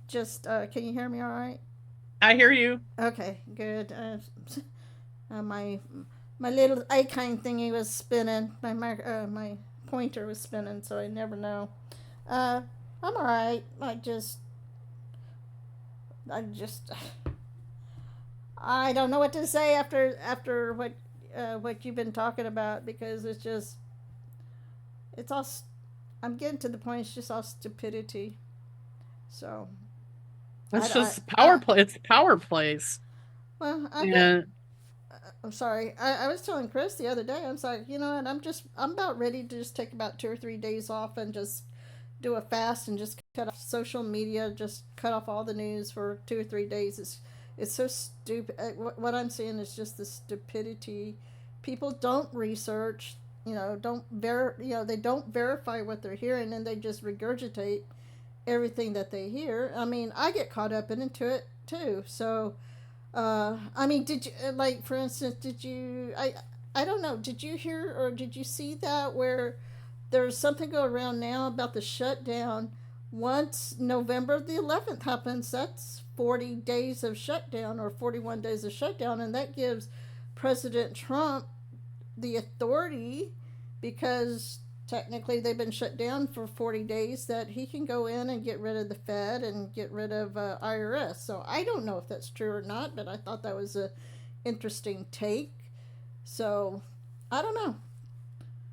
just can you hear me all right? I hear you. Okay, good. My little icon thingy was spinning. My pointer was spinning, so I never know. Uh, I'm all right. I just I don't know what to say after what you've been talking about because it's all I'm getting to the point. It's just all stupidity. So It's I just power play. It's power plays. well I got And I'm sorry. I was telling Chris the other day. I was like, you know what? I'm about ready to just take about 2 or 3 days off and just do a fast and just cut off social media. Just cut off all the news for 2 or 3 days. It's so stupid. What I'm seeing is just the stupidity. People don't research. They don't verify what they're hearing and they just regurgitate everything that they hear. I mean, I get caught up into it too. So I mean, did you like, for instance, did you? I don't know. Did you hear or did you see that where there's something go around now about the shutdown? Once November the 11th happens, that's 40 days of shutdown or 41 days of shutdown, and that gives President Trump the authority because technically they've been shut down for 40 days that he can go in and get rid of the Fed and get rid of IRS. So I don't know if that's true or not, but I thought that was a interesting take. So I don't know.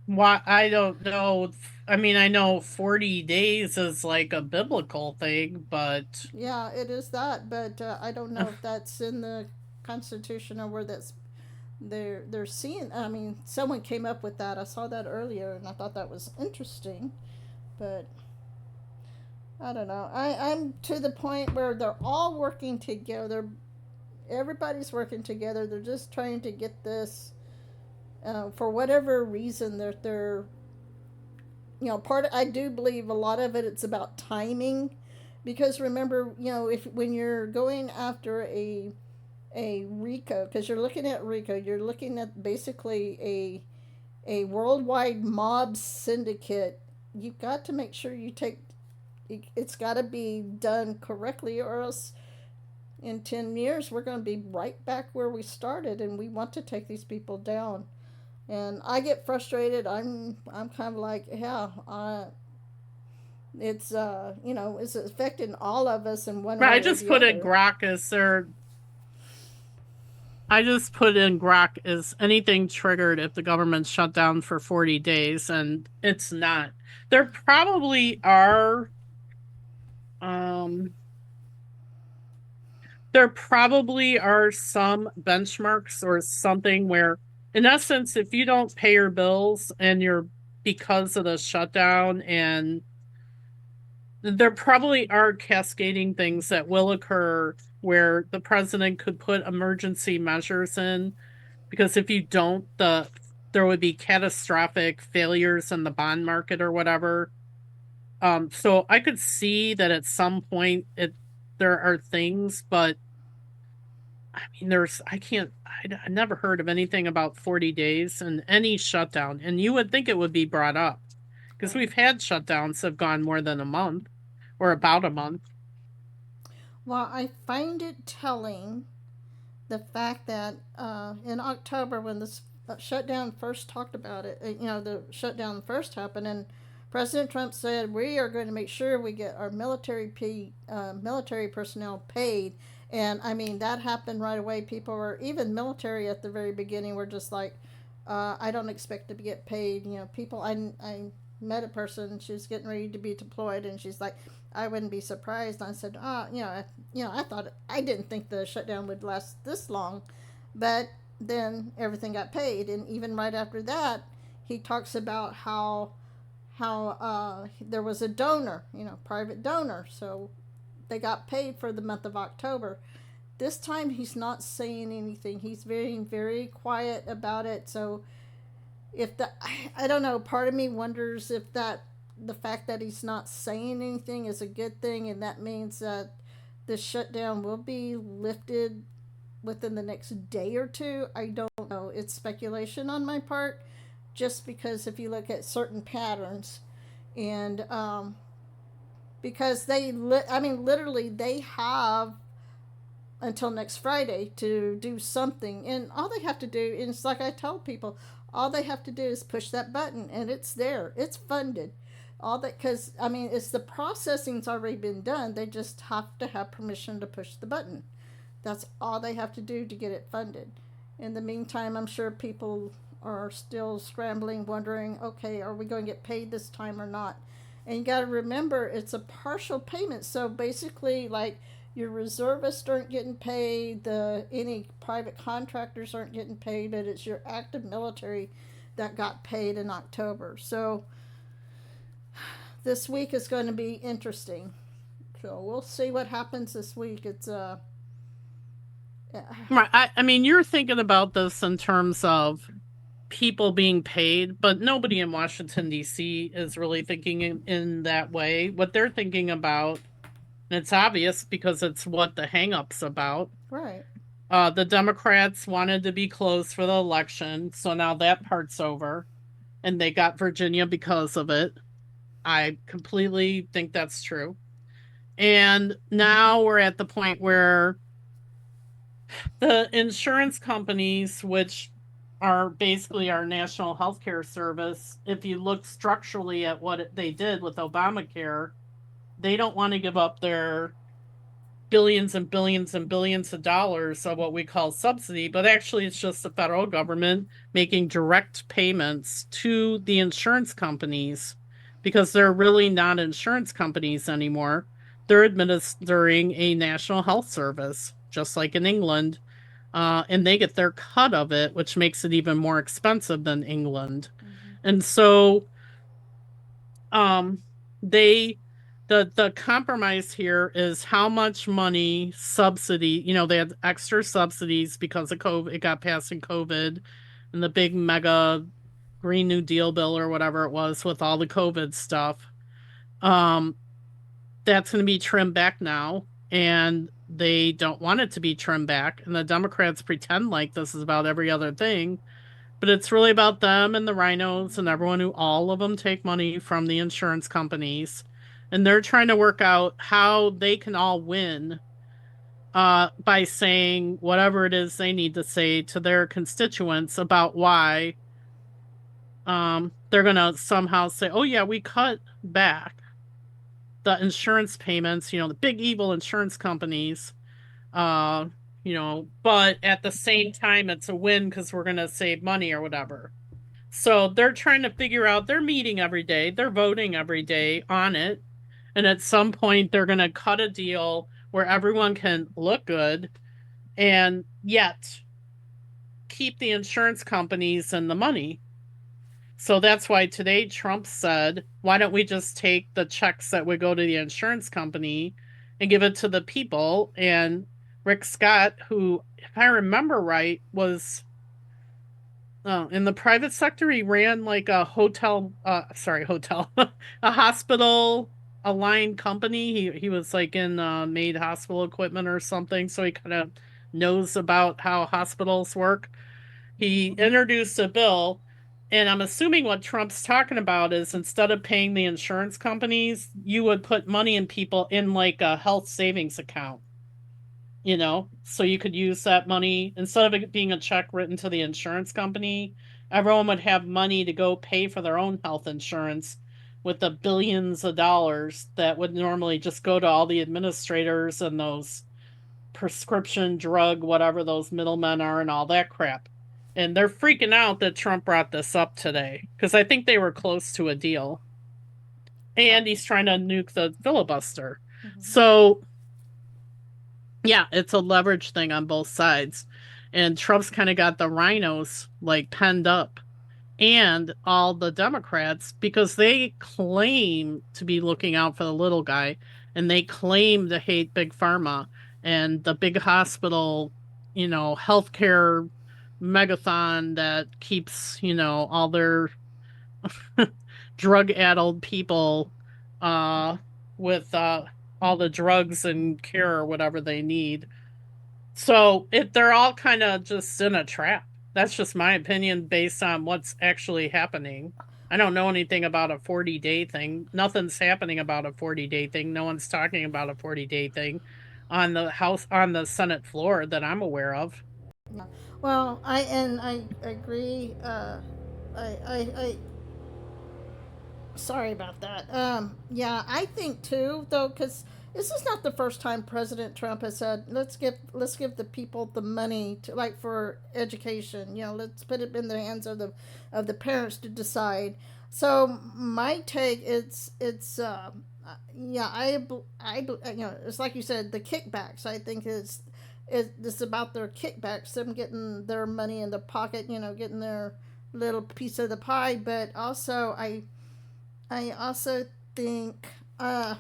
why I don't know. I mean, I know 40 days is like a biblical thing, but Yeah, it is that, but I don't know if that's in the Constitution or where they're seeing. I mean, someone came up with that. I saw that earlier, and I thought that was interesting. But I don't know. I'm to the point where they're all working together. Everybody's working together. They're just trying to get this for whatever reason. They're part. I do believe a lot of it. It's about timing, because remember, if when you're going after a RICO, because you're looking at RICO, you're looking at basically a worldwide mob syndicate. You've got to make sure you take it's got to be done correctly, or else in 10 years we're going to be right back where we started, and we want to take these people down. And I get frustrated. I'm kind of like, yeah, it's affecting all of us in one I way or just the put in other. Grok as their. I just put in Grok as anything triggered if the government's shut down for 40 days, and it's not. There probably are. Um, there probably are some benchmarks or something where, in essence, if you don't pay your bills and you're because of the shutdown, and there probably are cascading things that will occur where the president could put emergency measures in, because if you don't, there would be catastrophic failures in the bond market or whatever. So I could see that at some point there are things, but I mean, I can't, I never heard of anything about 40 days and any shutdown. And you would think it would be brought up because Right. we've had shutdowns that have gone more than a month or about a month. Well, I find it telling the fact that in October, when this shutdown first talked about it, the shutdown first happened, and President Trump said we are going to make sure we get our military personnel paid. And I mean that happened right away. People were, even military at the very beginning, were just like, I don't expect to get paid. People I met a person. She was getting ready to be deployed, and she's like, I wouldn't be surprised. I said, I thought, I didn't think the shutdown would last this long, but then everything got paid, and even right after that, he talks about how there was a donor, private donor, so they got paid for the month of October. This time he's not saying anything. He's very quiet about it. So if the I don't know, part of me wonders if that the fact that he's not saying anything is a good thing, and that means that the shutdown will be lifted within the next day or two. I don't know. It's speculation on my part, just because if you look at certain patterns, and because I mean, literally, they have until next Friday to do something. And all they have to do, and it's like I tell people, all they have to do is push that button and it's there. It's funded. All that, because I mean, it's the processing's already been done. They just have to have permission to push the button. That's all they have to do to get it funded. In the meantime, I'm sure people are still scrambling, wondering, okay, are we going to get paid this time or not? And you got to remember, it's a partial payment. So basically, like, your reservists aren't getting paid, the any private contractors aren't getting paid, but it's your active military that got paid in October. So this week is going to be interesting. So we'll see what happens this week. It's Right. I mean, you're thinking about this in terms of people being paid, but nobody in Washington, D.C. is really thinking in that way. What they're thinking about, and it's obvious because it's what the hang-up's about. right. The Democrats wanted to be closed for the election, so now that part's over, and they got Virginia because of it. I completely think that's true. And now we're at the point where the insurance companies, which are basically our national healthcare service, if you look structurally at what they did with Obamacare, they don't want to give up their billions and billions and billions of dollars of what we call subsidy, but actually it's just the federal government making direct payments to the insurance companies because they're really not insurance companies anymore. They're administering a national health service, just like in England, and they get their cut of it, which makes it even more expensive than England. Mm-hmm. And so um, they the compromise here is how much money subsidy, they had extra subsidies because of COVID, it got passed in COVID and the big mega Green New Deal bill or whatever it was with all the COVID stuff. Um, that's going to be trimmed back now, and they don't want it to be trimmed back. And the Democrats pretend like this is about every other thing, but it's really about them and the rhinos and everyone who all of them take money from the insurance companies. And they're trying to work out how they can all win by saying whatever it is they need to say to their constituents about why they're going to somehow say, oh, yeah, we cut back the insurance payments, the big evil insurance companies, uh, but at the same time, it's a win because we're going to save money or whatever. So they're trying to figure out, they're meeting every day, they're voting every day on it. And at some point, they're going to cut a deal where everyone can look good and yet keep the insurance companies and the money. So that's why today Trump said, why don't we just take the checks that would go to the insurance company and give it to the people? And Rick Scott, who, if I remember right, was in the private sector, he ran like a hotel, a hospital aligned company. He was like in made hospital equipment or something, so he kind of knows about how hospitals work. He introduced a bill, and I'm assuming what Trump's talking about is instead of paying the insurance companies, you would put money in people in like a health savings account, so you could use that money instead of it being a check written to the insurance company. Everyone would have money to go pay for their own health insurance with the billions of dollars that would normally just go to all the administrators and those prescription drug, whatever those middlemen are, and all that crap. And they're freaking out that Trump brought this up today because I think they were close to a deal. Oh. And he's trying to nuke the filibuster. Mm-hmm. So, yeah, it's a leverage thing on both sides. And Trump's kind of got the rhinos like penned up and all the Democrats because they claim to be looking out for the little guy and they claim to hate big pharma and the big hospital, healthcare megathon that keeps, all their drug-addled people uh with all the drugs and care or whatever they need. So they're all kind of just in a trap. That's just my opinion based on what's actually happening. I don't know anything about a 40-day thing. Nothing's happening about a 40-day thing. No one's talking about a 40-day thing on the Senate floor that I'm aware of. Yeah. Well, I agree. I sorry about that. Yeah, I think too, though, because this is not the first time President Trump has said, let's give the people the money to like for education. You know, let's put it in the hands of the parents to decide. So my take, yeah, you know, it's like you said, the kickbacks. I think it's about their kickbacks, them getting their money in their pocket, you know, getting their little piece of the pie. But also, I also think, I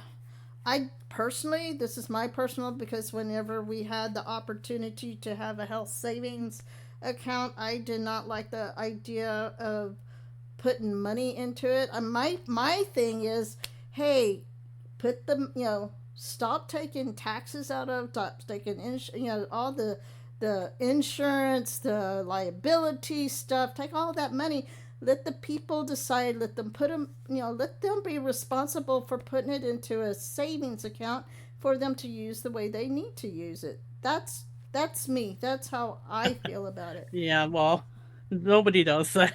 personally, this is my personal, because whenever we had the opportunity to have a health savings account, I did not like the idea of putting money into it. My thing is, hey, put the, you know, stop taking taxes out of, stop taking you know, all the insurance, the liability stuff, take all that money, let the people decide, let them put them, you know, let them be responsible for putting it into a savings account for them to use the way they need to use it. That's me, that's how I feel about it. Yeah, well, nobody does that.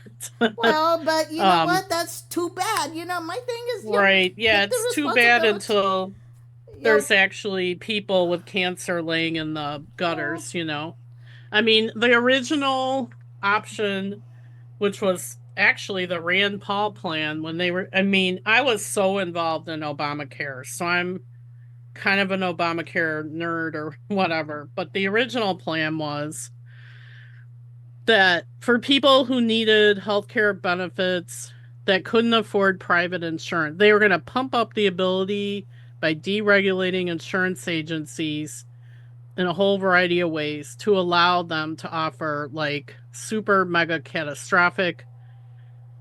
Well, but you know um, what, that's too bad. You know, my thing is, you know, right. Yeah, take the it's too bad responsibility, until you know. there's actually people with cancer laying in the Well, gutters, you know. I mean, the original option, which was actually the Rand Paul plan when they were, I mean, I was so involved in Obamacare, so I'm kind of an Obamacare nerd or whatever. But the original plan was that for people who needed healthcare benefits that couldn't afford private insurance, they were going to pump up the ability by deregulating insurance agencies in a whole variety of ways to allow them to offer like super mega catastrophic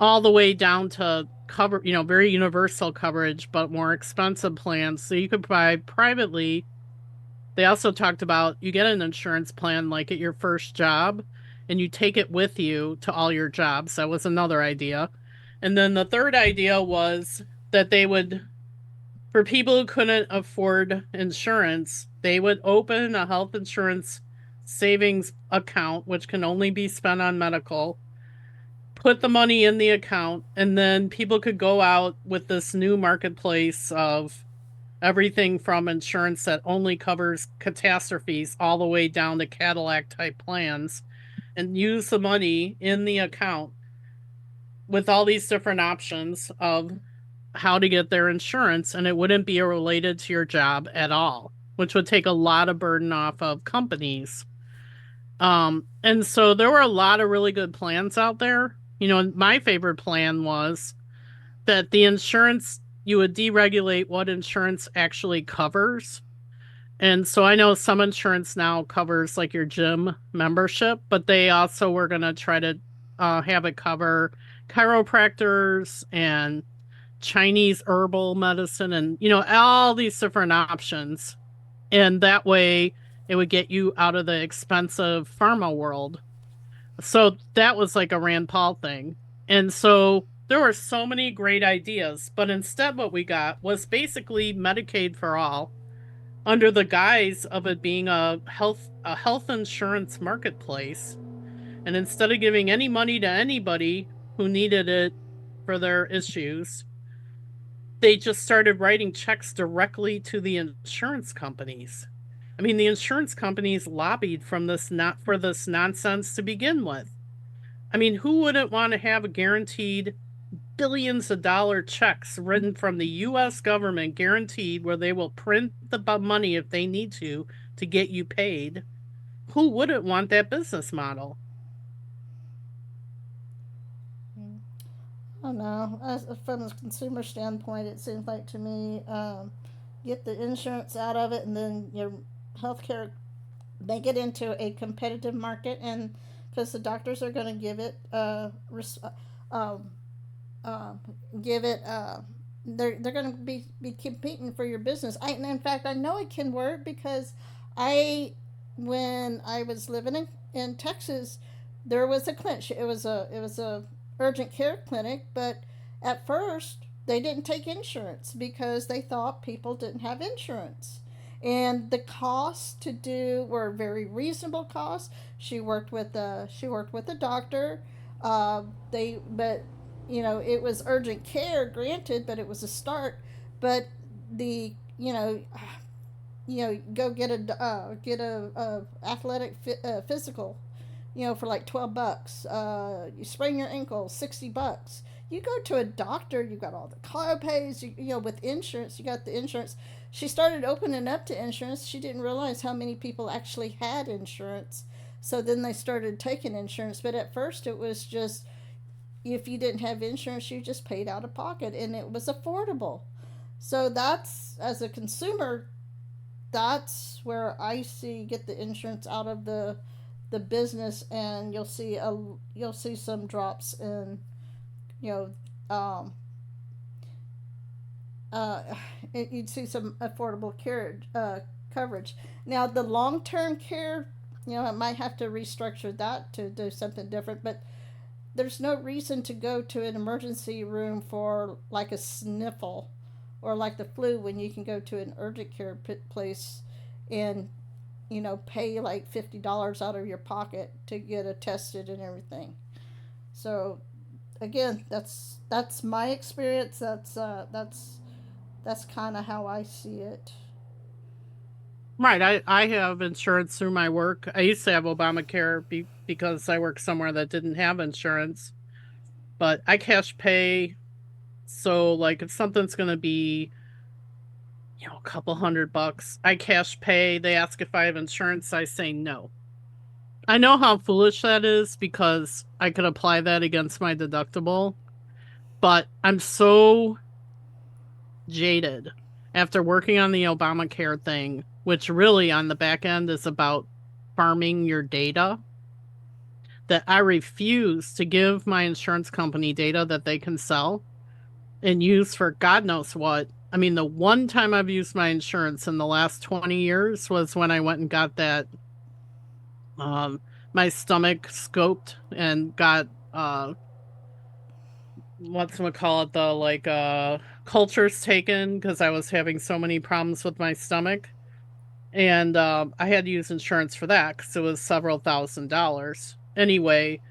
all the way down to cover, you know, very universal coverage, but more expensive plans. So you could buy privately. They also talked about you get an insurance plan like at your first job and you take it with you to all your jobs. That was another idea. And then the third idea was that they would, for people who couldn't afford insurance, they would open a health insurance savings account, which can only be spent on medical, put the money in the account, and then people could go out with this new marketplace of everything from insurance that only covers catastrophes all the way down to Cadillac type plans and use the money in the account with all these different options of how to get their insurance, and it wouldn't be related to your job at all, which would take a lot of burden off of companies. And so there were a lot of really good plans out there. You know, my favorite plan was that the insurance, you would deregulate what insurance actually covers. And so I know some insurance now covers like your gym membership, but they also were going to try to have it cover chiropractors and Chinese herbal medicine and, you know, all these different options. And that way it would get you out of the expensive pharma world. So that was like a Rand Paul thing. And so there were so many great ideas, but instead what we got was basically Medicaid for all under the guise of it being a health insurance marketplace. And instead of giving any money to anybody who needed it for their issues, they just started writing checks directly to the insurance companies. I mean, the insurance companies lobbied from this not for this nonsense to begin with. I mean, who wouldn't want to have a guaranteed billions of dollar checks written from the US government guaranteed where they will print the money if they need to get you paid? Who wouldn't want that business model? I don't know. As from a consumer standpoint, it seems like to me, get the insurance out of it, and then your healthcare, make it into a competitive market, and because the doctors are going to give it, um, uh, give it, they're going to be competing for your business. In fact, I know it can work because I, when I was living in Texas, there was a clinic. It was a urgent care clinic, but At first, they didn't take insurance because they thought people didn't have insurance. And the costs to do were very reasonable costs. She worked with a doctor. But it was urgent care, granted, but it was a start. But the go get a athletic physical, for like $12. You sprain your ankle, $60. You go to a doctor, you got all the co-pays. With insurance, you got the insurance. She started opening up to insurance. She didn't realize how many people actually had insurance. So then they started taking insurance. But at first, it was just if you didn't have insurance, you just paid out of pocket, and it was affordable. So that's, as a consumer, that's where I see get the insurance out of the business, and you'll see some drops in you know um, uh, you'd see some affordable care coverage. Now the long term care, I might have to restructure that to do something different, but there's no reason to go to an emergency room for like a sniffle or like the flu when you can go to an urgent care place and pay like $50 out of your pocket to get it tested and everything. So again, that's my experience. That's kind of how I see it. Right. I have insurance through my work. I used to have Obamacare because I work somewhere that didn't have insurance, but I cash pay. So, like, if something's going to be, a couple $100, I cash pay. They ask if I have insurance. I say no. I know how foolish that is because I could apply that against my deductible, but I'm so jaded after working on the Obamacare thing, which really on the back end is about farming your data, that I refuse to give my insurance company data that they can sell and use for God knows what. I mean, the one time I've used my insurance in the last 20 years was when I went and got that um my stomach scoped and got what's call it, the like cultures taken because I was having so many problems with my stomach. And I had to use insurance for that because it was several $1,000s. Anyway,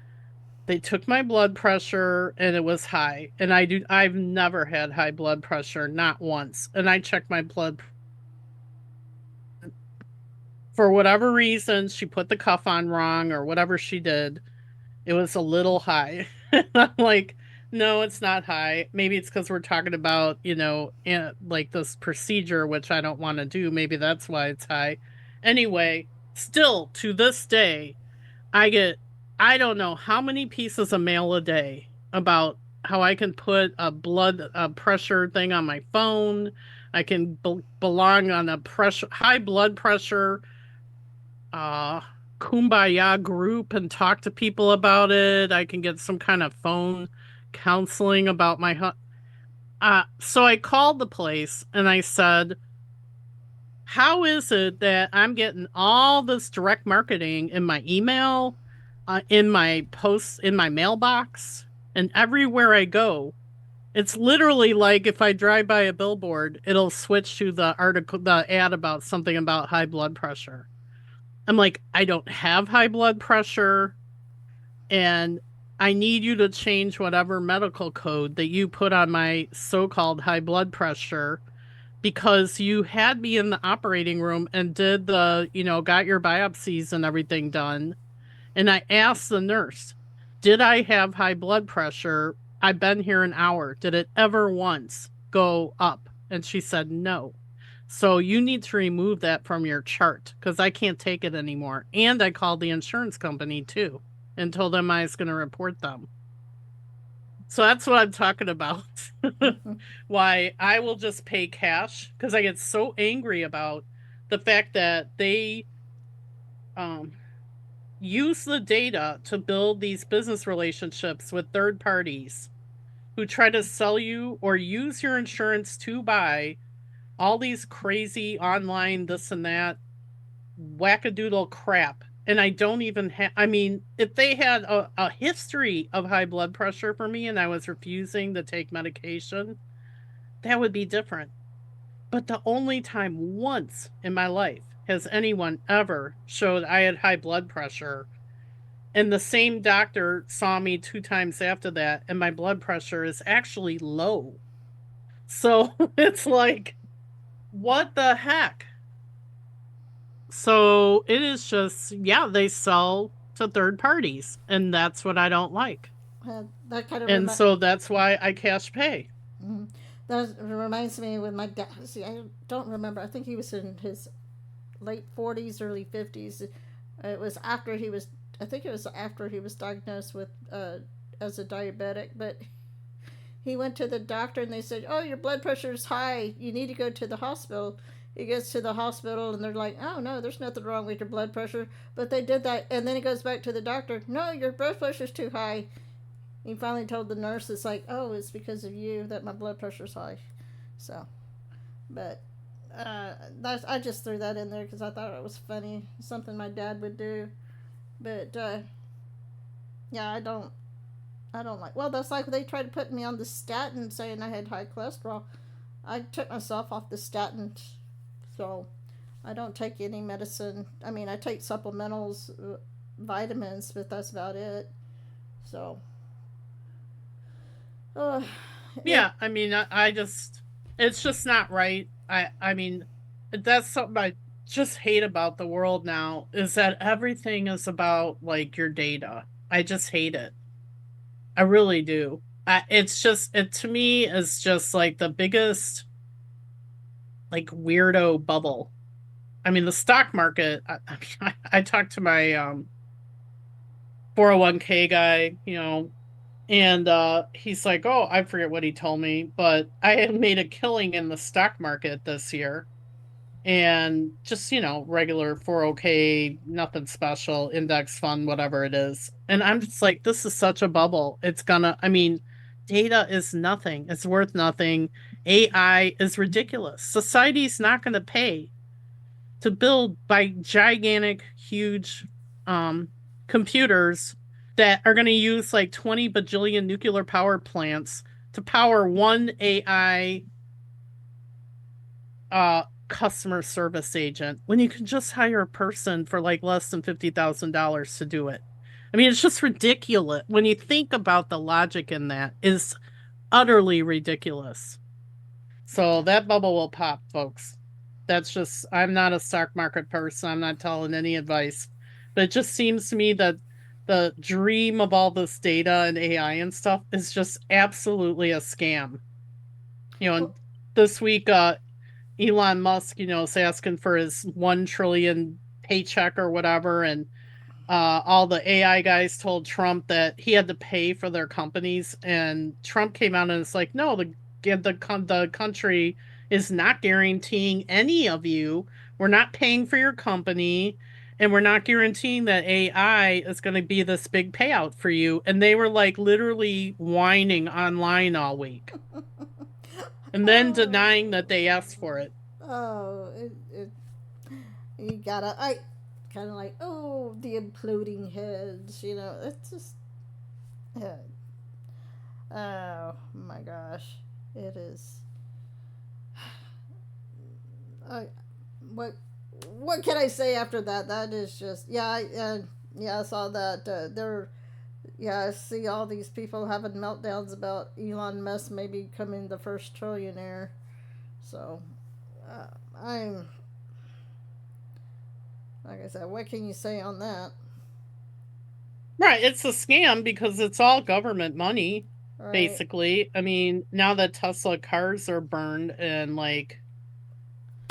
they took my blood pressure and it was high. And I've never had high blood pressure, not once. And I checked my blood for whatever reason. She put the cuff on wrong or whatever she did. It was a little high. I'm like, no, it's not high. Maybe it's because we're talking about, like this procedure, which I don't want to do. Maybe that's why it's high. Anyway, still to this day, I get, I don't know how many pieces of mail a day about how I can put a pressure thing on my phone. I can belong on a high blood pressure uh kumbaya group and talk to people about it. I can get some kind of phone counseling about so I called the place and I said, how is it that I'm getting all this direct marketing in my email, in my posts, in my mailbox, and everywhere I go? It's literally like if I drive by a billboard, it'll switch to the ad about something about high blood pressure. I'm like, I don't have high blood pressure, and I need you to change whatever medical code that you put on my so-called high blood pressure because you had me in the operating room and did got your biopsies and everything done. And I asked the nurse, did I have high blood pressure? I've been here an hour. Did it ever once go up? And she said, no. So you need to remove that from your chart because I can't take it anymore. And I called the insurance company too and told them I was going to report them. So that's what I'm talking about. Why I will just pay cash because I get so angry about the fact that they um, use the data to build these business relationships with third parties who try to sell you or use your insurance to buy all these crazy online this and that wackadoodle crap. and I don't even have, I mean, if they had a history of high blood pressure for me and I was refusing to take medication, that would be different. But the only time once in my life has anyone ever showed I had high blood pressure, and the same doctor saw me 2 times after that, and my blood pressure is actually low. So it's like, what the heck? So it is just, yeah, they sell to third parties, and that's what I don't like. That kind of And so that's why I cash pay. that reminds me with my dad. See, I don't remember. I think he was in his late 40s, early 50s. It was after he was. I think it was after he was diagnosed with as a diabetic, but he went to the doctor and they said, "Oh, your blood pressure is high. You need to go to the hospital." He gets to the hospital and they're like, "Oh no, there's nothing wrong with your blood pressure." But they did that, and then he goes back to the doctor. "No, your blood pressure's too high." He finally told the nurse, "It's like, oh, it's because of you that my blood pressure's high." So, but that's I just threw that in there because I thought it was funny, something my dad would do. But yeah, I don't like. Well, that's like they tried to put me on the statin, saying I had high cholesterol. I took myself off the statin, so I don't take any medicine. I mean, I take supplementals, vitamins, but that's about it. So, uh, it Yeah, I mean, I just, it's just not right. I mean, that's something I just hate about the world now is that everything is about like your data. I just hate it. I really do. It's just, it to me is just like the biggest like weirdo bubble. I mean, the stock market. I mean, I talked to my 401k guy, and he's like, "Oh, I forget what he told me, but I had made a killing in the stock market this year." And just, regular 401k, nothing special, index fund, whatever it is. And I'm just like, this is such a bubble. I mean, data is nothing. It's worth nothing. AI is ridiculous. Society's not going to pay to build by gigantic, huge um, computers that are going to use like 20 bajillion nuclear power plants to power one AI customer service agent when you can just hire a person for like less than $50,000 to do it. I mean, it's just ridiculous. When you think about the logic in that is utterly ridiculous. So yeah. that bubble will pop, folks. That's just, I'm not a stock market person. I'm not telling any advice. But it just seems to me that the dream of all this data and AI and stuff is just absolutely a scam. Well, And this week, Elon Musk, is asking for his 1 trillion paycheck or whatever. And all the AI guys told Trump that he had to pay for their companies, and Trump came out and it's like, no, the country is not guaranteeing any of you. We're not paying for your company, and we're not guaranteeing that AI is going to be this big payout for you. And they were like literally whining online all week, and then denying that oh, they asked for it. it you gotta I kind of like, oh, the imploding heads, it's just yeah. Oh my gosh, it is. I what what can I say after that? That is just yeah. Yeah, I saw that they're yeah. I see all these people having meltdowns about Elon Musk maybe becoming the first trillionaire. So uh, I'm like I said, what can you say on that? Right, it's a scam because it's all government money, Right. basically. I mean, now that Tesla cars are burned and like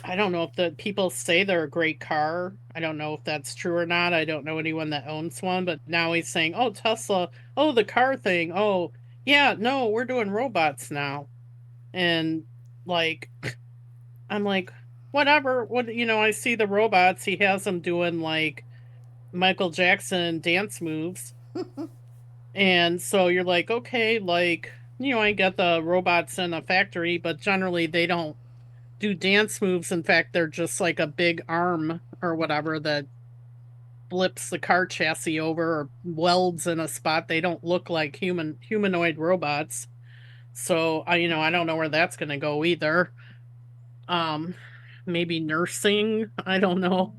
I don't know if the people say they're a great car. I don't know if that's true or not. I don't know anyone that owns one, but now he's saying, "Oh, Tesla, oh, the car thing. Oh, yeah, no, we're doing robots now." And like I'm like, whatever. I see the robots. He has them doing like Michael Jackson dance moves. And so you're like, okay, like, I get the robots in a factory, but generally they don't do dance moves. In fact, they're just like a big arm or whatever that flips the car chassis over or welds in a spot. They don't look like humanoid robots. So I don't know where that's going to go either. Um, maybe nursing. I don't know.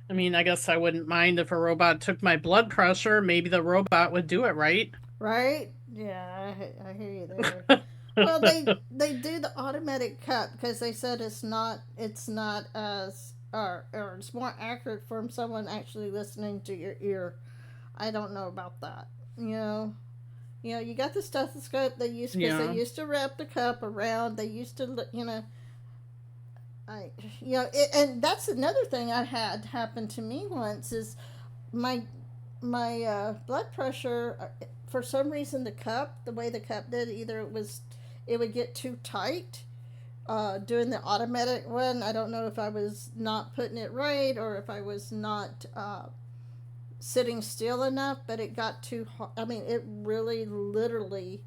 I mean, I guess I wouldn't mind if a robot took my blood pressure. Maybe the robot would do it right. Right? Yeah, I hear you there. Well, they do the automatic cut because they said it's not as or it's more accurate from someone actually listening to your ear. I don't know about that. You know, you got the stethoscope they used because they Yeah. used to wrap the cup around. They used to, I, and that's another thing I had happen to me once is my blood pressure for some reason the way the cup did either it would get too tight doing the automatic one. I don't know if I was not putting it right or if I was not sitting still enough, but it got too hard. I mean, it really literally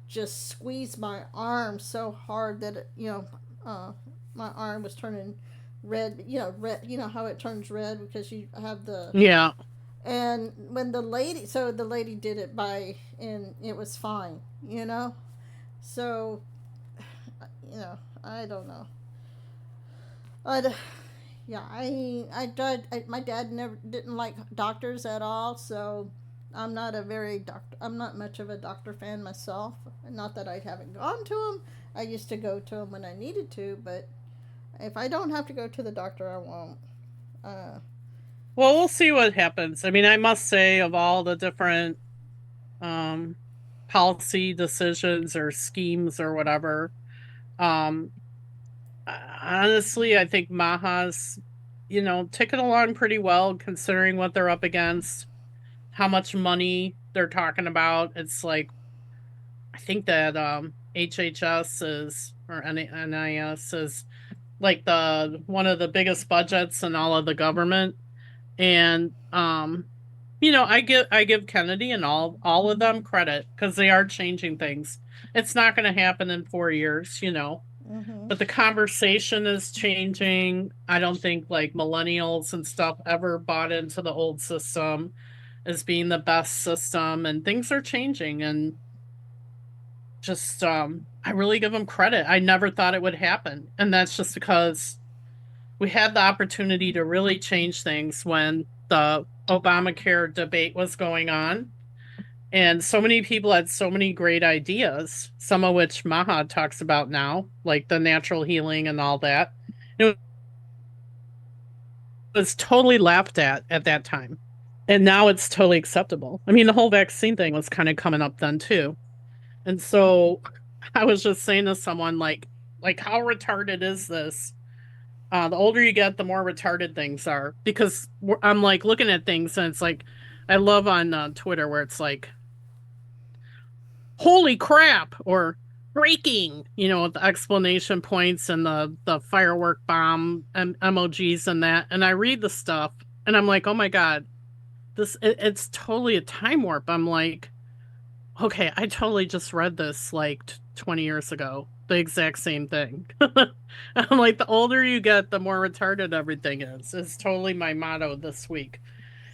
just squeezed my arm so hard that my arm was turning red. Red. You know how it turns red because you have the. Yeah. And when the lady did it and it was fine. So, I don't know. I, yeah, my dad never didn't like doctors at all, so I'm not much of a doctor fan myself. Not that I haven't gone to him. I used to go to him when I needed to, but if I don't have to go to the doctor, I won't. Uh, Well, we'll see what happens. I mean, I must say, of all the different um, policy decisions or schemes or whatever, um, honestly, I think Maha's, ticking along pretty well considering what they're up against, how much money they're talking about. It's like, I think that HHS is, or NIS is like the one of the biggest budgets in all of the government. And I give Kennedy and all of them credit because they are changing things. It's not going to happen in 4 years. mm-hmm. But the conversation is changing. I don't think like millennials and stuff ever bought into the old system as being the best system, and things are changing. And just I really give them credit. I never thought it would happen, and that's just because we had the opportunity to really change things when the Obamacare debate was going on. And so many people had so many great ideas, some of which Maha talks about now, like the natural healing and all that. It was totally laughed at that time. And now it's totally acceptable. I mean, the whole vaccine thing was kind of coming up then too. And so I was just saying to someone like how retarded is this? The older you get, the more retarded things are. Because I'm like looking at things and it's like, I love on Twitter where it's like, holy crap, or breaking, with the explanation points and the firework bomb and emojis and that. And I read the stuff and I'm like, oh my God, it's totally a time warp. I'm like, okay, I totally just read this like 20 years ago. The exact same thing. I'm like, the older you get, the more retarded everything is. It's totally my motto this week.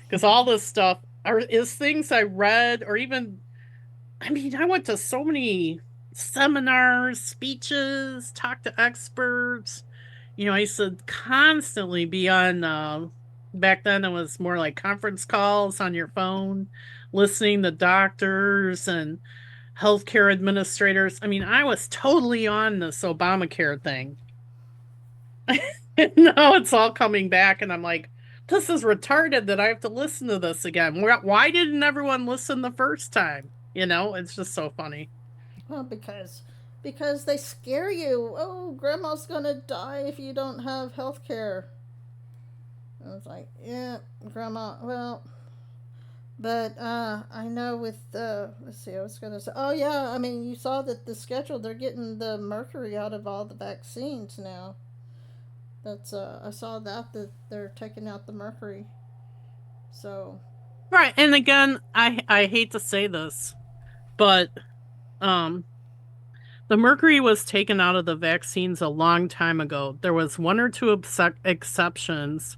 Because all this stuff is things I read, or even, I mean, I went to so many seminars, speeches, talked to experts. I used to constantly be on, back then it was more like conference calls on your phone, listening to doctors and healthcare administrators. I mean, I was totally on this Obamacare thing. And now it's all coming back, and I'm like, this is retarded that I have to listen to this again. Why didn't everyone listen the first time? It's just so funny. Well, because they scare you. Oh, grandma's gonna die if you don't have health care. I was like, yeah, grandma. Well, but I know with let's see, I was gonna say, oh yeah, I mean, you saw that the schedule. They're getting the mercury out of all the vaccines now. That's I saw that they're taking out the mercury. So Right. And again, I hate to say this, but um the mercury was taken out of the vaccines a long time ago. There was one or two exceptions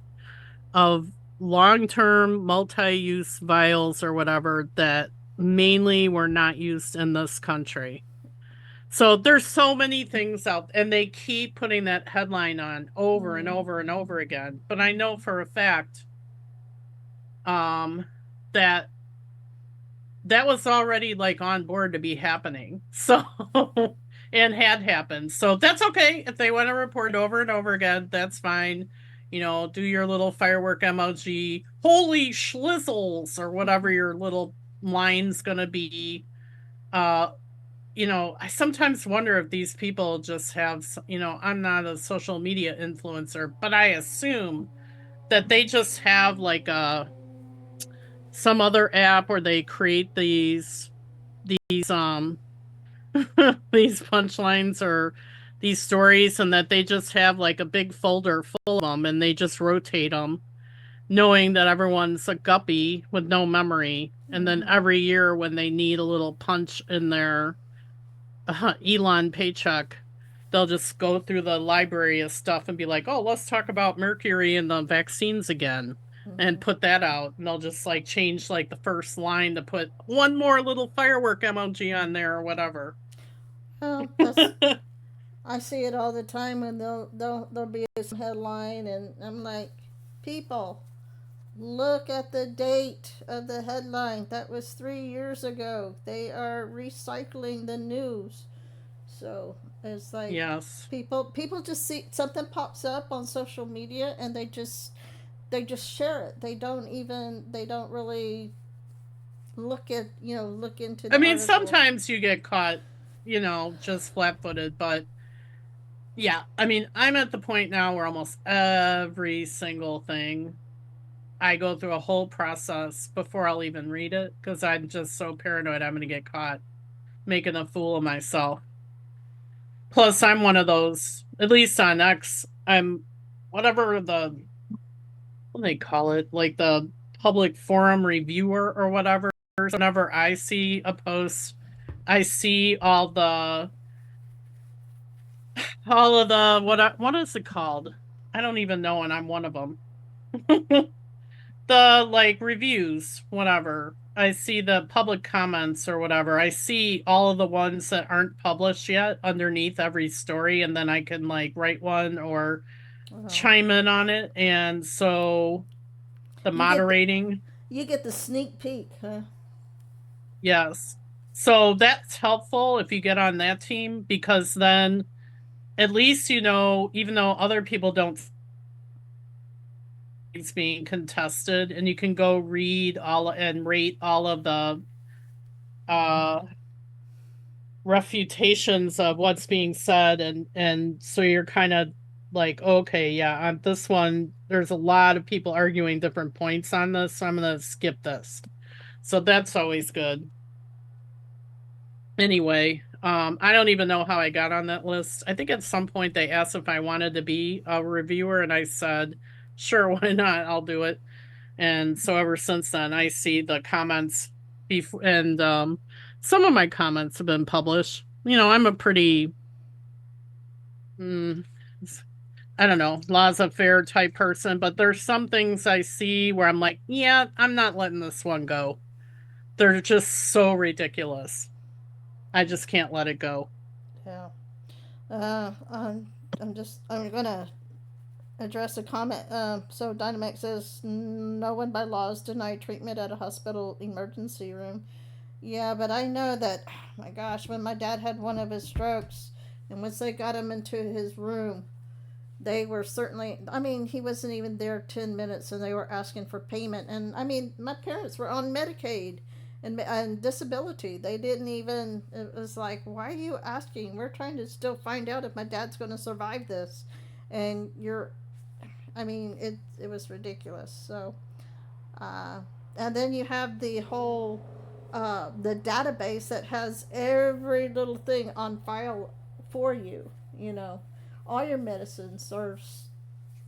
of long-term multi-use vials or whatever that mainly were not used in this country. So there's so many things out, and they keep putting that headline on over and Mm. over and over again. But I know for a fact um that that was already like on board to be happening. So and had happened. So that's okay. If they want to report over and over again, that's fine. You know, do your little firework emoji, holy schlizzles, or whatever your little line's gonna be. Uh, I sometimes wonder if these people just have, I'm not a social media influencer, but I assume that they just have like some other app where they create these these punchlines or these stories, and that they just have like a big folder full of them and they just rotate them, knowing that everyone's a guppy with no memory. And then Mm-hmm. every year when they need a little punch in their Elon paycheck, they'll just go through the library of stuff and be like, oh, let's talk about mercury and the vaccines again. Mm-hmm. And put that out, and they'll just like change like the first line to put one more little firework emoji on there or whatever. Well, that's I see it all the time when there'll be some headline and I'm like, people, look at the date of the headline. That was 3 years ago. They are recycling the news. So it's like Yes. people just see something pops up on social media and they just share it. They don't really look into I the mean, article. sometimes you get caught, just flat footed, but yeah, I mean, I'm at the point now where almost every single thing I go through a whole process before I'll even read it because I'm just so paranoid I'm going to get caught making a fool of myself. Plus, I'm one of those, at least on X, I'm whatever what do they call it, like the public forum reviewer or whatever. So whenever I see a post, I see all of the what is it called? I don't even know, and I'm one of them. The like reviews, whatever. I see the public comments or whatever. I see all of the ones that aren't published yet underneath every story, and then I can like write one or Well, chime in on it. And so the you get the moderating, you get the sneak peek, huh? yes. So that's helpful if you get on that team because then at least even though other people don't, it's being contested, and you can go read all and rate all of the uh refutations of what's being said, and so you're kind of like, okay, yeah, on this one there's a lot of people arguing different points on this, so I'm gonna skip this. So that's always good. Anyway, I don't even know how I got on that list. I think at some point they asked if I wanted to be a reviewer, and I said sure, why not, I'll do it. And so ever since then I see the comments before, and some of my comments have been published. I'm a pretty mm, I don't know, laissez faire type person, but there's some things I see where I'm like, yeah, I'm not letting this one go. They're just so ridiculous. I just can't let it go. Yeah. I'm gonna address a comment. So Dynamax says no one by law is denied treatment at a hospital emergency room. Yeah, but I know that. My gosh, when my dad had one of his strokes, and once they got him into his room, they were certainly. I mean, he wasn't even there 10 minutes, and they were asking for payment. And I mean, my parents were on Medicaid and disability. They didn't even. It was like, why are you asking? We're trying to still find out if my dad's going to survive this, and you're. I mean, it was ridiculous. So, uh, and then you have the whole the database that has every little thing on file for you. You know, all your medicines are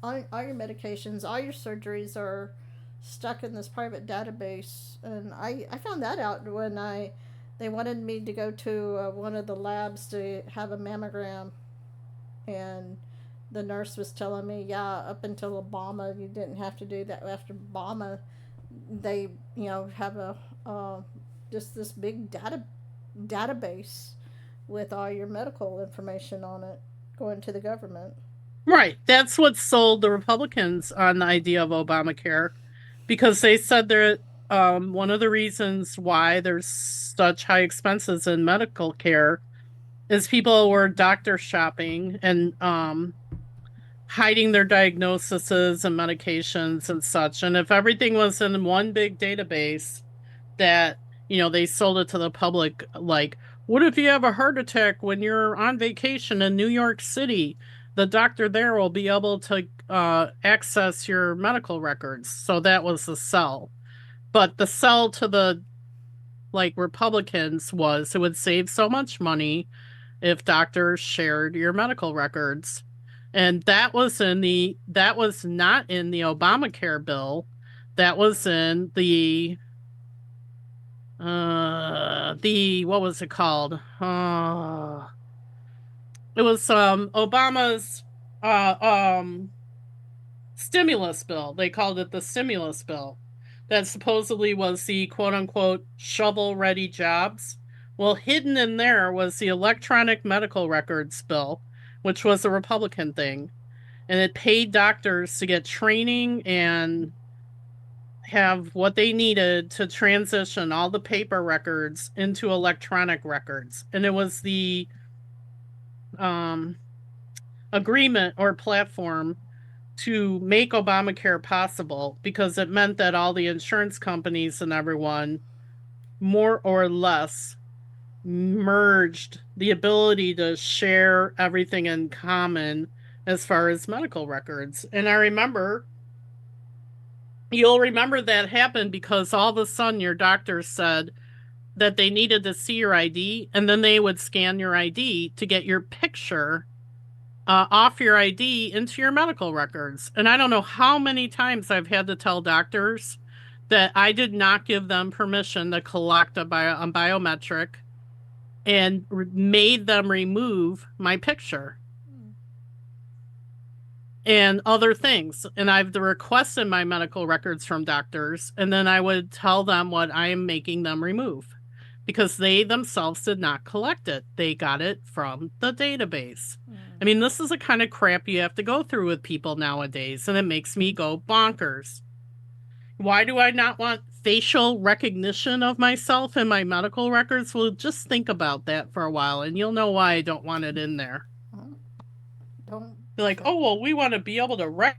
all your medications, all your surgeries are stuck in this private database. And I found that out when they wanted me to go to one of the labs to have a mammogram, and The nurse was telling me, yeah, up until Obama, you didn't have to do that. After Obama, they, have a uh, just this big database with all your medical information on it going to the government. Right. That's what sold the Republicans on the idea of Obamacare because they said that one of the reasons why there's such high expenses in medical care is people were doctor shopping and hiding their diagnoses and medications and such. And if everything was in one big database that, they sold it to the public, like, what if you have a heart attack when you're on vacation in New York City? The doctor there will be able to access your medical records. So that was the sell. But the sell to the like Republicans was it would save so much money if doctors shared your medical records. And that was not in the Obamacare bill. That was in the what was it called? It was Obama's uh um stimulus bill. They called it the stimulus bill. That supposedly was the quote unquote shovel ready jobs. Well, hidden in there was the electronic medical records bill, which was a Republican thing. And it paid doctors to get training and have what they needed to transition all the paper records into electronic records. And it was the um, agreement or platform to make Obamacare possible because it meant that all the insurance companies and everyone, more or less, merged the ability to share everything in common as far as medical records. And you'll remember that happened because all of a sudden your doctor said that they needed to see your ID, and then they would scan your ID to get your picture off your ID into your medical records. And I don't know how many times I've had to tell doctors that I did not give them permission to collect a biometric and made them remove my picture and other things. And I've requested my medical records from doctors, and then I would tell them what I am making them remove because they themselves did not collect it. They got it from the database. I mean, this is the kind of crap you have to go through with people nowadays, and it makes me go bonkers. Why do I not want facial recognition of myself in my medical records? Well, just think about that for a while, and you'll know why I don't want it in there. Don't. Be like, oh, well, we want to be able to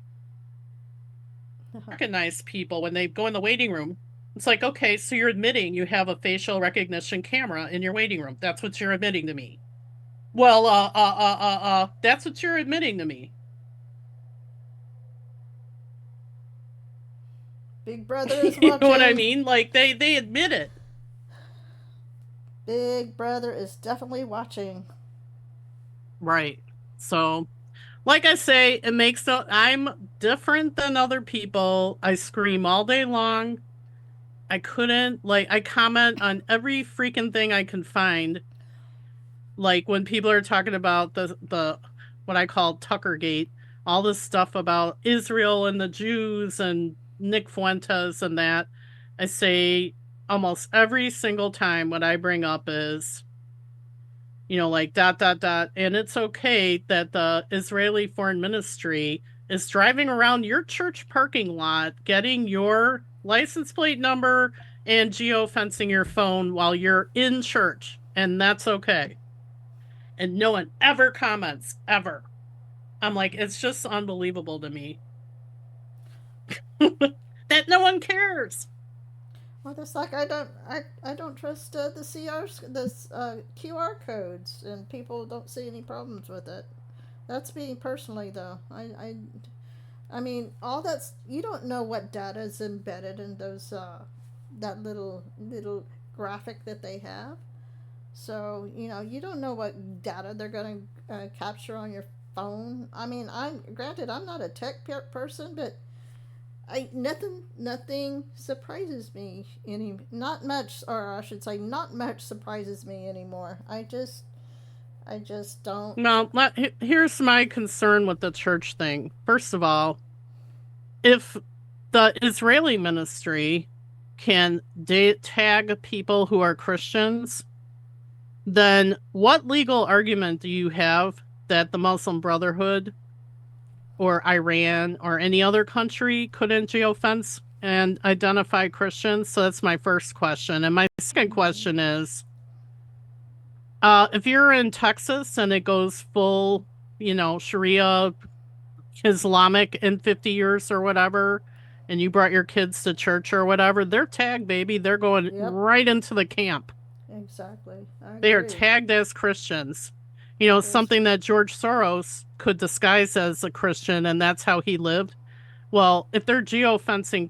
recognize people when they go in the waiting room. It's like, okay, so you're admitting you have a facial recognition camera in your waiting room. That's what you're admitting to me. Well, that's what you're admitting to me. Big Brother is You know what I watching. mean? Like they admit it. Big Brother is definitely watching. Right. So, like I say, it makes no I'm different than other people. I scream all day long. I couldn't I comment on every freaking thing I can find. Like when people are talking about the what I call Tuckergate, all this stuff about Israel and the Jews and Nick Fuentes and that, I say almost every single time what I bring up is, like dot dot dot, and it's okay that the Israeli Foreign Ministry is driving around your church parking lot, getting your license plate number and geofencing your phone while you're in church, and that's okay and no one ever comments ever. I'm like, it's just unbelievable to me that no one cares. Well, just like I don't trust the QR codes, and people don't see any problems with it. That's me personally, though. I mean, all that's you don't know what data is embedded in those that little graphic that they have. So you don't know what data they're going to capture on your phone. I mean, I'm not a person, but nothing surprises me not much, or I should say, not much surprises me anymore. I just don't. Now, here's my concern with the church thing. First of all, if the Israeli ministry can tag people who are Christians, then what legal argument do you have that the Muslim Brotherhood or Iran or any other country couldn't geofence and identify Christians? So that's my first question. And my second Mhm. question is, if you're in Texas and it goes full, Sharia Islamic in 50 years or whatever, and you brought your kids to church or whatever, they're tagged, baby. They're going Yep, right into the camp. exactly. I They are agree. tagged as Christians. That is. Something that George Soros could disguise as a Christian, and that's how he lived. Well, if they're geofencing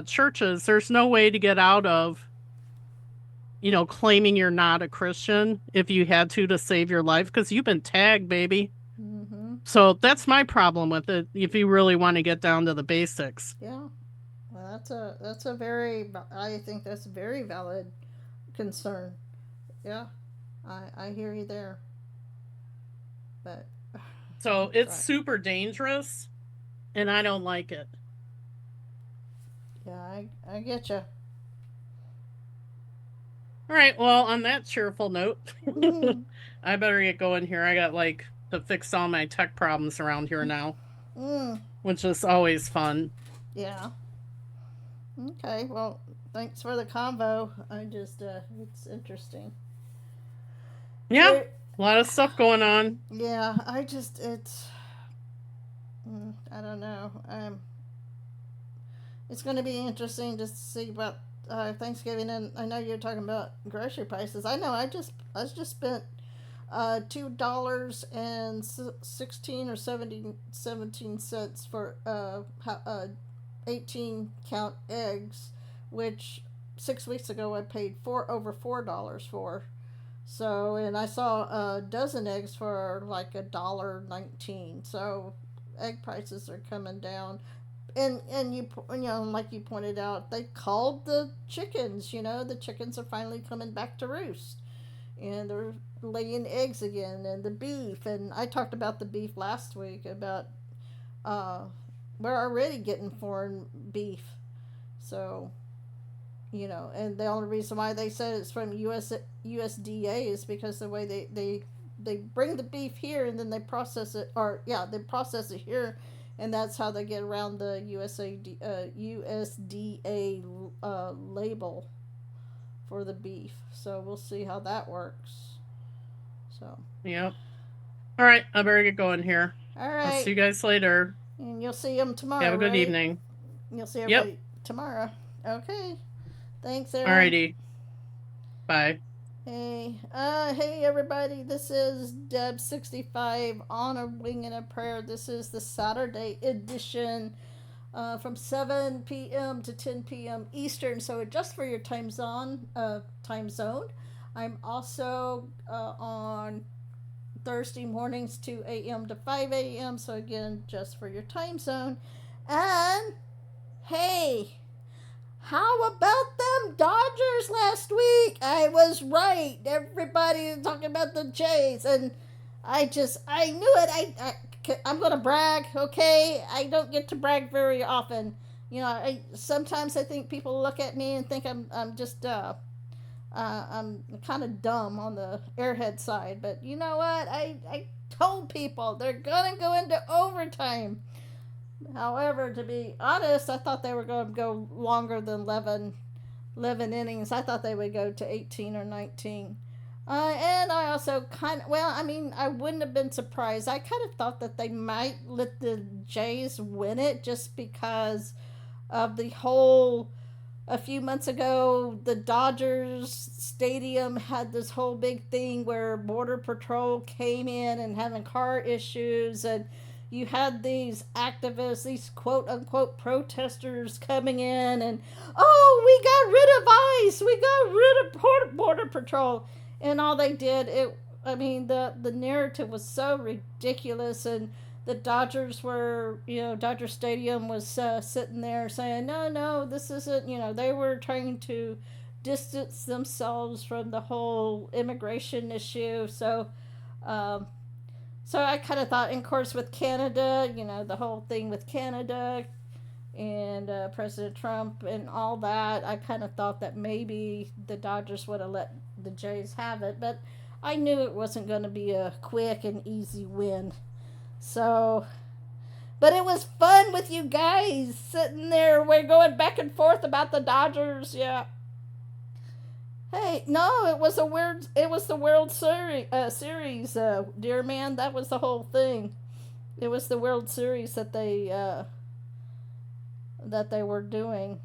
churches, there's no way to get out of, claiming you're not a Christian if you had to save your life because you've been tagged, baby. Mm-hmm. So that's my problem with it. If you really want to get down to the basics. Yeah. Well, that's a very. I think that's a very valid concern. Yeah, I hear you there. But So that's it's right. super dangerous, and I don't like it. Yeah, I get you. All right. Well, on that cheerful note, Mm, I better get going here. I got to fix all my tech problems around here now, mm, which is always fun. yeah. Okay. Well, thanks for the convo. It's interesting. Yeah, There. a lot of stuff going on. Yeah. It's. I don't know. It's going to be interesting to see about Thanksgiving, and I know you're talking about grocery prices. I know. I just spent $2 and 16 or 17 cents for 18 count eggs, which 6 weeks ago I paid over $4 for. So, and I saw a dozen eggs for like $1.19. So egg prices are coming down. And like you pointed out, they called the chickens. The chickens are finally coming back to roost, and they're laying eggs again. And the beef, and I talked about the beef last week about uh, we're already getting foreign beef. So and the only reason why they said it's from USDA is because the way they bring the beef here and then they process it, or yeah, they process it here, and that's how they get around the USDA label for the beef. So we'll see how that works. So, Yep. All right. I better get going here. all I'll see right, you guys later. and you'll see them Have tomorrow, a good right? evening. You'll see Yep. everybody tomorrow. Okay. Thanks, Aaron. Alrighty. Bye. Hey everybody, this is Deb65 on a wing and a prayer. This is the Saturday edition from 7 p.m. to 10 p.m. Eastern, so adjust for your time zone. I'm also on Thursday mornings 2 a.m. to 5 a.m., so again, just for your time zone. And hey, how about them Dodgers last week? I was right. Everybody is talking about the Jays, and I knew it. I'm gonna brag, okay? I don't get to brag very often. Sometimes I think people look at me and think I'm just I'm kind of dumb on the airhead side, but you know what? I told people they're gonna go into overtime. However, to be honest, I thought they were going to go longer than 11 innings. I thought they would go to 18 or 19. And I also I wouldn't have been surprised. I kind of thought that they might let the Jays win it just because of the whole. A few months ago, the Dodgers Stadium had this whole big thing where Border Patrol came in and having car issues, and you had these activists, these quote unquote protesters coming in, and oh, we got rid of ICE, we got rid of Border Patrol, and all they did it. I mean, the narrative was so ridiculous, and the Dodgers were, Dodger Stadium was sitting there saying, no, no, this isn't, they were trying to distance themselves from the whole immigration issue. So Um, so I kind of thought, and of course, with Canada, the whole thing with Canada and President Trump and all that, I kind of thought that maybe the Dodgers would have let the Jays have it, but I knew it wasn't going to be a quick and easy win. So, but it was fun with you guys sitting there. We're going back and forth about the Dodgers. Yeah. Hey, no, it was a weird. It was the World Series, dear man. That was the whole thing. It was the World Series that they were doing.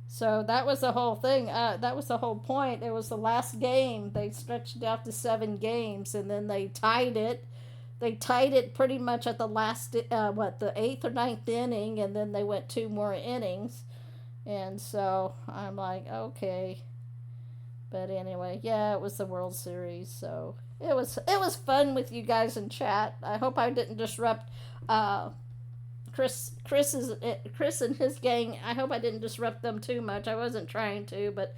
So that was the whole thing. That was the whole point. It was the last game. They stretched it out to 7 games, and then they tied it. They tied it pretty much at the last, the eighth or ninth inning, and then they went 2 more innings. And so I'm like, okay. But anyway, yeah, it was the World Series, so it was fun with you guys in chat. I hope I didn't disrupt uh, Chris and his gang. I hope I didn't disrupt them too much. I wasn't trying to, but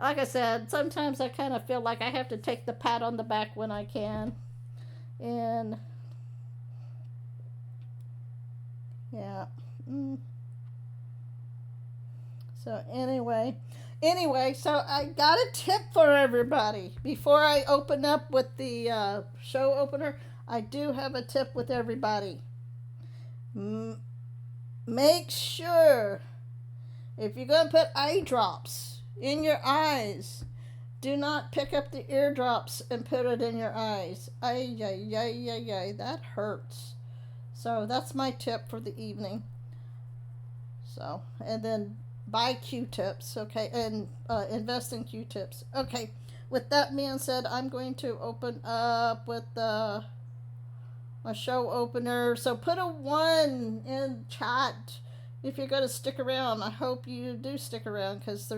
like I said, sometimes I kind of feel like I have to take the pat on the back when I can. And yeah. Mm. So so I got a tip for everybody before I open up with the show opener. I do have a tip with everybody. M- Make sure if you're going to put eye drops in your eyes, do not pick up the eardrops and put it in your eyes. Ay, ay, ay, ay, ay, that hurts. So that's my tip for the evening. So, and then buy Q-tips, okay, and invest in Q-tips. Okay, with that being said, I'm going to open up with my show opener. So put a 1 in chat if you're going to stick around. I hope you do stick around because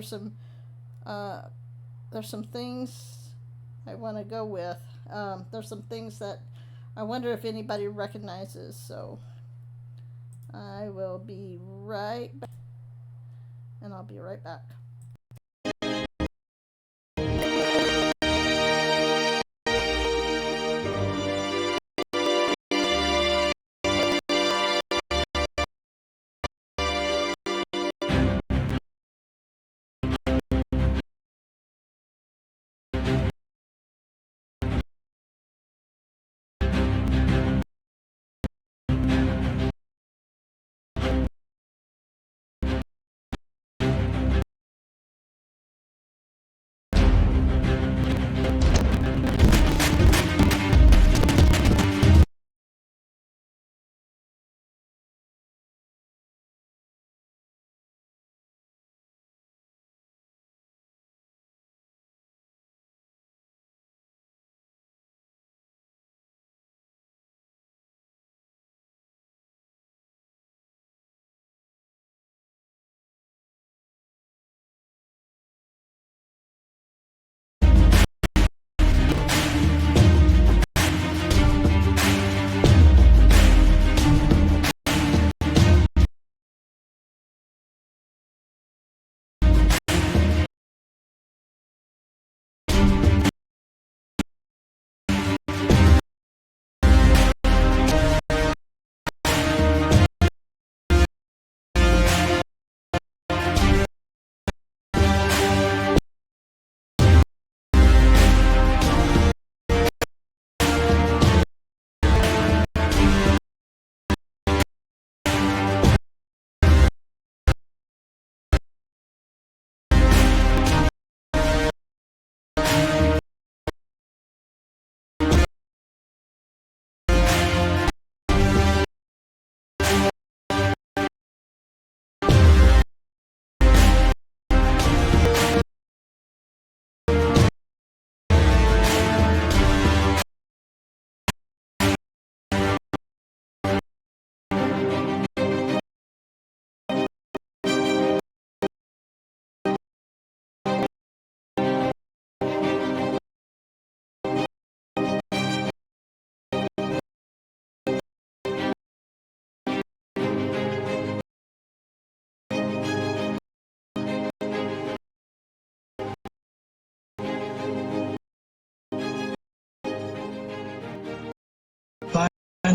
uh, there's some things I want to go with. There's some things that I wonder if anybody recognizes. So I will be right back, and I'll be right back.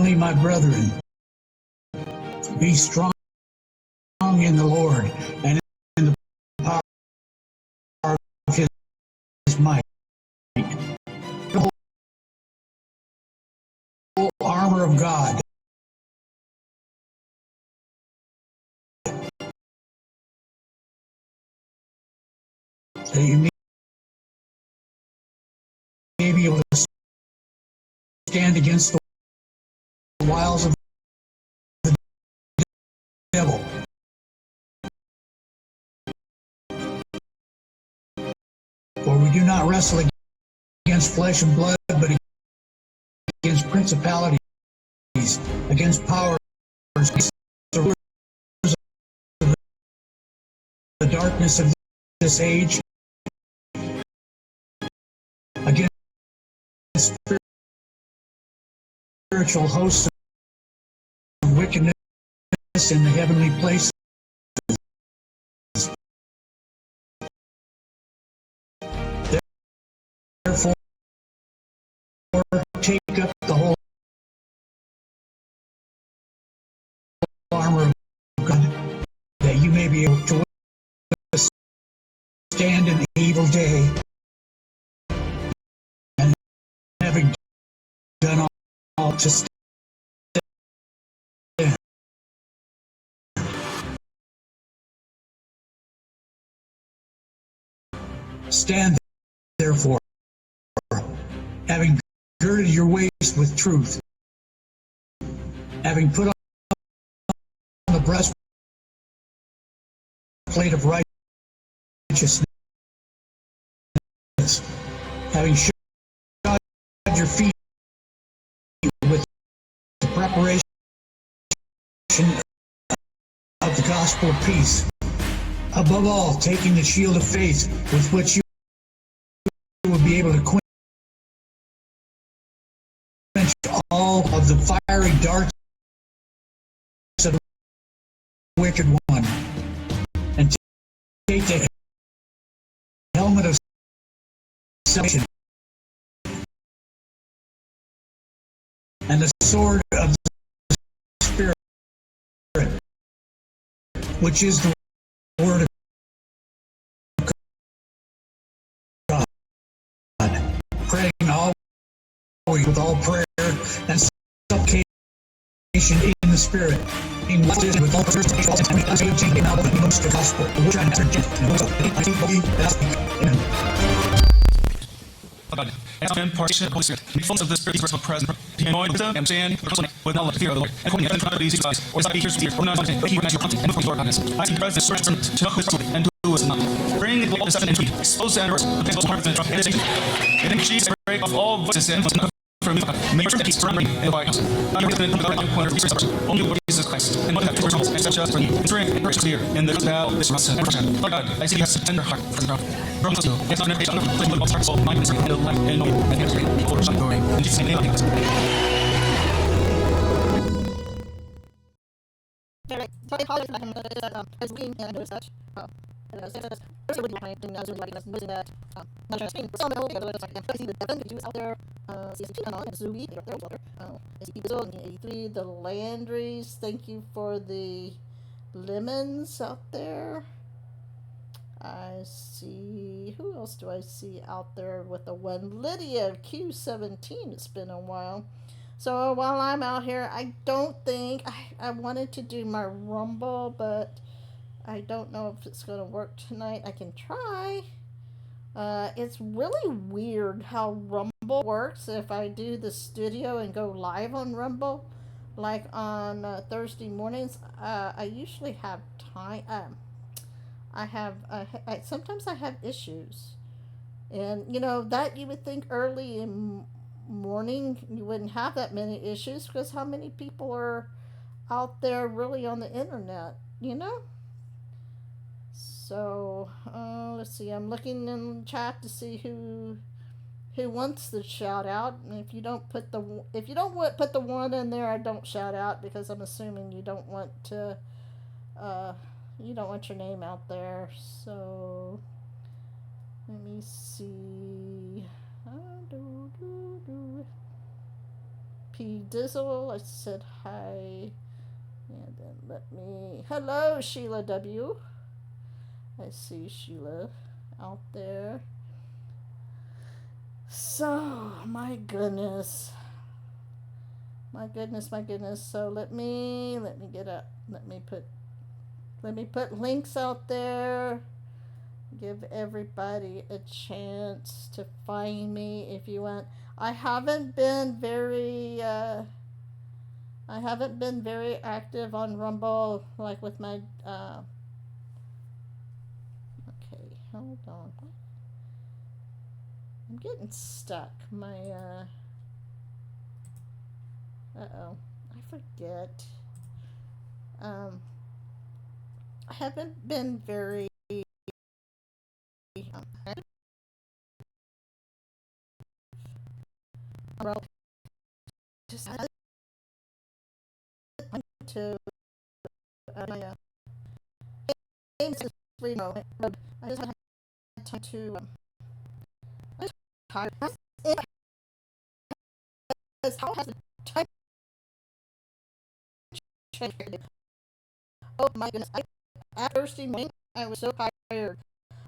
Finally, my brethren, be strong in the Lord and in the power of his might. The whole armor of God, that you may be able to stand against the wiles of the devil. For we do not wrestle against flesh and blood, but against principalities, against powers, against the rulers of the darkness of this age, against spiritual hosts of wickedness in the heavenly places. Therefore, take up the whole armor of God, that you may be able to stand in the evil day, and having done all to stand. Stand therefore, having girded your waist with truth, having put on the breastplate of righteousness, having shod your feet with the preparation of the gospel of peace. Above all, taking the shield of faith, with which you will be able to quench all of the fiery darts of the wicked one, and take the helmet of salvation and the sword of the Spirit, which is the word of God, praying always with all prayer and supplication in the Spirit, being with all prayer the gospel, which I Amen. God, and impartation of the Holy Spirit, in the fullness of the Spirit, is present, the anointing wisdom and stand personally with knowledge, fear of the Lord, and according to the these eyes, or as I hear fear, or not something, but you your content, and before godliness. I see presence, strength, to know who is true, and who is not. Bring all deception and truth, expose the errors, the people's hearts and trust, and in Jesus, break off all voices and from you, may your peace surround me in the White House. I am going to the corner of Jesus, only Lord Jesus Christ, and what have two results, and such as for you, and strength, and grace clear, in the battle, this rust, and oppression. Lord God, I see you have a tender heart for the prophet. From us, it's not an invitation, but the heart, soul, mind, and strength, and life, and knowing, and history, for some glory, in Jesus' name, amen. Right. So I apologize for that. I was reading and I noticed that. There's a really I didn't know like noticing that. Not trying to screen. So no, because it's like I see the Devon, the Jews out there. CC2 and all, and Zooey, they're out there. I see Brazil, 1983. The Landrys, thank you for the lemons out there. I see. Who else do I see out there with the one? Lydia Q17. It's been a while. So while I'm out here, I don't think I wanted to do my Rumble, but I don't know if it's going to work tonight. I can try. It's really weird how Rumble works if I do the studio and go live on Rumble. Like on Thursday mornings, I usually have time. Sometimes I have issues. And that you would think early in morning you wouldn't have that many issues because how many people are out there really on the internet? So let's see. I'm looking in the chat to see who wants the shout out. And if you don't put the one in there, I don't shout out because I'm assuming uh, you don't want your name out there. So let me see. P Dizzle. I said hi. And then let me. Hello, Sheila W. I see Sheila out there. So, my goodness. My goodness, my goodness. So let me get up. Let me put links out there. Give everybody a chance to find me if you want. I haven't been very active on Rumble like with my okay, hold on. I'm getting stuck. My uh-oh. I forget. I haven't been very just to my games is you know I just haven't had time to I'm tired. How has the time changed? Oh my goodness! After Thursday morning, I was so tired.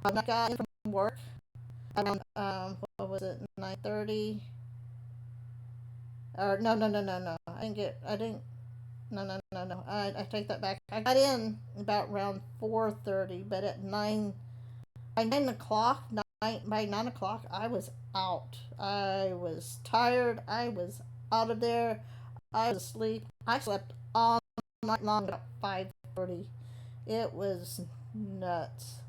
I got in from work around what was it 9:30 or no. I didn't no. I take that back. I got in about around 4:30, but at 9 by 9 o'clock by 9 o'clock I was out. I was tired. I was out of there. I was asleep. I slept all night long at 5:30. It was nuts.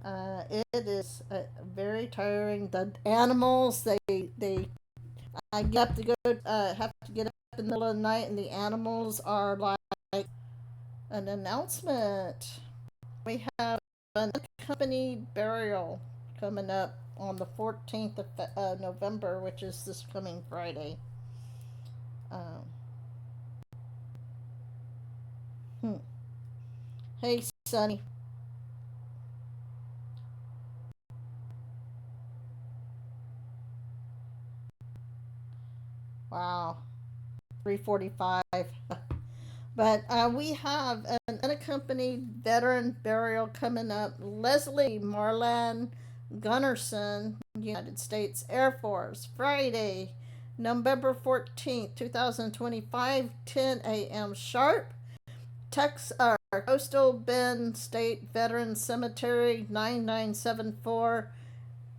It is very tiring. The animals, I get up to go, have to get up in the middle of the night, and the animals are like an announcement. We have an unaccompanied burial coming up on the 14th of November, which is this coming Friday. Um, hmm. Hey, Sonny. Wow, 3:45. But we have an unaccompanied veteran burial coming up. Leslie Marlan Gunnarsson, United States Air Force, Friday, November 14th, 2025, 10 a.m. sharp. Coastal Bend State Veterans Cemetery, 9974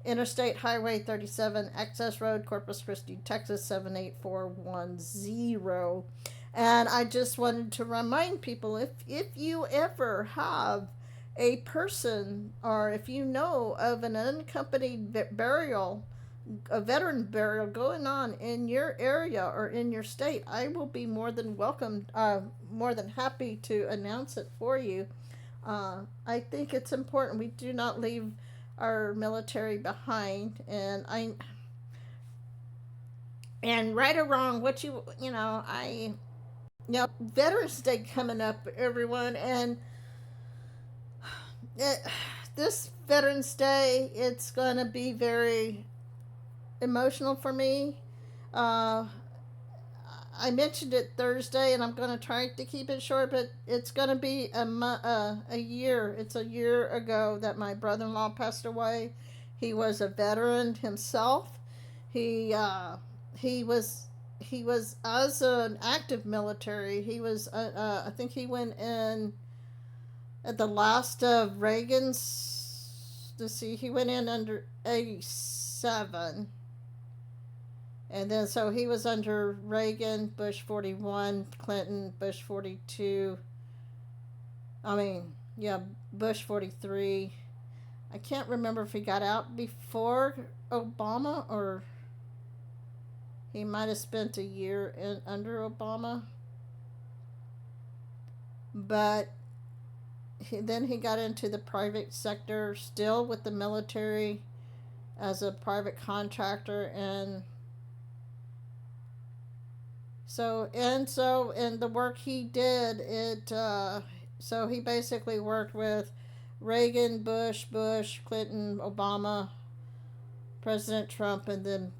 Interstate Highway 37, Access Road, Corpus Christi, Texas 78410. And I just wanted to remind people, if you ever have a person or if you know of an unaccompanied burial, a veteran burial going on in your area or in your state, I will be more than more than happy to announce it for you. I think it's important we do not leave our military behind, and right or wrong, what Veterans Day coming up, everyone, and it, this Veterans Day, it's gonna be very emotional for me. Uh, I mentioned it Thursday, and I'm gonna try to keep it short, but it's gonna be a year. It's a year ago that my brother-in-law passed away. He was a veteran himself. He uh, he was he was as an active military. He was I think he went in at the last of Reagan's. To see, he went in under 87. And then, so he was under Reagan, Bush 41, Clinton, Bush 42. I mean, yeah, Bush 43. I can't remember if he got out before Obama or he might have spent a year under Obama. But then he got into the private sector, still with the military as a private contractor, and the work he did, so he basically worked with Reagan, Bush, Clinton, Obama, President Trump, and then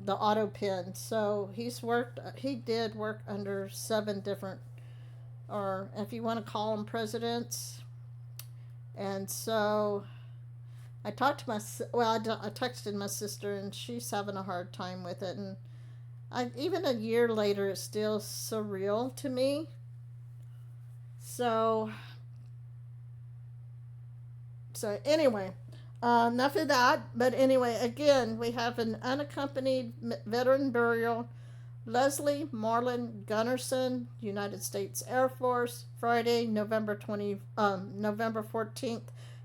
the auto pen. So he did work under 7 different, or if you want to call them presidents. And so I talked to I texted my sister, and she's having a hard time with it. And even a year later, it's still surreal to me. So anyway, enough of that. But anyway, again, we have an unaccompanied veteran burial. Leslie Marlin Gunnarsson, United States Air Force, Friday, November 14th,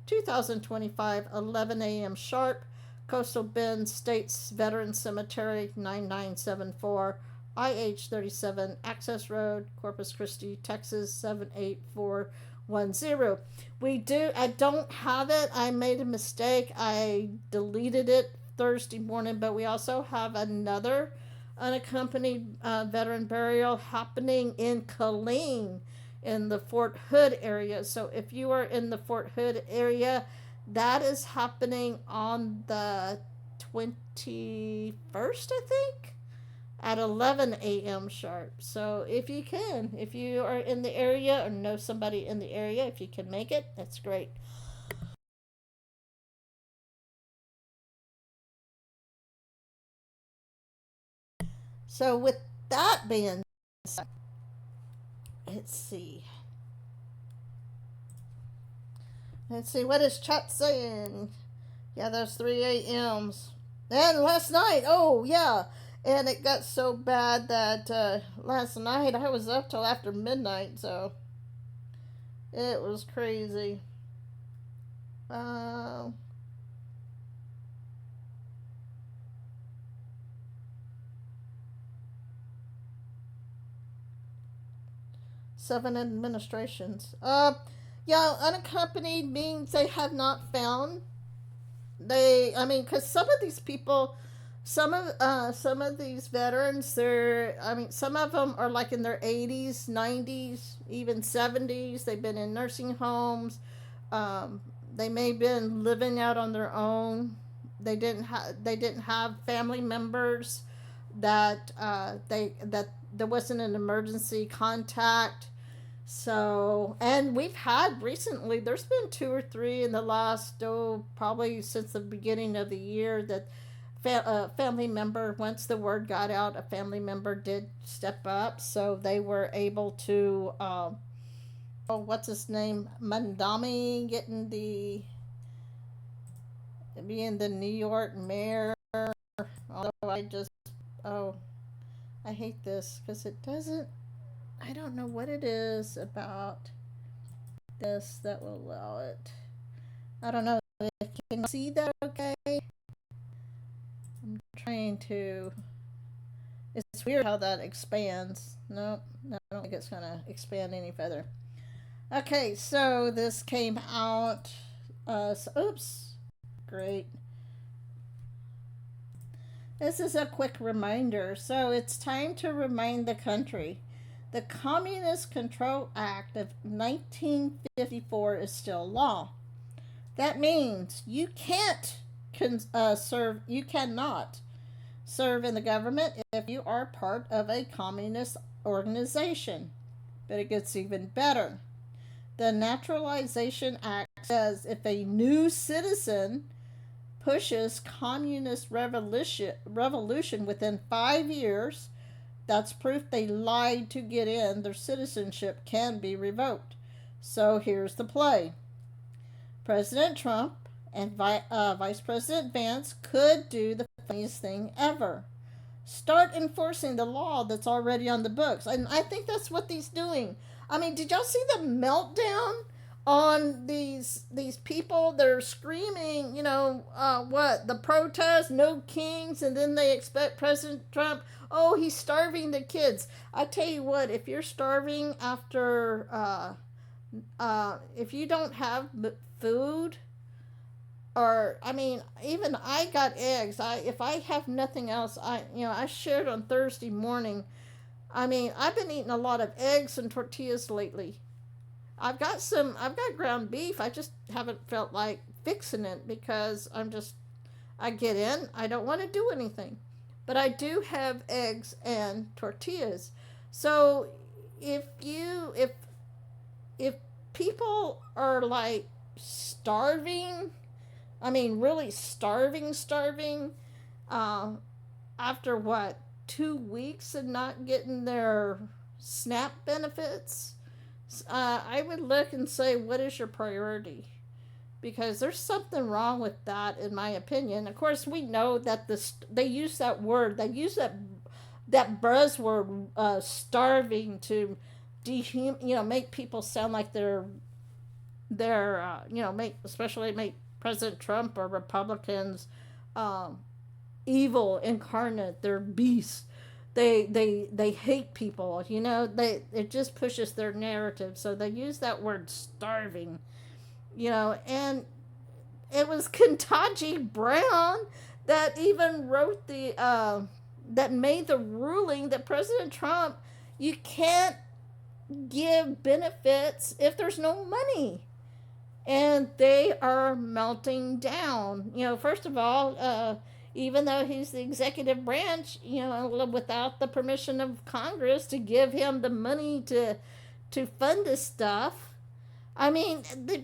2025, 11 a.m. sharp. Coastal Bend States Veteran Cemetery, 9974, IH 37, Access Road, Corpus Christi, Texas 78410. I don't have it. I made a mistake. I deleted it Thursday morning, but we also have another unaccompanied veteran burial happening in Killeen in the Fort Hood area. So if you are in the Fort Hood area, that is happening on the 21st, I think, at 11 a.m. sharp. So if you are in the area or know somebody in the area, if you can make it, that's great. So with that being said, let's see. What is chat saying? Yeah, there's 3 a.m.s. And last night, oh yeah. And it got so bad that last night I was up till after midnight, so it was crazy. 7 administrations. Yeah, unaccompanied means they have not found. Because some of these people, some of these veterans, some of them are like in their 80s, 90s, even 70s. They've been in nursing homes. They may have been living out on their own. They didn't have family members that there wasn't an emergency contact. So, and we've had recently, there's been 2 or 3 in the last, probably since the beginning of the year, that family member, once the word got out, a family member did step up. So they were able to, what's his name? Mandami being the New York mayor. Although I hate this because it doesn't, I don't know what it is about this that will allow it. I don't know if you can see that okay. I'm trying to. It's weird how that expands. No, I don't think it's going to expand any further. Okay, so this came out. Oops. Great. This is a quick reminder. So it's time to remind the country. The Communist Control Act of 1954 is still law. That means you cannot serve in the government if you are part of a communist organization. But it gets even better. The Naturalization Act says if a new citizen pushes communist revolution within 5 years, that's proof they lied to get in, their citizenship can be revoked. So here's the play. President Trump and Vice President Vance could do the funniest thing ever. Start enforcing the law that's already on the books. And I think that's what he's doing. Did y'all see the meltdown on these people? They're screaming, the protest, no kings, and then they expect President Trump, oh, he's starving the kids. I tell you what, if you're starving after, if you don't have food, or, even I got eggs. If I have nothing else, I shared on Thursday morning. I've been eating a lot of eggs and tortillas lately. I've got ground beef. I just haven't felt like fixing it because I get in, I don't want to do anything. but I do have eggs and tortillas. So if people are like starving, I mean really starving, uh, after what, 2 weeks of not getting their SNAP benefits, I would look and say, what is your priority? Because there's something wrong with that, in my opinion. Of course, we know that they use that word, they use that buzzword, starving, to make people sound like they're make, especially make President Trump or Republicans, um, evil incarnate. They're beasts. They hate people. It just pushes their narrative. So they use that word starving. And it was Kentucky Brown that even wrote that made the ruling that President Trump, you can't give benefits if there's no money. And they are melting down. First of all, even though he's the executive branch, without the permission of Congress to give him the money to fund this stuff. I mean, the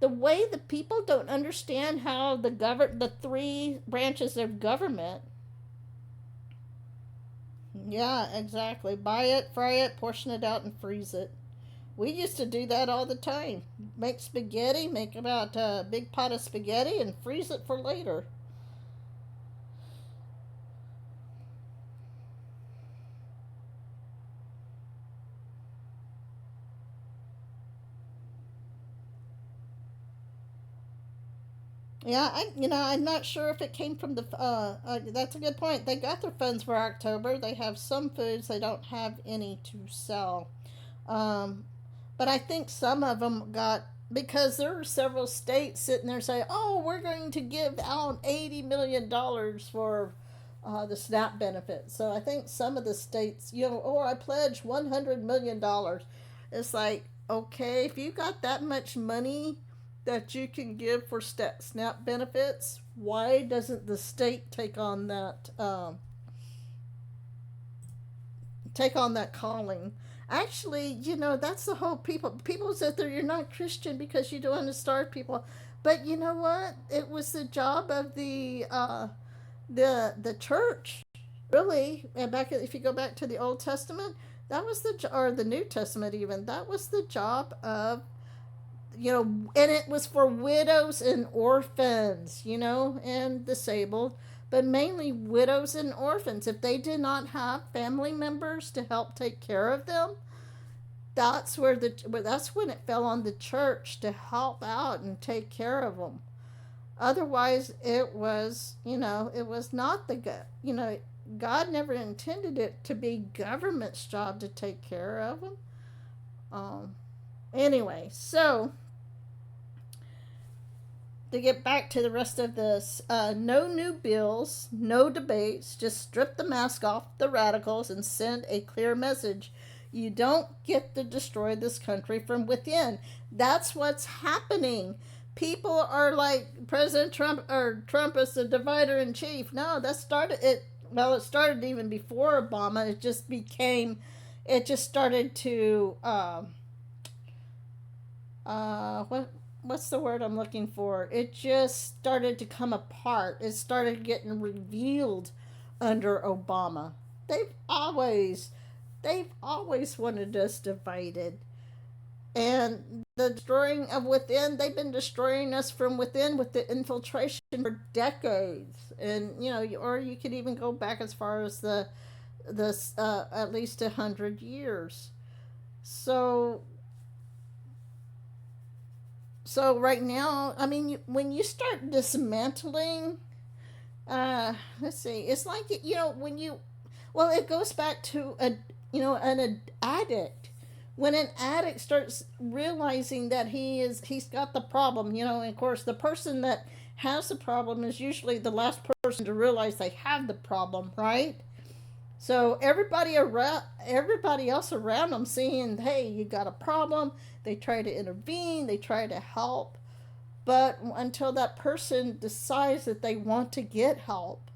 way the people don't understand how the three branches of government. Yeah, exactly. Buy it, fry it, portion it out, and freeze it. We used to do that all the time. Make spaghetti, make about a big pot of spaghetti, and freeze it for later. Yeah, I'm not sure if it came from the. That's a good point. They got their funds for October. They have some foods. They don't have any to sell. Um, but I think some of them got, because there are several states sitting there saying, "Oh, we're going to give out $80 million for the SNAP benefits." So I think some of the states, or I pledge $100 million. It's like, okay, if you got that much money that you can give for SNAP benefits, why doesn't the state take on that calling? Actually, that's the whole people said that you're not Christian because you don't want to starve people. But you know what? It was the job of the church, really. And if you go back to the Old Testament, that was or the New Testament even, that was the job of, and it was for widows and orphans, and disabled, but mainly widows and orphans. If they did not have family members to help take care of them, that's when it fell on the church to help out and take care of them. Otherwise, it was not God never intended it to be government's job to take care of them. Um, anyway, so to get back to the rest of this, no new bills, no debates, just strip the mask off the radicals and send a clear message. You don't get to destroy this country from within. That's what's happening. People are like President Trump, or Trump is the divider in chief. No, that started it. Well, it started even before Obama. It just started to, what's the word I'm looking for? It just started to come apart. It started getting revealed under Obama. They've always they've always wanted us divided. And the destroying of within, they've been destroying us from within with the infiltration for decades. And or you could even go back as far as the at least 100 years. So right now, I mean, when you start dismantling, let's see, it's like, when you, well, it goes back to an addict. When an addict starts realizing that he's got the problem, and of course the person that has the problem is usually the last person to realize they have the problem, right? So everybody else around them, seeing, hey, you got a problem, they try to intervene, they try to help, but until that person decides that they want to get help,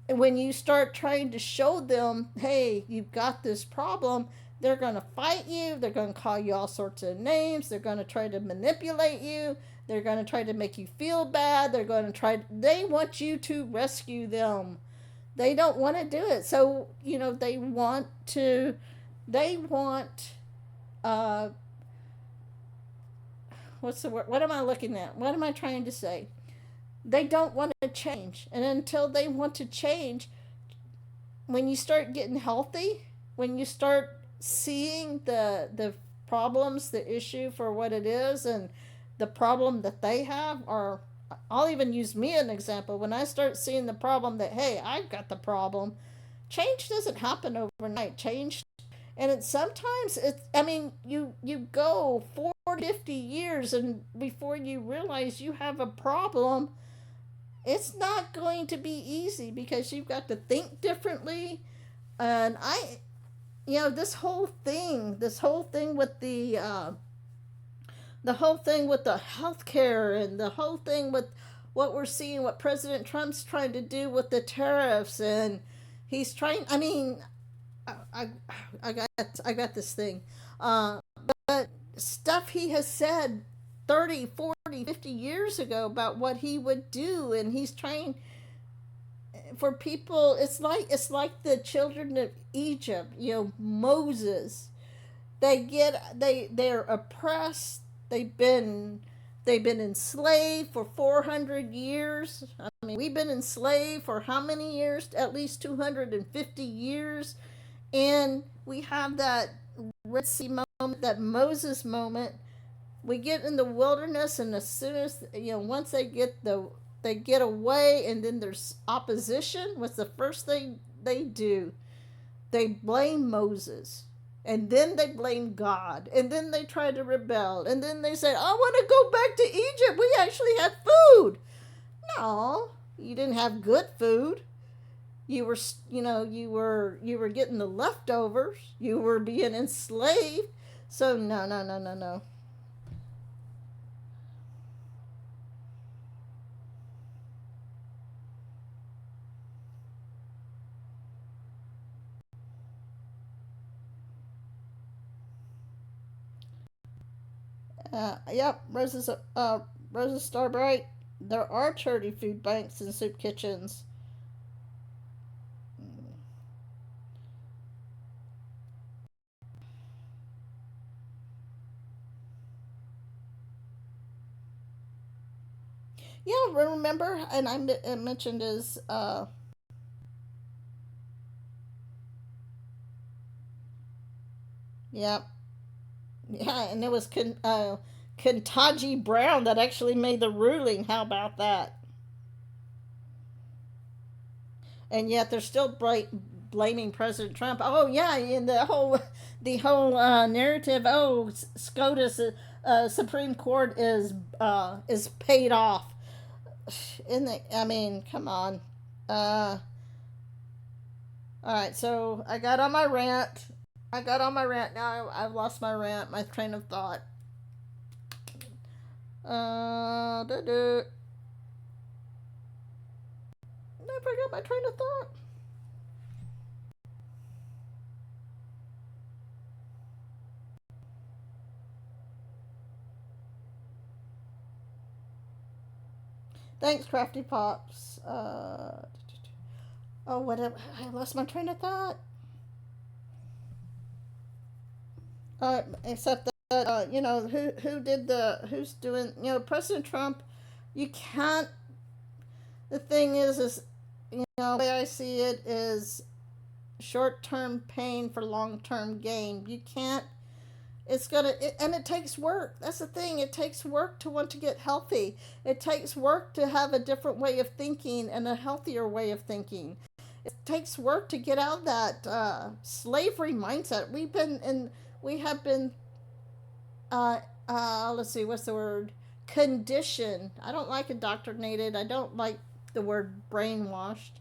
when you start trying to show them, hey, you've got this problem, they're going to fight you. They're going to call you all sorts of names. They're going to try to manipulate you. They're going to try to make you feel bad. They want you to rescue them. They don't want to do it. So, they want, uh, what's the word? What am I looking at? What am I trying to say? They don't want to change. And until they want to change, when you start getting healthy, when you start seeing the problems, the issue for what it is, and the problem that they have, or I'll even use me as an example. When I start seeing the problem that, hey, I've got the problem, change doesn't happen overnight. Change, and you go 40, 50 years, and before you realize you have a problem, it's not going to be easy because you've got to think differently. And this whole thing with the whole thing with the healthcare, and the whole thing with what we're seeing, what President Trump's trying to do with the tariffs, and he's trying. I mean, I, I got this thing, but stuff he has said 30, 40, 50 years ago about what he would do, and he's trying for people. It's like the children of Egypt, Moses. They're oppressed. They've been enslaved for 400 years. I mean, we've been enslaved for how many years? At least 250 years. And we have that Red Sea moment, that Moses moment. We get in the wilderness, and as soon as, once they get away, and then there's opposition. What's the first thing they do? They blame Moses, and then they blame God, and then they try to rebel, and then they say, I want to go back to Egypt. We actually had food. No, you didn't have good food. You were, you were getting the leftovers. You were being enslaved. So no, no, no, no, no. Yep, Rosa Starbright. There are charity food banks and soup kitchens. Yeah, remember, and I mentioned is yeah, yeah, and it was Kentucky Brown that actually made the ruling. How about that? And yet they're still blaming President Trump. Oh yeah, and the whole narrative. Oh, SCOTUS, Supreme Court is paid off. I mean, come on. Uh, all right, so I got on my rant. I got on my rant. Now I've lost my rant, my train of thought. I forgot my train of thought. Thanks, Crafty Pops. Oh, whatever. I lost my train of thought. Except that who's doing, President Trump. You can't. The thing is the way I see it is short-term pain for long-term gain. You can't. And it takes work. That's the thing. It takes work to want to get healthy. It takes work to have a different way of thinking and a healthier way of thinking. It takes work to get out of that slavery mindset. We have been, let's see, what's the word? Conditioned. I don't like indoctrinated. I don't like the word brainwashed,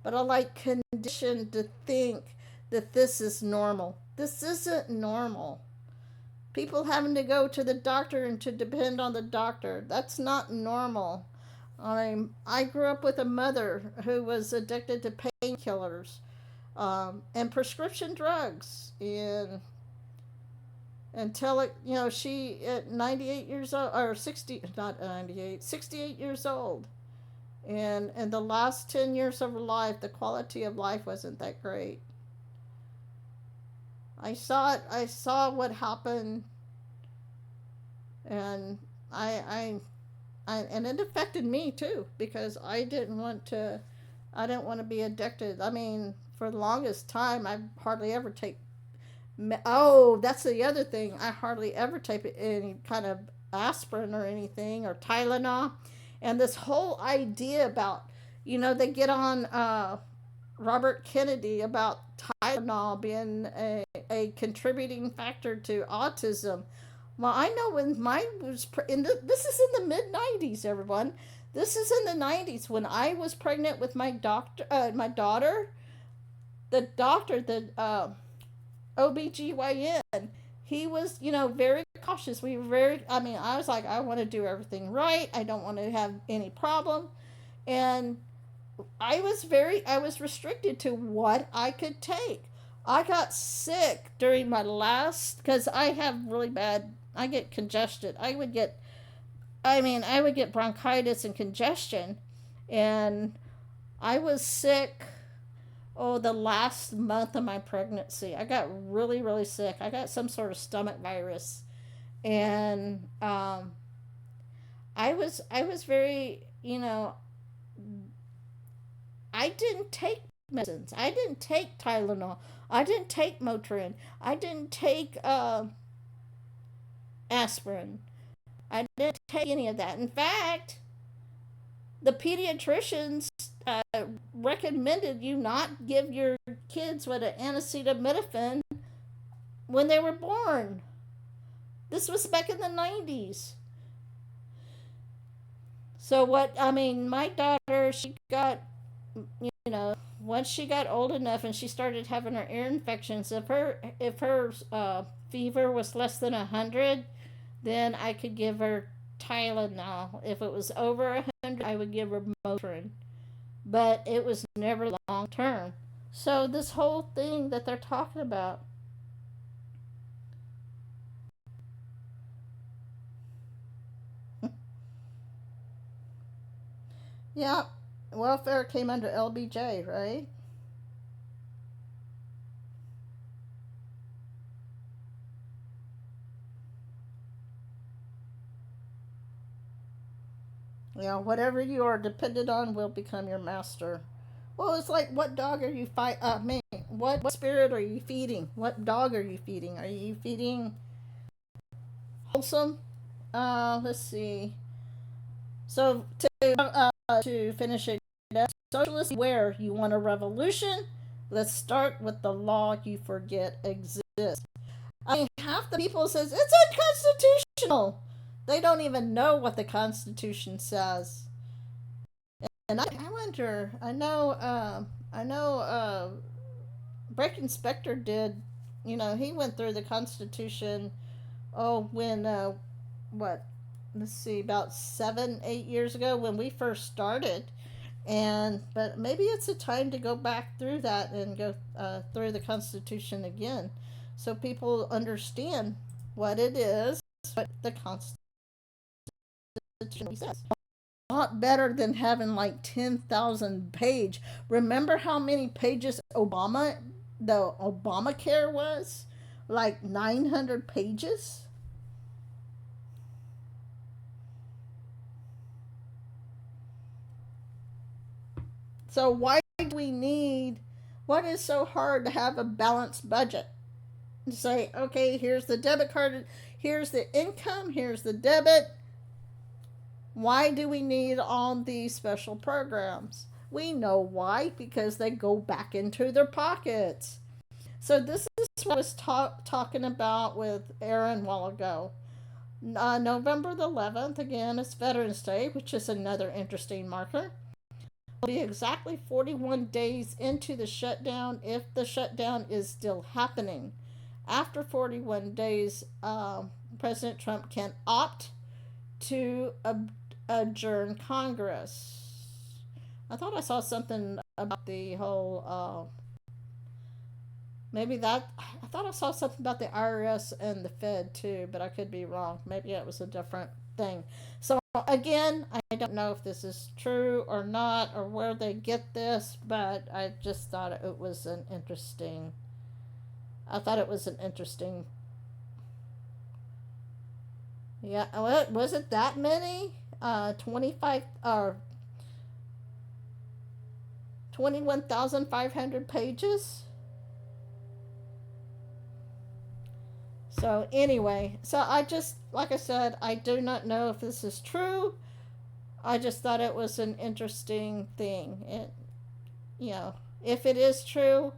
but I like conditioned to think that this is normal. This isn't normal. People having to go to the doctor and to depend on the doctor. That's not normal. I grew up with a mother who was addicted to painkillers, and prescription drugs, and until it, she at 98 years old, or 60, not 98, 68 years old, and in the last 10 years of her life, the quality of life wasn't that great. I saw it. I saw what happened, and I, and it affected me too, because I didn't want to. I didn't want to be addicted. I mean, for the longest time, I hardly ever take. Oh, that's the other thing. I hardly ever take any kind of aspirin or anything, or Tylenol. And this whole idea about, they get on Robert Kennedy about Tylenol being a contributing factor to autism. Well, I know when mine was this is in the mid 90s, everyone. This is in the 90s when I was pregnant with my daughter. The doctor, the OBGYN, he was, very cautious. We were very, I mean, I was like, I want to do everything right. I don't want to have any problem. And I was restricted to what I could take. I got sick during my last, because I have really bad, I get congested. I would get bronchitis and congestion. And I was sick, the last month of my pregnancy. I got really, really sick. I got some sort of stomach virus. And I was very, I didn't take medicines. I didn't take Tylenol. I didn't take Motrin. I didn't take aspirin. I didn't take any of that. In fact, the pediatricians uh, recommended you not give your kids with an acetaminophen when they were born. This was back in the 90s. So my daughter, she got, once she got old enough and she started having her ear infections, if her fever was less than 100, then I could give her Tylenol. If it was over 100, I would give her Motrin. But it was never long term. So this whole thing that they're talking about, yeah, welfare came under LBJ, right? Whatever you are dependent on will become your master. Well, it's like, what dog are you fight? Man, what spirit are you feeding? What dog are you feeding? Are you feeding wholesome? Let's see. So to finish it up, socialist, where you want a revolution? Let's start with the law you forget exists. I mean, half the people says it's unconstitutional. They don't even know what the Constitution says. And I wonder. I know. Breck Inspector did. He went through the Constitution. Oh, when what? Let's see, about 7, 8 years ago when we first started. But maybe it's a time to go back through that and go through the Constitution again, so people understand what it is, what the Constitution says. A lot better than having like 10,000 page. Remember how many pages the Obamacare was? Like 900 pages. So why do we need? What is so hard to have a balanced budget? To say, okay, here's the debit card, here's the income, here's the debit. Why do we need all these special programs? We know why, because they go back into their pockets. So this is what I was talking about with Aaron a while ago. November the 11th, again, it's Veterans Day, which is another interesting marker. It'll be exactly 41 days into the shutdown, if the shutdown is still happening. After 41 days, President Trump can opt to adjourn Congress. I thought I saw something about the whole, maybe that, I thought I saw something about the IRS and the Fed too, but I could be wrong. Maybe it was a different thing. So again, I don't know if this is true or not or where they get this, but I just thought it was an interesting, I thought it was an interesting, yeah, what, was it that many? 25 or 21,500 pages? So anyway, so I just, like I said, I do not know if this is true. I just thought it was an interesting thing. You know, if it is true,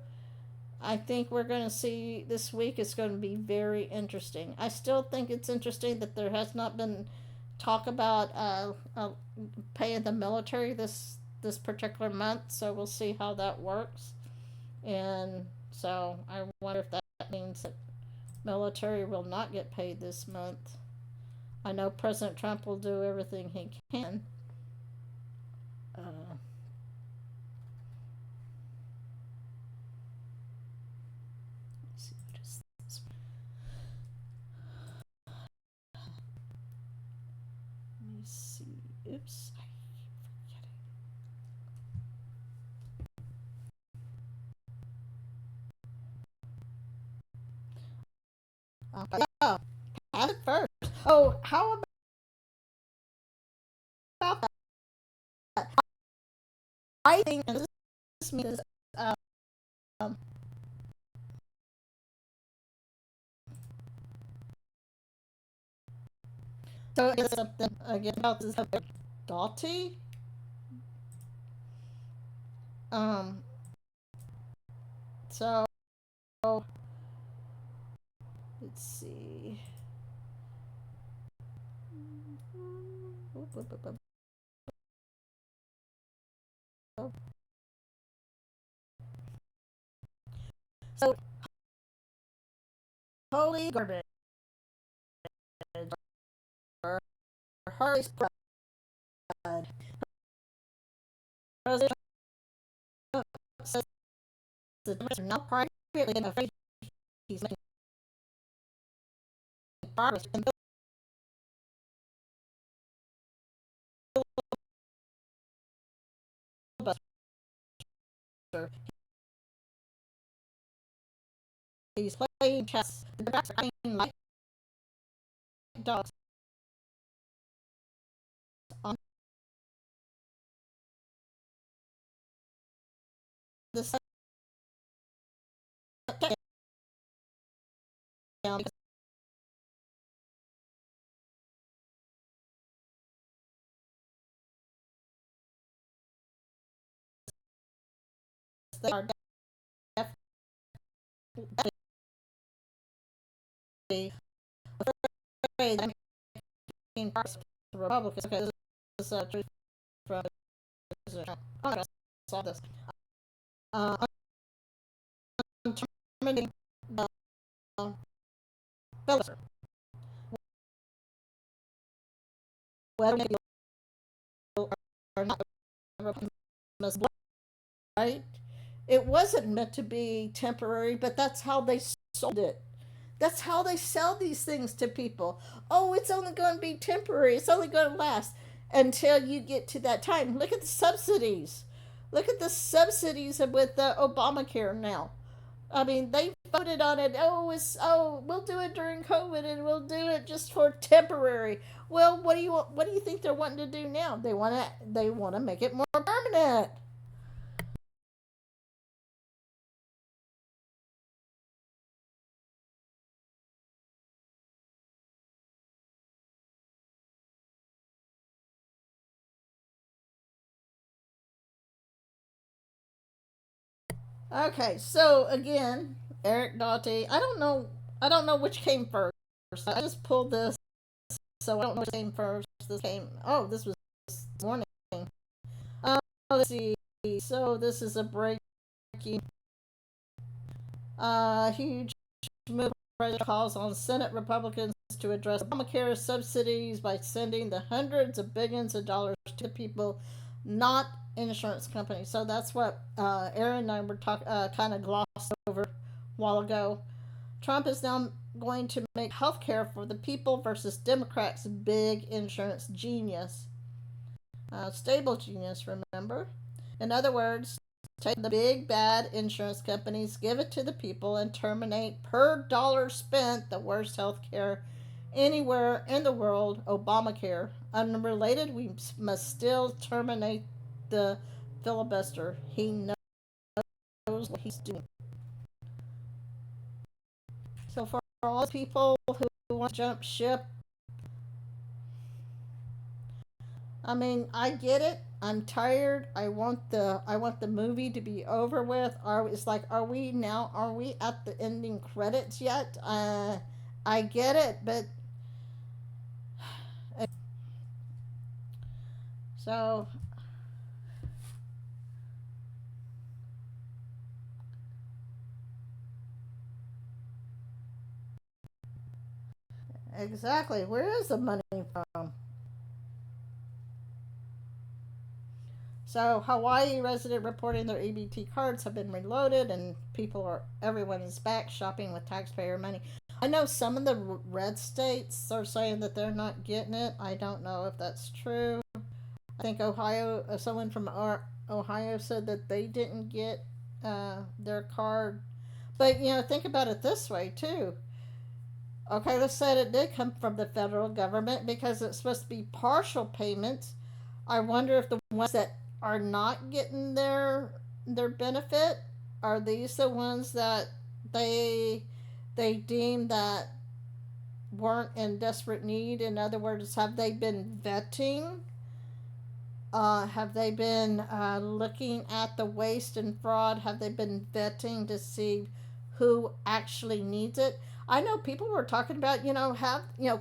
I think we're going to see this week is going to be very interesting. I still think it's interesting that there has not been talk about paying the military this particular month. So we'll see how that works. And so I wonder if that means that military will not get paid this month. I know President Trump will do everything he can. Let's see, what is this? Let me see. Oops, I keep forgetting. Oh, pass it first. Oh, how about that? I think this means um, so it's something again about this Doughty. Um, so let's see. So holy garbage. Or Harley's blood. President says the Democrats are not privately and afraid he's making progress in filibuster. He's playing chess. The Democrats are acting like dogs on the Senate because they are definitely afraid that making progress with the Republicans. Okay, this is truth from President Trump. I'm going to solve this. I'm terminating the filibuster. Whether or not the Republicans must block, right? It wasn't meant to be temporary, but that's how they sold it. That's how they sell these things to people. Oh, it's only going to be temporary. It's only going to last until you get to that time. Look at the subsidies. Look at the subsidies with Obamacare now. I mean, they voted on it. We'll do it during COVID, and we'll do it just for temporary. Well, what do you think they're wanting to do now? They want to make it more permanent. Okay, so again, Eric Doughty. I don't know which came first. I just pulled this, so I don't know which came first. This came. Oh, this was this morning. Let's see. So this is a breaking, huge move president calls on Senate Republicans to address Obamacare subsidies by sending the hundreds of billions of dollars to people, not insurance companies. So that's what Aaron and I were kind of glossed over a while ago. Trump is now going to make healthcare for the people versus Democrats' big insurance genius. Stable genius, remember? In other words, take the big bad insurance companies, give it to the people, and terminate per dollar spent the worst health care anywhere in the world, Obamacare. Unrelated, we must still terminate the filibuster. He knows what he's doing. So for all the people who want to jump ship, I mean, I get it. I'm tired. I want the movie to be over with. Are we at the ending credits yet? I get it, but so exactly, where is the money from? So Hawaii resident reporting their EBT cards have been reloaded, and everyone is back shopping with taxpayer money. I know some of the red states are saying that they're not getting it. I don't know if that's true. I think someone from Ohio said that they didn't get their card. But think about it this way too. Okay, let's say it did come from the federal government because it's supposed to be partial payments. I wonder if the ones that are not getting their benefit, are these the ones that they deem that weren't in desperate need? In other words, have they been vetting? Have they been looking at the waste and fraud? Have they been vetting to see who actually needs it? I know people were talking about,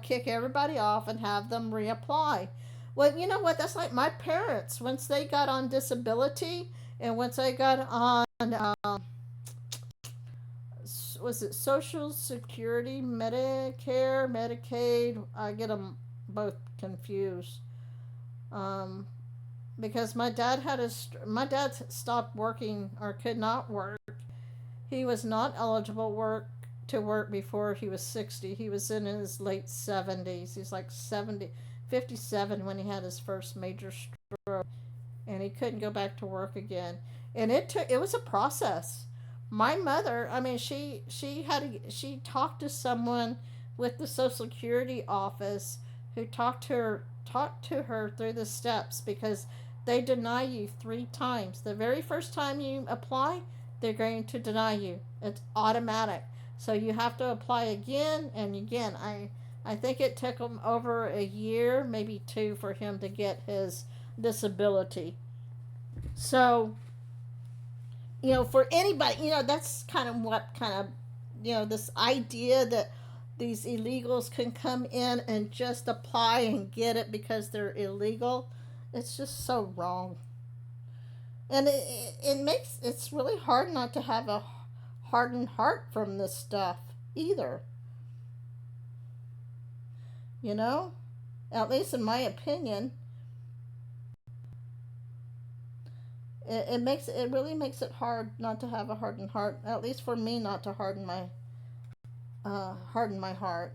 kick everybody off and have them reapply. Well, you know what? That's like my parents. Once they got on disability and once they got on, was it Social Security, Medicare, Medicaid? I get them both confused. Because my dad stopped working or could not work. He was not eligible to work before he was 60. He was in his late 70s. He's like 57 when he had his first major stroke, and he couldn't go back to work again. And it was a process. My mother, I mean, she talked to someone with the Social Security office who talked to her through the steps, because they deny you 3 times. The very first time you apply, they're going to deny you. It's automatic. So you have to apply again and again. I think it took him over a year, maybe 2, for him to get his disability. So, for anybody, that's kind of this idea that these illegals can come in and just apply and get it because they're illegal. It's just so wrong. And it's really hard not to have a hardened heart from this stuff either. At least in my opinion, it really makes it hard not to have a hardened heart. At least for me, not to harden my heart.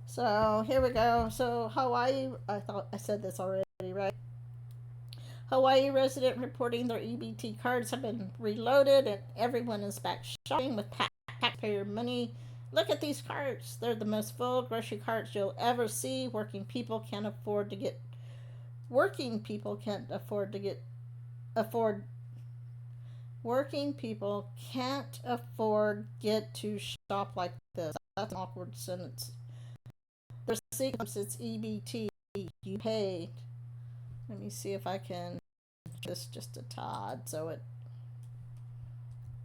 So here we go. So Hawaii, I thought I said this already, right? Hawaii resident reporting their EBT cards have been reloaded and everyone is back shopping with taxpayer money. Look at these cards. They're the most full grocery carts you'll ever see. Working people can't afford to get Working people can't afford get to shop like this. That's an awkward sentence. The sequence, it's EBT. You paid. Let me see if I can this just a tad so it.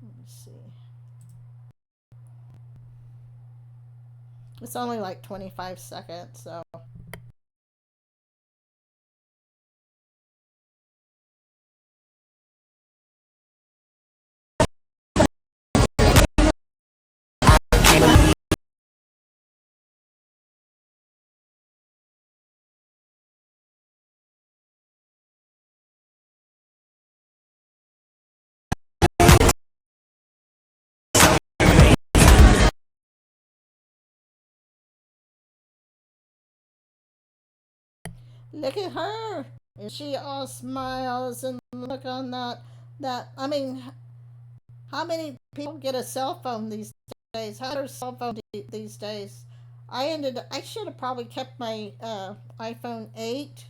Let me see. It's only like 25 seconds, so. Look at her. Is she all smiles and look on I mean, how many people get a cell phone these days? How are cell phone these days? I should have probably kept my iPhone 8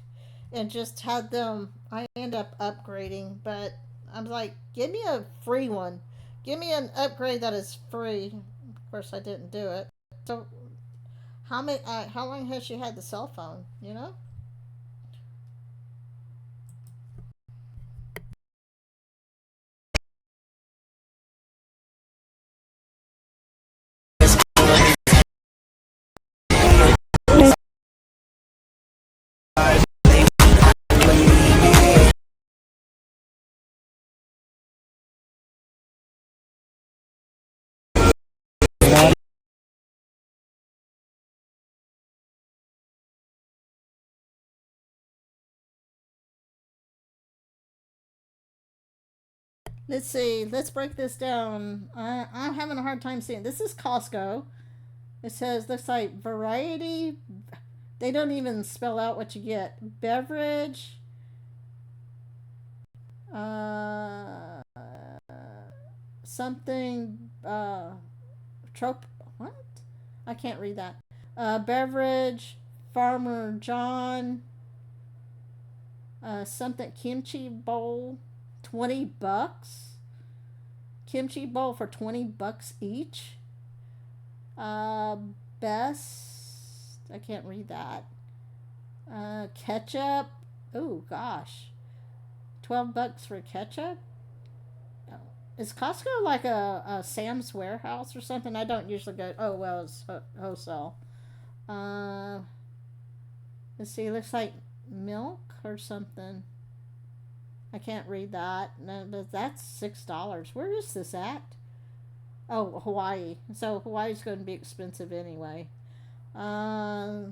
and just had them. I end up upgrading, but I'm like, give me a free one. Give me an upgrade that is free. Of course, I didn't do it. So, how long has she had the cell phone? You know? Let's see. Let's break this down. I'm having a hard time seeing. This is Costco. It says, looks like variety. They don't even spell out what you get. Beverage. Uh, something. Trope. What? I can't read that. Beverage. Farmer John. Something. Kimchi bowl. $20. Kimchi bowl for $20 each. Uh, Best. I can't read that. Ketchup. Oh gosh, $12 for ketchup. Oh. Is Costco like a Sam's Warehouse or something? I don't usually go. Oh well, it's wholesale. Uh, let's see. Looks like milk or something. I can't read that. No, but that's $6. Where is this at? Oh, Hawaii. So Hawaii's going to be expensive anyway. Yeah,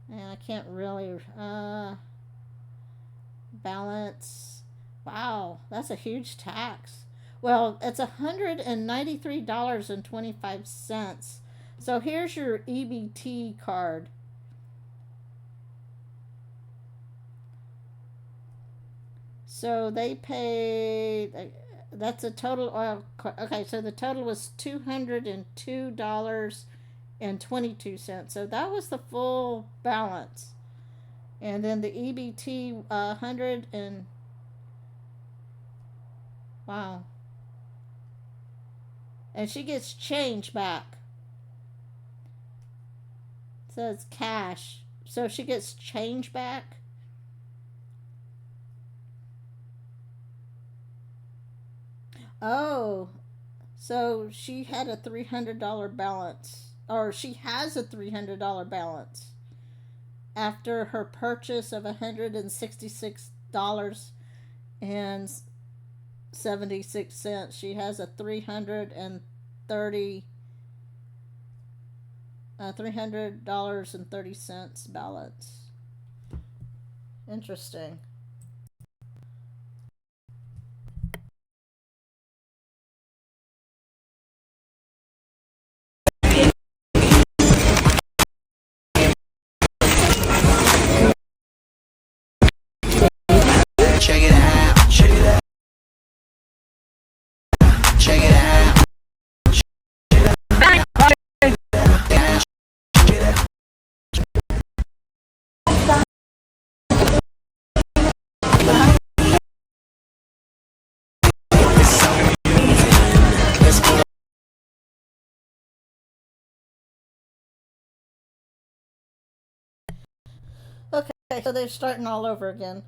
I can't really balance. Wow, that's a huge tax. Well, it's $193.25. So here's your EBT card. So they paid. That's a total oil. Okay, so the total was $202.22. So that was the full balance, and then the EBT 100 and wow, and she gets change back. It says cash, so she gets change back. Oh, so she had a $300 balance, or she has a $300 balance after her purchase of $166.76. She has a 330 $300.30 balance. Interesting. Check it out. Check it out. Check it out. Okay, so they're starting all over again.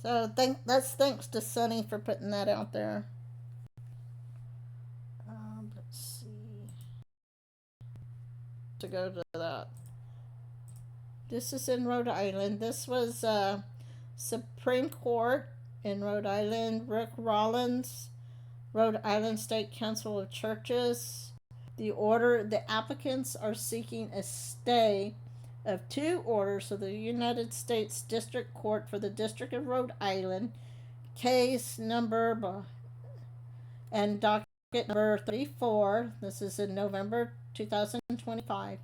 So that's thanks to Sunny for putting that out there. Let's see. To go to that. This is in Rhode Island. This was Supreme Court in Rhode Island. Rick Rollins, Rhode Island State Council of Churches. The applicants are seeking a stay of two orders of the United States District Court for the District of Rhode Island, case number and docket number 34. This is in November 2025.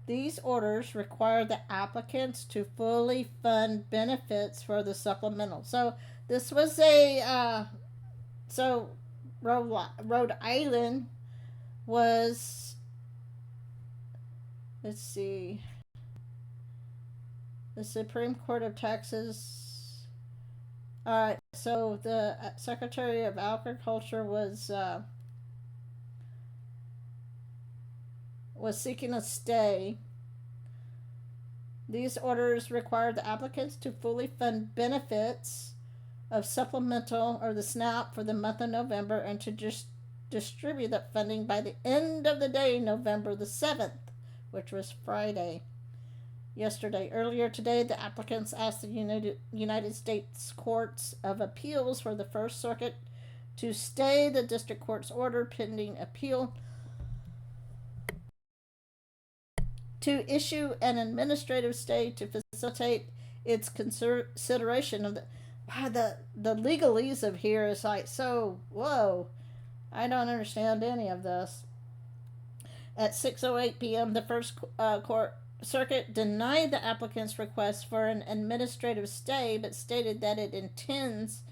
These orders require the applicants to fully fund benefits for the supplemental. So this was Rhode Island was, let's see, the Supreme Court of Texas. All right, so the Secretary of Agriculture was seeking a stay. These orders require the applicants to fully fund benefits of supplemental or the SNAP for the month of November and to just distribute that funding by the end of the day, November the 7th, which was Friday. Yesterday. Earlier today, the applicants asked the United States Courts of Appeals for the First Circuit to stay the district court's order pending appeal, to issue an administrative stay to facilitate its consideration of the legalese of here is like, so whoa, I don't understand any of this. At 6:08 p.m., the First Court Circuit denied the applicant's request for an administrative stay, but stated that it intends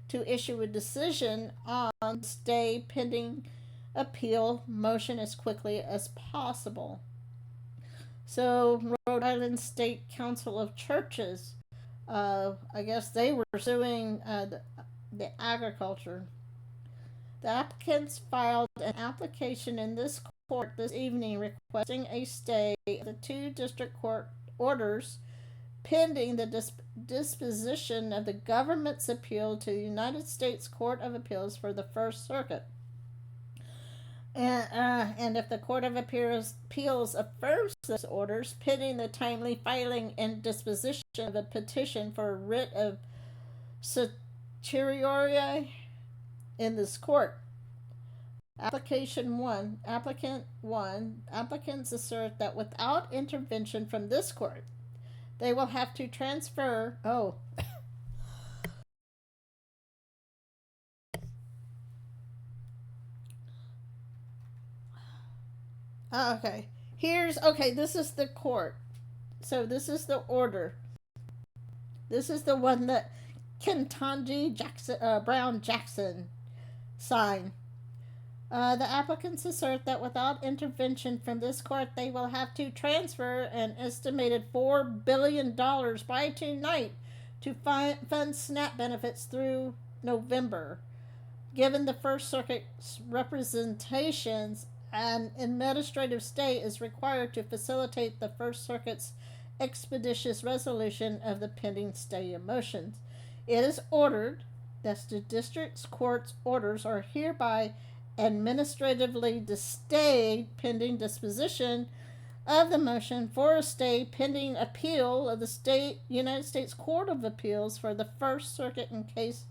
to issue a decision on stay pending appeal motion as quickly as possible. So, Rhode Island State Council of Churches, I guess they were suing the agriculture. The applicants filed an application in this court this evening requesting a stay of the two district court orders pending the disposition of the government's appeal to the United States Court of Appeals for the First Circuit. And if the Court of Appeals affirms those orders, pending the timely filing and disposition of a petition for a writ of certiorari in this court. Applicants assert that without intervention from this court, they will have to transfer. Okay. This is the court. So this is the order. This is the one that Ketanji Brown Jackson signed. The applicants assert that without intervention from this court, they will have to transfer an estimated $4 billion by tonight to fund SNAP benefits through November. Given the First Circuit's representations, an administrative stay is required to facilitate the First Circuit's expeditious resolution of the pending stay motions. It is ordered that the district court's orders are hereby administratively stayed pending disposition of the motion for a stay pending appeal of the United States Court of Appeals for the First Circuit in case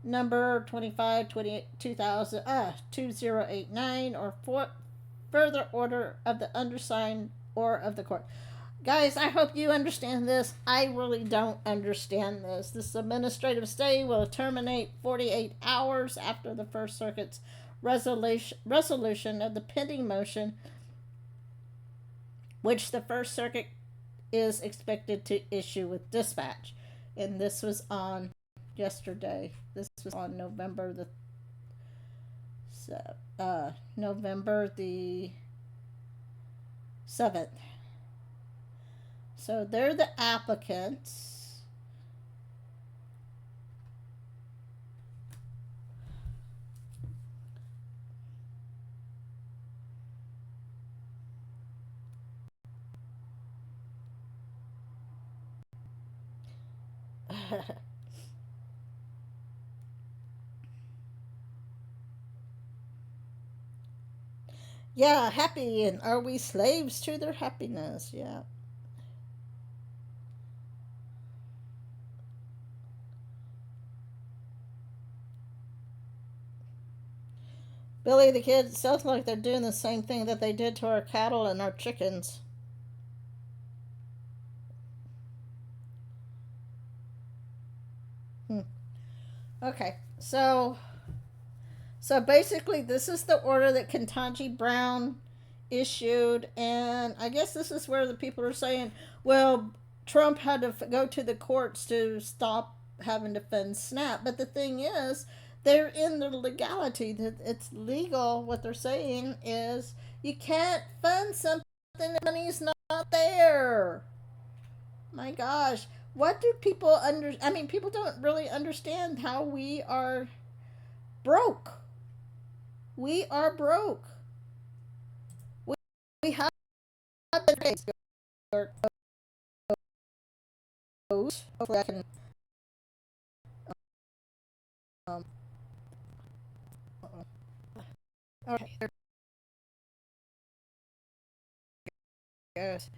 number 2089 or further order of the undersigned or of the court. Guys, I hope you understand this. I really don't understand this. This administrative stay will terminate 48 hours after the First Circuit's resolution of the pending motion, which the First Circuit is expected to issue with dispatch. And this was on yesterday. This was on November the 7th. So they're the applicants. Yeah, happy, and are we slaves to their happiness? Yeah. Billy the Kid, it sounds like they're doing the same thing that they did to our cattle and our chickens. Hmm. Okay, so basically, this is the order that Ketanji Brown issued, and I guess this is where the people are saying, well, Trump had to go to the courts to stop having to fund SNAP. But the thing is, they're in the legality that it's legal. What they're saying is you can't fund something if money's not there. My gosh, what do people under? I mean, people don't really understand how we are broke. We are broke. We, we have the days. Hopefully, I can. Um, okay, there goes.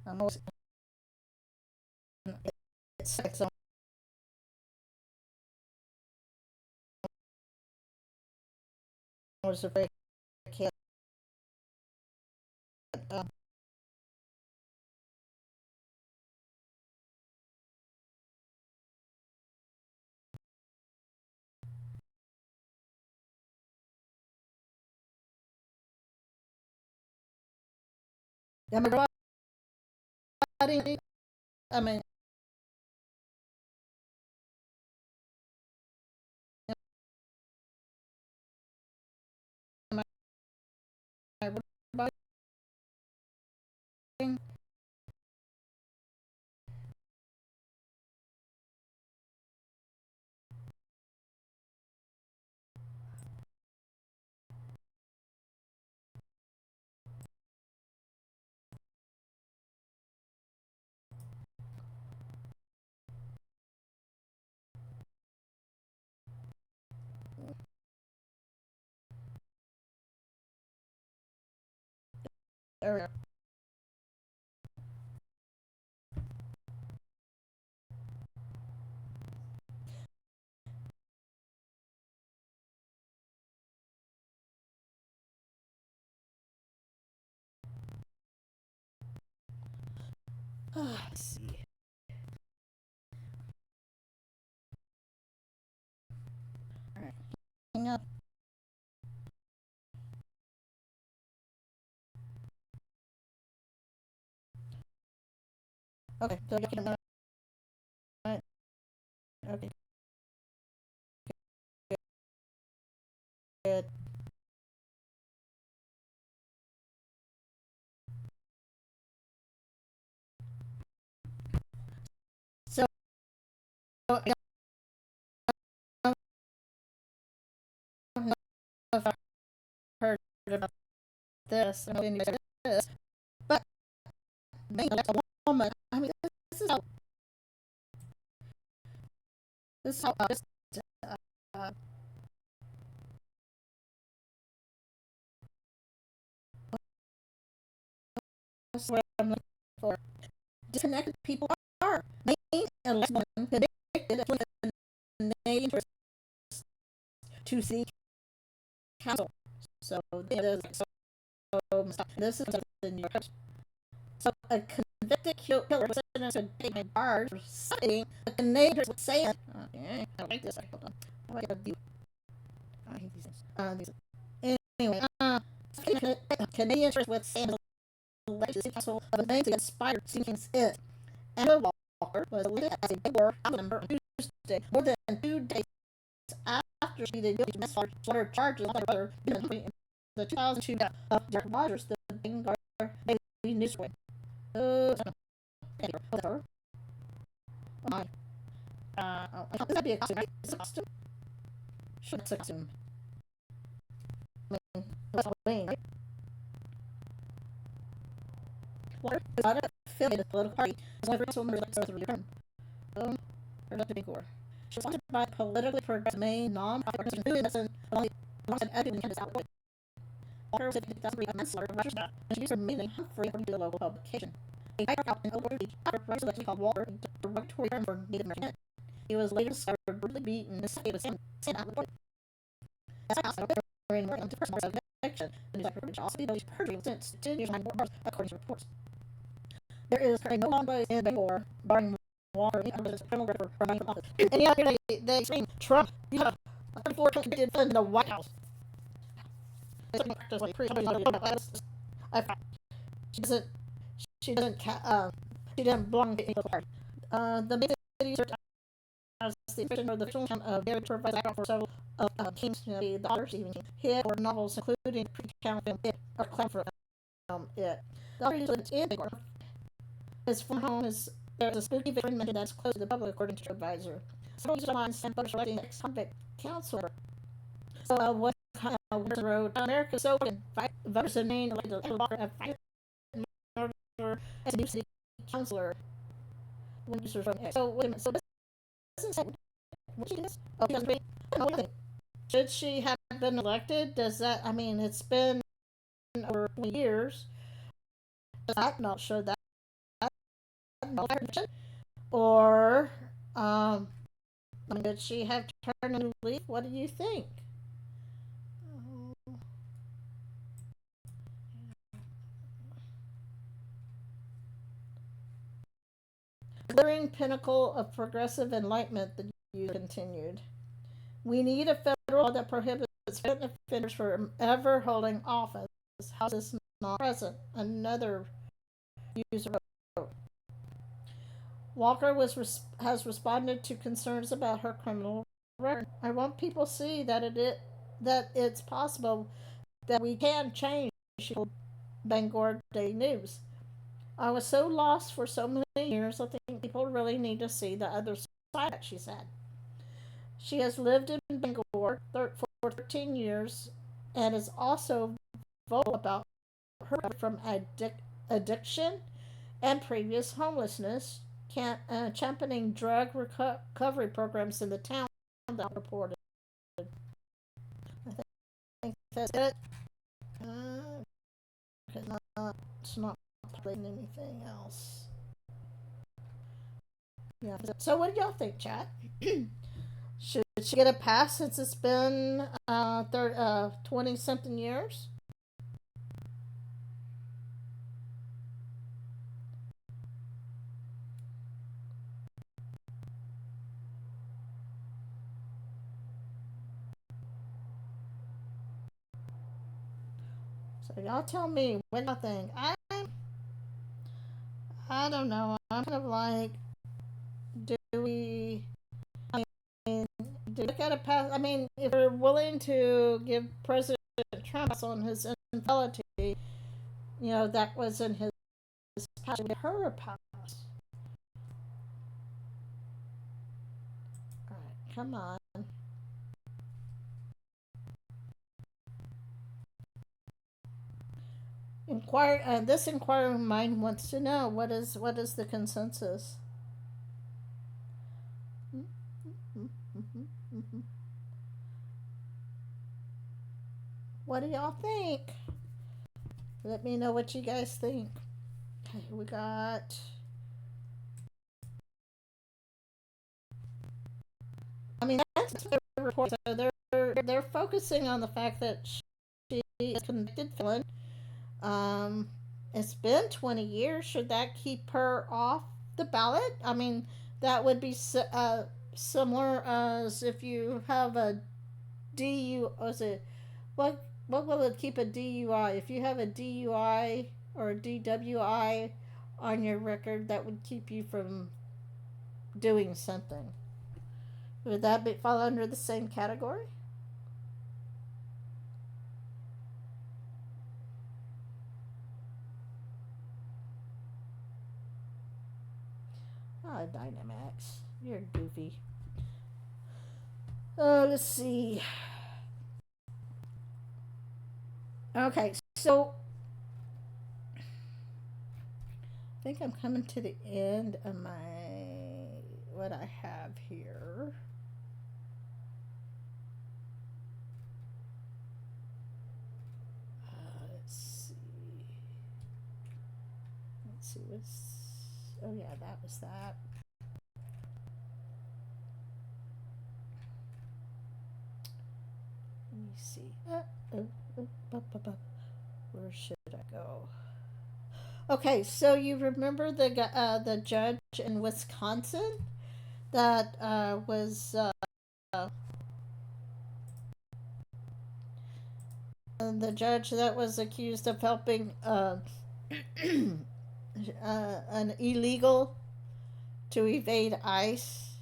I'm always, it's always a very kid. Um, I mean, I mean, am I there? Let's see. All right, hang up. Okay, so I get it. Okay, good. So I don't know if I heard about this. I don't know if anybody this, but being a woman, I mean, this is how uh, that's what I'm looking for. Disconnected people are main election convicted of the interest to seek counsel. So this is the New York Post. So a convicted killer was sentenced to pay by bars for citing a Canadian was saying, okay, I like this. Hold on. I like the I hate these things. Anyway, Canadian with saying the legislative council of the name to inspire seeking it. Amber Walker was elected as a Labour member on Tuesday, more than 2 days after she did guilty to manslaughter charges on her brother in the 2002 death of Derek Rogers, the Vanguard Daily News story. Anyway, her. Oh my. This would be a costume, right? It's a costume. Sure, it's a costume. I mean, that's Halloween, right? Water is not affiliated with a political party. As one of the members of the return. Or not to be core. She was sponsored by politically progressive Maine non-profit organization alongside Edwin Candace Outwood. Walker was 2003 a manslaughter of Russia's death, and she used her maiden name Humphrey according to the local publication. A high court in Old Beach, after Russia's election called Walker a derogatory term for Native American. He was later discovered brutally beaten and his with sand out of the That's house during more than 2 personal conviction. The newspaper reported also the perjury since 10 years behind bars, according to reports. There is currently no law in Bangor barring Walker any other criminal record or running from office. And yet here they scream, Trump, you have a 34 convicted felon in the White House. It's something practice like she doesn't she didn't belong to any political party. The big city served as the official or the official account of very supervised for several of King's the author Stephen King hit or novels including the pre-count film It or Clown for It. The author usually lives in Bangor. His former home is there is a spooky victory mentioned that's closed to the public according to TripAdvisor. Several users online sent photos selecting ex-convict counselor. So what Wilson wrote, America's so fucking voters have named elected Walker a violent murderer as a new city councilor. When users wrote, so wait a minute, so this isn't what she does? Oh, because I don't know. Should she have been elected? Does that? I mean, it's been over 20 years. Does that not show that? Or, I mean, did she have turned a new leaf? What do you think? Glittering pinnacle of progressive enlightenment, the user continued. We need a federal law that prohibits offenders from ever holding office. How is this not present? Another user wrote. Walker has responded to concerns about her criminal record. I want people to see that that it's possible that we can change. She told Bangor Daily News. I was so lost for so many years. I think people really need to see the other side. She said. She has lived in Bangor for 13 years and is also vocal about her from addiction and previous homelessness, championing drug recovery programs in the town that reported. I think that's it. It's not playing anything else. Yeah. So what do y'all think, chat? Should she get a pass since it's been 20-something years? So y'all tell me what y'all think. I don't know. I'm kind of like, do we? I mean, do we get a pass? I mean, if we're willing to give President Trump on his infidelity, that was in his past. Give her a pass. All right, come on. This inquiring mind wants to know what is the consensus. What do y'all think? Let me know what you guys think. Okay, we got. I mean, that's their report. So they're focusing on the fact that she is a convicted felon. It's been 20 years. Should that keep her off the ballot? I mean, that would be similar as if you have a DU. Was it what will it keep a DUI? If you have a DUI or a DWI on your record, that would keep you from doing something. Would that fall under the same category? Oh, Dynamax. You're goofy. Let's see. Okay, so I think I'm coming to the end of what I have here. see. Oh yeah, that was that. Let me see. Where should I go? Okay, so you remember the judge in Wisconsin that was the judge that was accused of helping an illegal to evade ICE.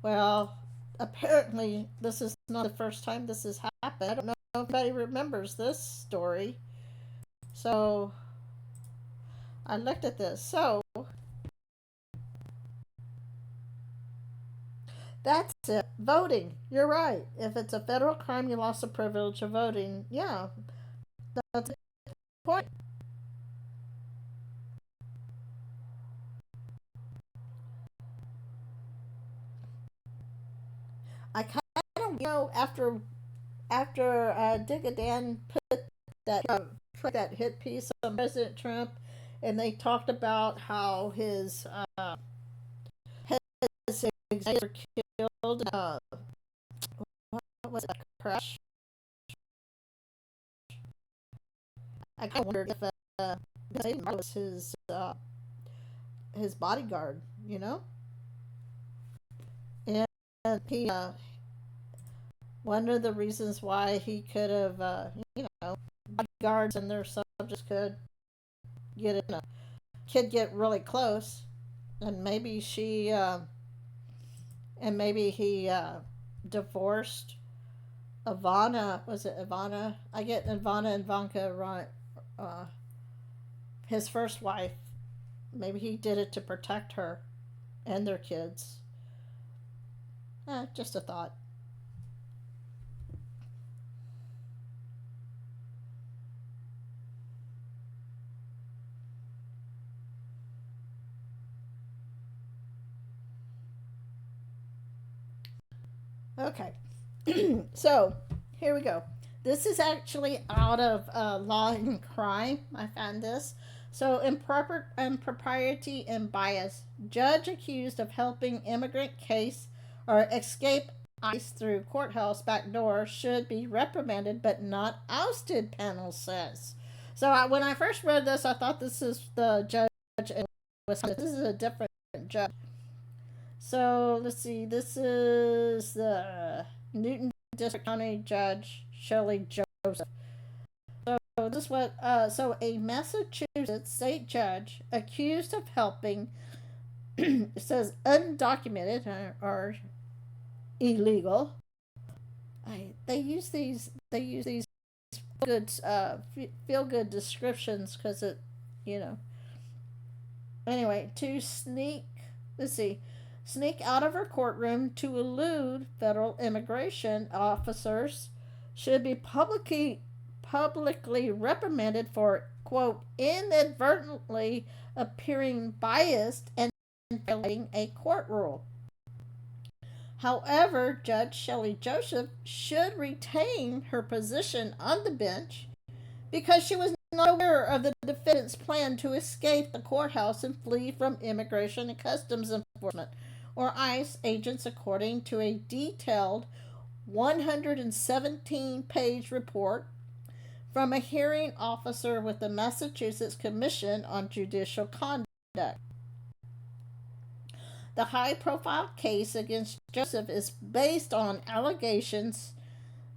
Well, apparently this is not the first time this has happened. I don't know if anybody remembers this story. So I looked at this. So that's it. Voting. You're right. If it's a federal crime, you lost the privilege of voting. Yeah, that's the point. I kind of after Digadan put that hit piece on President Trump, and they talked about how his executive were killed. What was that crash? I kind of wondered if David was his bodyguard, you know, and he one of the reasons why he could have bodyguards and their subjects could get really close, and maybe he divorced Ivana. Was it Ivana? I get Ivana and Ivanka right. His first wife. Maybe he did it to protect her and their kids. Just a thought. Okay. So, here we go. This is actually out of Law and Crime. I found this. So, impropriety and bias. Judge accused of helping immigrant case or escape ICE through courthouse back door should be reprimanded but not ousted, panel says. So, when I first read this, I thought this is the judge in Wisconsin. This is a different judge. So, let's see. This is the Newton District County Judge Shelley Joseph. So this what so a Massachusetts state judge accused of helping it says undocumented or illegal. They use these good feel good descriptions because it anyway to sneak out of her courtroom to elude federal immigration officers should be publicly reprimanded for, quote, inadvertently appearing biased and violating a court rule. However, Judge Shelley Joseph should retain her position on the bench because she was not aware of the defendant's plan to escape the courthouse and flee from Immigration and Customs Enforcement, or ICE, agents, according to a detailed 117-page report from a hearing officer with the Massachusetts Commission on Judicial Conduct. The high-profile case against Joseph is based on allegations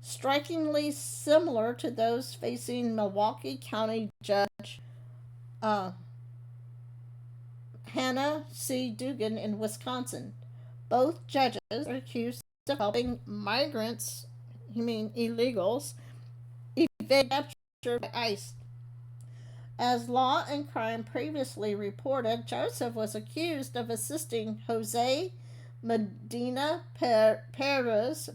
strikingly similar to those facing Milwaukee County Judge Hannah C. Dugan in Wisconsin. Both judges are accused of helping migrants, illegals, evade capture by ICE. As Law and Crime previously reported, Joseph was accused of assisting Jose Medina Perez,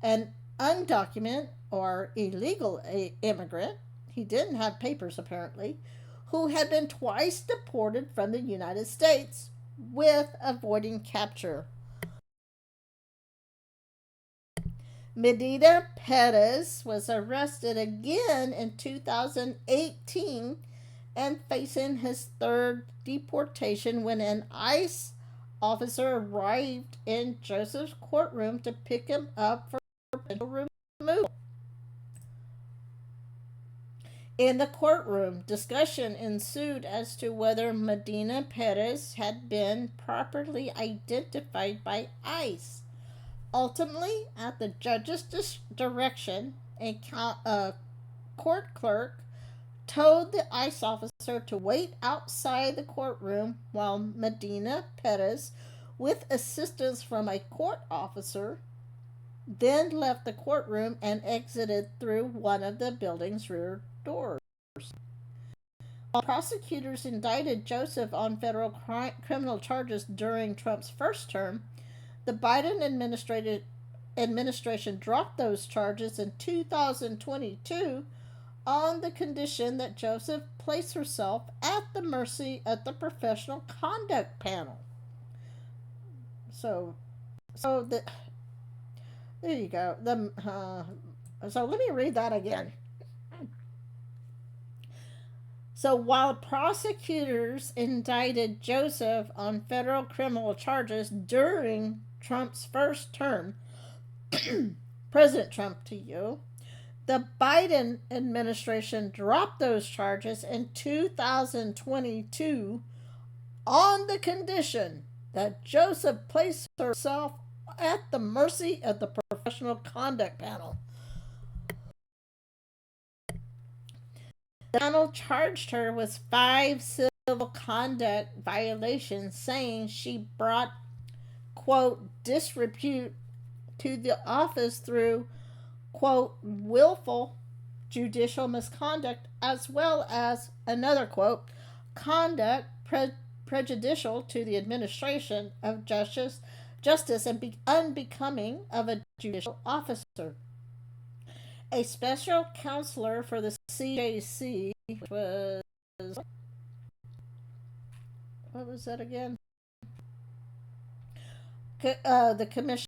an undocumented or illegal immigrant. He didn't have papers apparently, who had been twice deported from the United States with avoiding capture. Medina Perez was arrested again in 2018 and facing his third deportation when an ICE officer arrived in Joseph's courtroom to pick him up for potential removal. In the courtroom, discussion ensued as to whether Medina Perez had been properly identified by ICE. Ultimately, at the judge's direction, a court clerk told the ICE officer to wait outside the courtroom while Medina Perez, with assistance from a court officer, then left the courtroom and exited through one of the building's rear doors. While prosecutors indicted Joseph on federal criminal charges during Trump's first term, the Biden administration dropped those charges in 2022 on the condition that Joseph place herself at the mercy of the professional conduct panel. So there you go. So let me read that again. So while prosecutors indicted Joseph on federal criminal charges during Trump's first term, President Trump to you, the Biden administration dropped those charges in 2022 on the condition that Joseph placed herself at the mercy of the professional conduct panel. The panel charged her with 5 civil conduct violations, saying she brought, quote, disrepute to the office through, quote, willful judicial misconduct, as well as, another quote, conduct prejudicial to the administration of justice and unbecoming of a judicial officer. A special counselor for the CJC, which was, what was that again? The Commission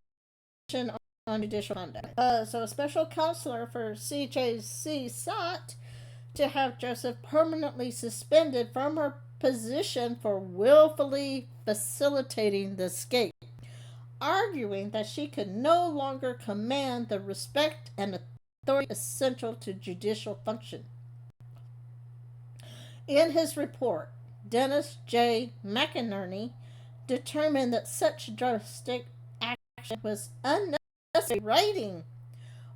on Judicial Conduct. So a special counselor for CJC sought to have Joseph permanently suspended from her position for willfully facilitating the escape, arguing that she could no longer command the respect and authority essential to judicial function. In his report, Dennis J. McInerney determined that such drastic action was unnecessary writing.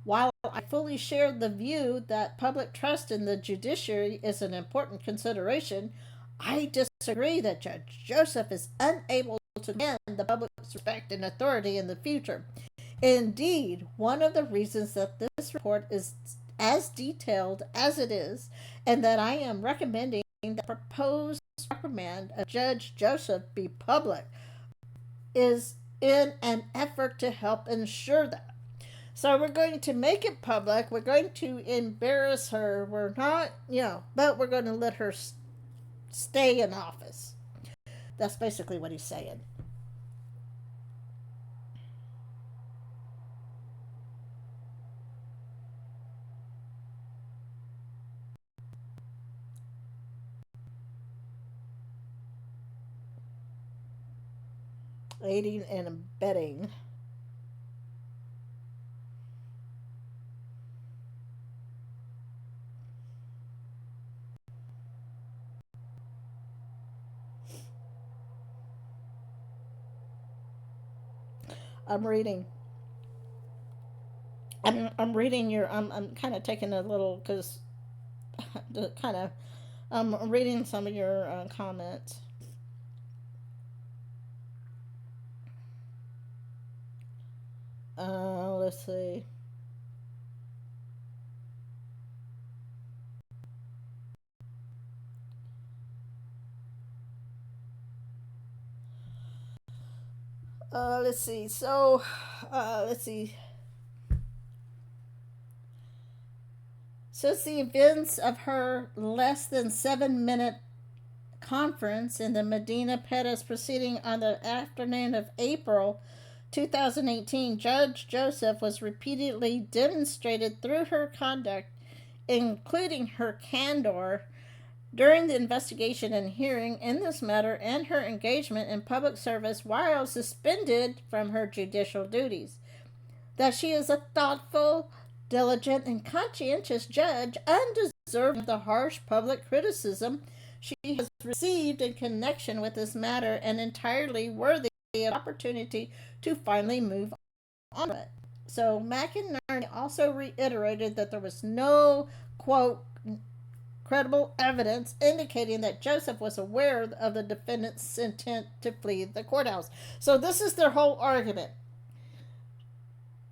While I fully share the view that public trust in the judiciary is an important consideration, I disagree that Judge Joseph is unable to command the public's respect and authority in the future. Indeed, one of the reasons that this report is as detailed as it is, and that I am recommending the proposed reprimand of Judge Joseph be public, is in an effort to help ensure that. So we're going to make it public. We're going to embarrass her. We're not, but we're going to let her stay in office. That's basically what he's saying. Aiding and abetting. I'm reading. I'm reading your. I'm kind of taking a little because, kind of, I'm reading some of your comments. Let's see. Let's see. So, let's see. Since the events of her less than 7-minute conference in the Medina Perez proceeding on the afternoon of April 2018, Judge Joseph was repeatedly demonstrated through her conduct, including her candor during the investigation and hearing in this matter and her engagement in public service while suspended from her judicial duties. That she is a thoughtful, diligent, and conscientious judge, undeserving of the harsh public criticism she has received in connection with this matter, and entirely worthy of opportunity to finally move on it. So McInerney also reiterated that there was no, quote, credible evidence indicating that Joseph was aware of the defendant's intent to flee the courthouse. So this is their whole argument.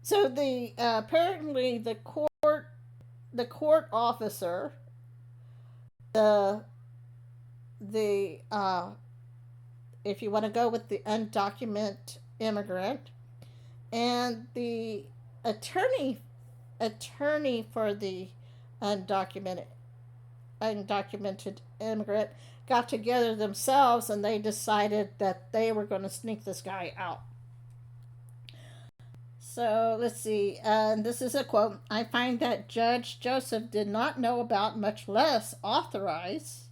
So the apparently the court officer, the if you want to go with the undocumented immigrant, and the attorney for the undocumented immigrant got together themselves, and they decided that they were going to sneak this guy out. So let's see. This is a quote. I find that Judge Joseph did not know about, much less authorize,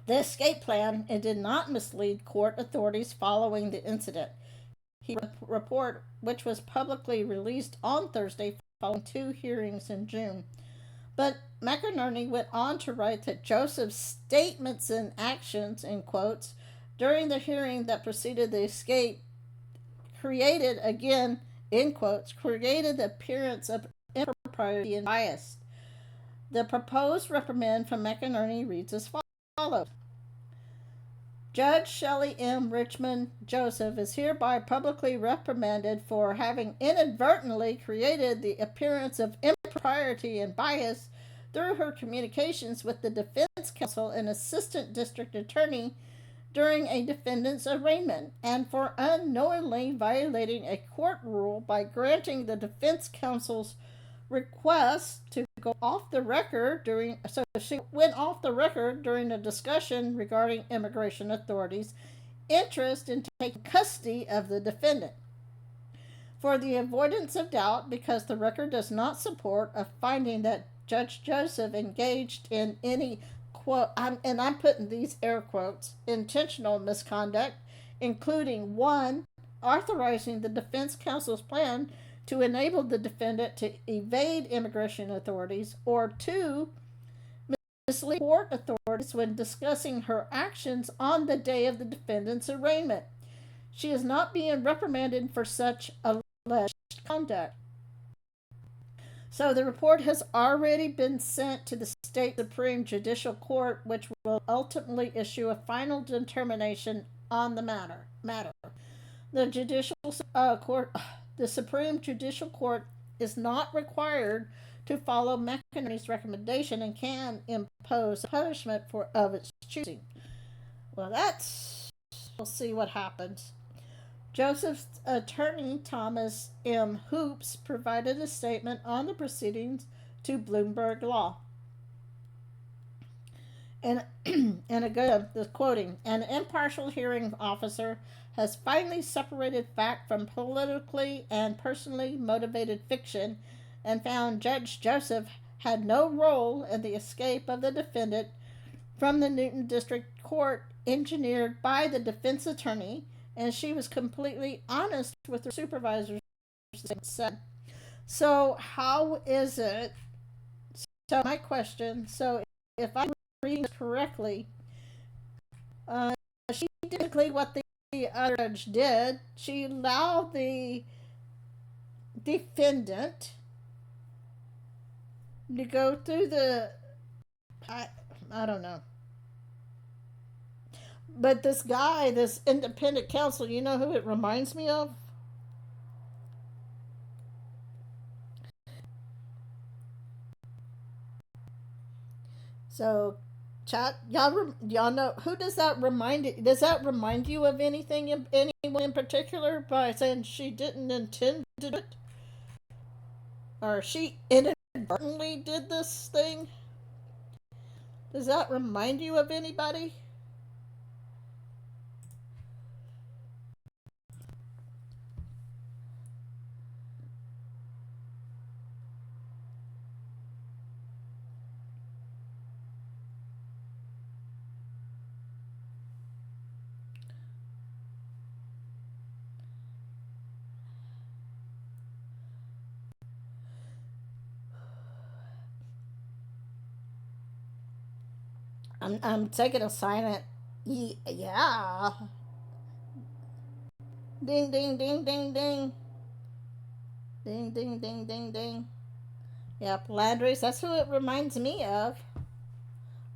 the escape plan and did not mislead court authorities following the incident. He report, which was publicly released on Thursday following 2 hearings in June. But McInerney went on to write that Joseph's statements and actions, in quotes, during the hearing that preceded the escape created, again, in quotes, created the appearance of impropriety and bias. The proposed reprimand from McInerney reads as follows. Judge Shelley M. Richmond Joseph is hereby publicly reprimanded for having inadvertently created the appearance of impropriety and bias through her communications with the defense counsel and assistant district attorney during a defendant's arraignment, and for unknowingly violating a court rule by granting the defense counsel's request to go off the record so she went off the record during a discussion regarding immigration authorities' interest in taking custody of the defendant. For the avoidance of doubt, because the record does not support a finding that Judge Joseph engaged in any, quote, and I'm putting these air quotes, intentional misconduct, including 1, authorizing the defense counsel's plan to enable the defendant to evade immigration authorities, or 2, mislead court authorities when discussing her actions on the day of the defendant's arraignment. She is not being reprimanded for such alleged conduct. So the report has already been sent to the State Supreme Judicial Court, which will ultimately issue a final determination on the matter. The Supreme Judicial Court is not required to follow McInerney's recommendation and can impose a punishment of its choosing. Well, we'll see what happens. Joseph's attorney, Thomas M. Hoops, provided a statement on the proceedings to Bloomberg Law. And quoting, an impartial hearing officer has finally separated fact from politically and personally motivated fiction and found Judge Joseph had no role in the escape of the defendant from the Newton District Court engineered by the defense attorney, and she was completely honest with her supervisors. Said. So how is it? So my question, so if I'm reading correctly, she did exactly what the other judge did. She allowed the defendant to go through I don't know. But this guy, this independent counsel, you know who it reminds me of? So, chat, y'all know, who does that remind you? Does that remind you of anything, anyone in particular, by saying she didn't intend to do it? Or she inadvertently did this thing? Does that remind you of anybody? I'm taking a silent. Yeah. Ding, ding, ding, ding, ding. Ding, ding, ding, ding, ding. Yep, Landry's, that's who it reminds me of.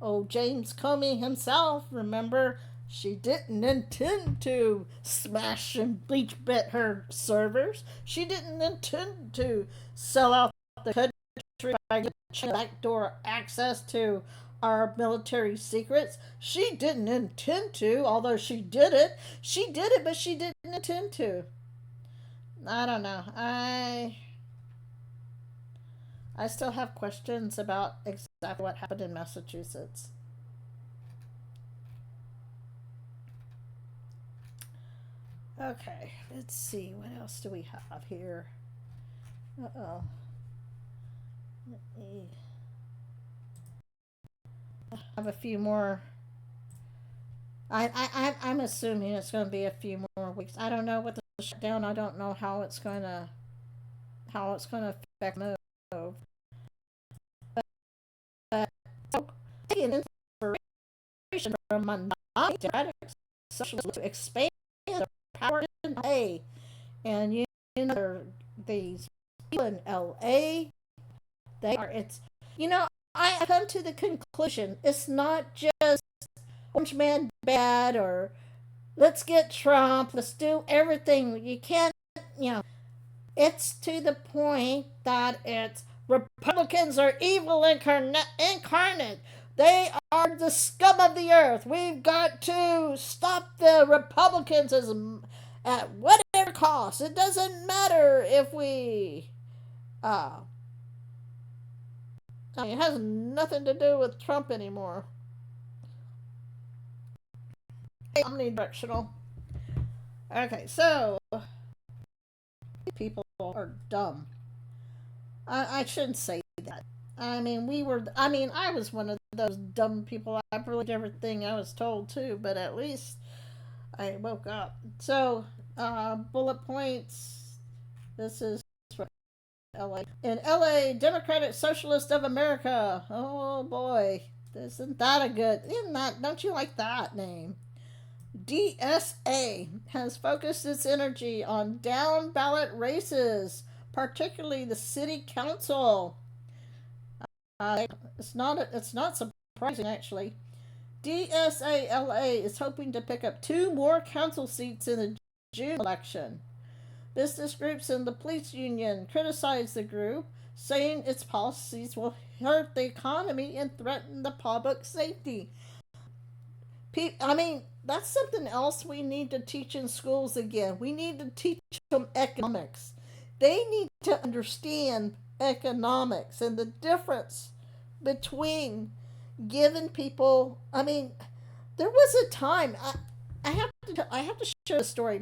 Oh, James Comey himself, remember? She didn't intend to smash and bleach bit her servers. She didn't intend to sell out the country by backdoor access to our military secrets. She didn't intend to, although she did it. She did it, but she didn't intend to. I don't know. I still have questions about exactly what happened in Massachusetts. Okay, let's see. What else do we have here? Uh oh. Let me have a few more. I'm assuming it's going to be a few more weeks. I don't know what the shutdown. I don't know how it's going to affect move. But taking inspiration from my democratic socialists to expand their power in LA, and these people in LA, I come to the conclusion it's not just orange man bad or let's get Trump, let's do everything. You can't, it's to the point that it's Republicans are evil incarnate. They are the scum of the earth. We've got to stop the Republicans at whatever cost. It doesn't matter if we. It has nothing to do with Trump anymore. Omnidirectional. Okay, so people are dumb. I shouldn't say that. I was one of those dumb people. I believed everything I was told too, but at least I woke up. So, bullet points. This is from LA. In LA, Democratic Socialist of America. Oh boy. Isn't that a good, don't you like that name? DSA has focused its energy on down ballot races, particularly the city council. It's not surprising actually. DSALA is hoping to pick up 2 more council seats in the June election. Business groups and the police union criticize the group, saying its policies will hurt the economy and threaten the public safety. That's something else we need to teach in schools again. We need to teach them economics. They need to understand economics and the difference between giving people. There was a time. I have to share a story.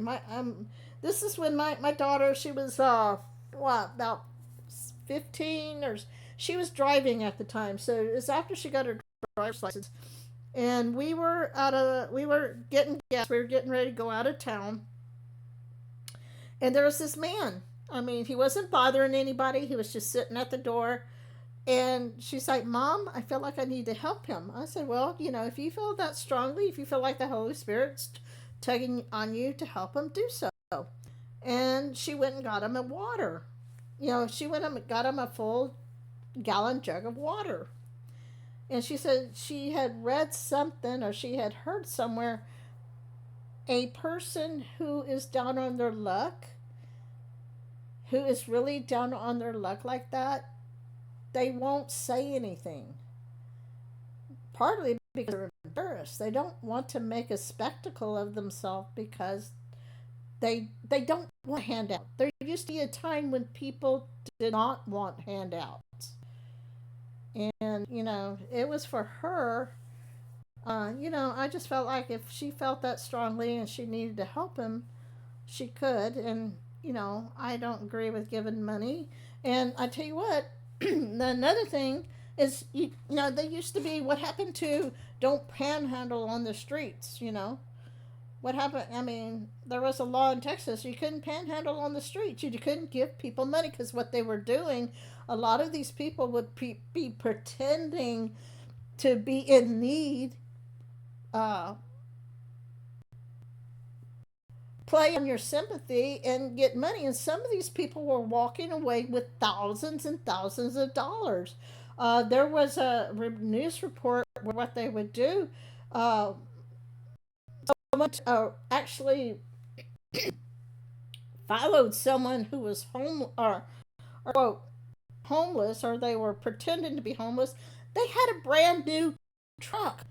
This is when my daughter, she was about 15, or she was driving at the time. So it was after she got her driver's license, and we were getting gas. We were getting ready to go out of town, and there was this man. He wasn't bothering anybody. He was just sitting at the door. And she's like, Mom, I feel like I need to help him. I said, well, if you feel that strongly, if you feel like the Holy Spirit's tugging on you to help him, do so. And she went and got him a water. She went and got him a full gallon jug of water. And she said she had read something, or she had heard somewhere, a person who is down on their luck, who is really down on their luck like that, they won't say anything. Partly because they're embarrassed. They don't want to make a spectacle of themselves because they don't want handouts. There used to be a time when people did not want handouts. And, it was for her. I just felt like if she felt that strongly and she needed to help him, she could. And, I don't agree with giving money. And I tell you what, another thing is, they used to be, what happened to don't panhandle on the streets, What happened? There was a law in Texas. You couldn't panhandle on the streets. You couldn't give people money because what they were doing, a lot of these people would be pretending to be in need, uh, play on your sympathy and get money. And some of these people were walking away with thousands and thousands of dollars. There was a news report where what they would do. Uh, Someone actually followed someone who was or quote, homeless, or they were pretending to be homeless. They had a brand new truck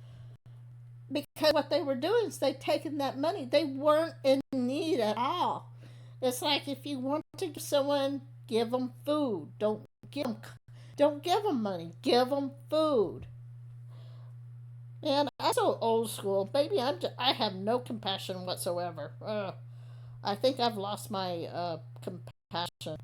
because what they were doing is they taken that money. They weren't in need at all. It's like if you want to give someone, give them food. Don't give them money. Give them food. And I'm so old school, baby. I have no compassion whatsoever. I think I've lost my compassion.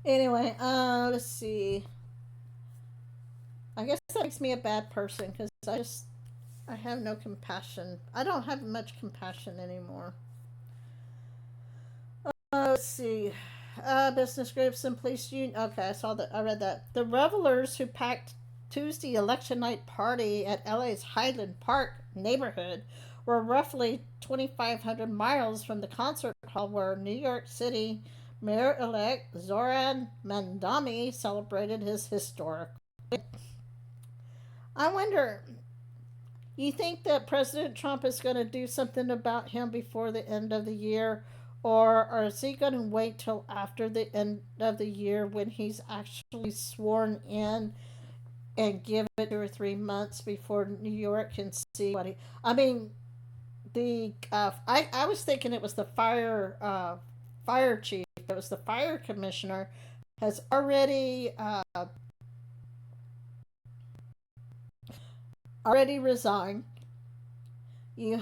Anyway, let's see. I guess that makes me a bad person because I have no compassion. I don't have much compassion anymore. Let's see. Business groups and police union. Okay, I saw that. I read that. The revelers who packed Tuesday election night party at LA's Highland Park neighborhood were roughly 2,500 miles from the concert hall where New York City Mayor-elect Zoran Mandami celebrated his historic win. I wonder, you think that President Trump is going to do something about him before the end of the year? Or is he going to wait till after the end of the year when he's actually sworn in and give it 2 or 3 months before New York can see what he. I mean, I was thinking it was the fire chief. It was the fire commissioner has already resigned.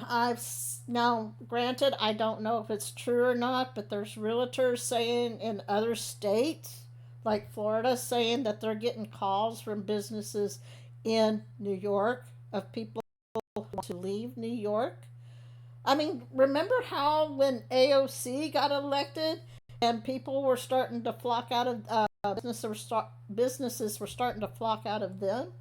I've now granted I don't know if it's true or not, but there's realtors saying in other states like Florida saying that they're getting calls from businesses in New York of people who want to leave New York. I mean, remember how when AOC got elected and people were starting to flock out of businesses were starting to flock out of them?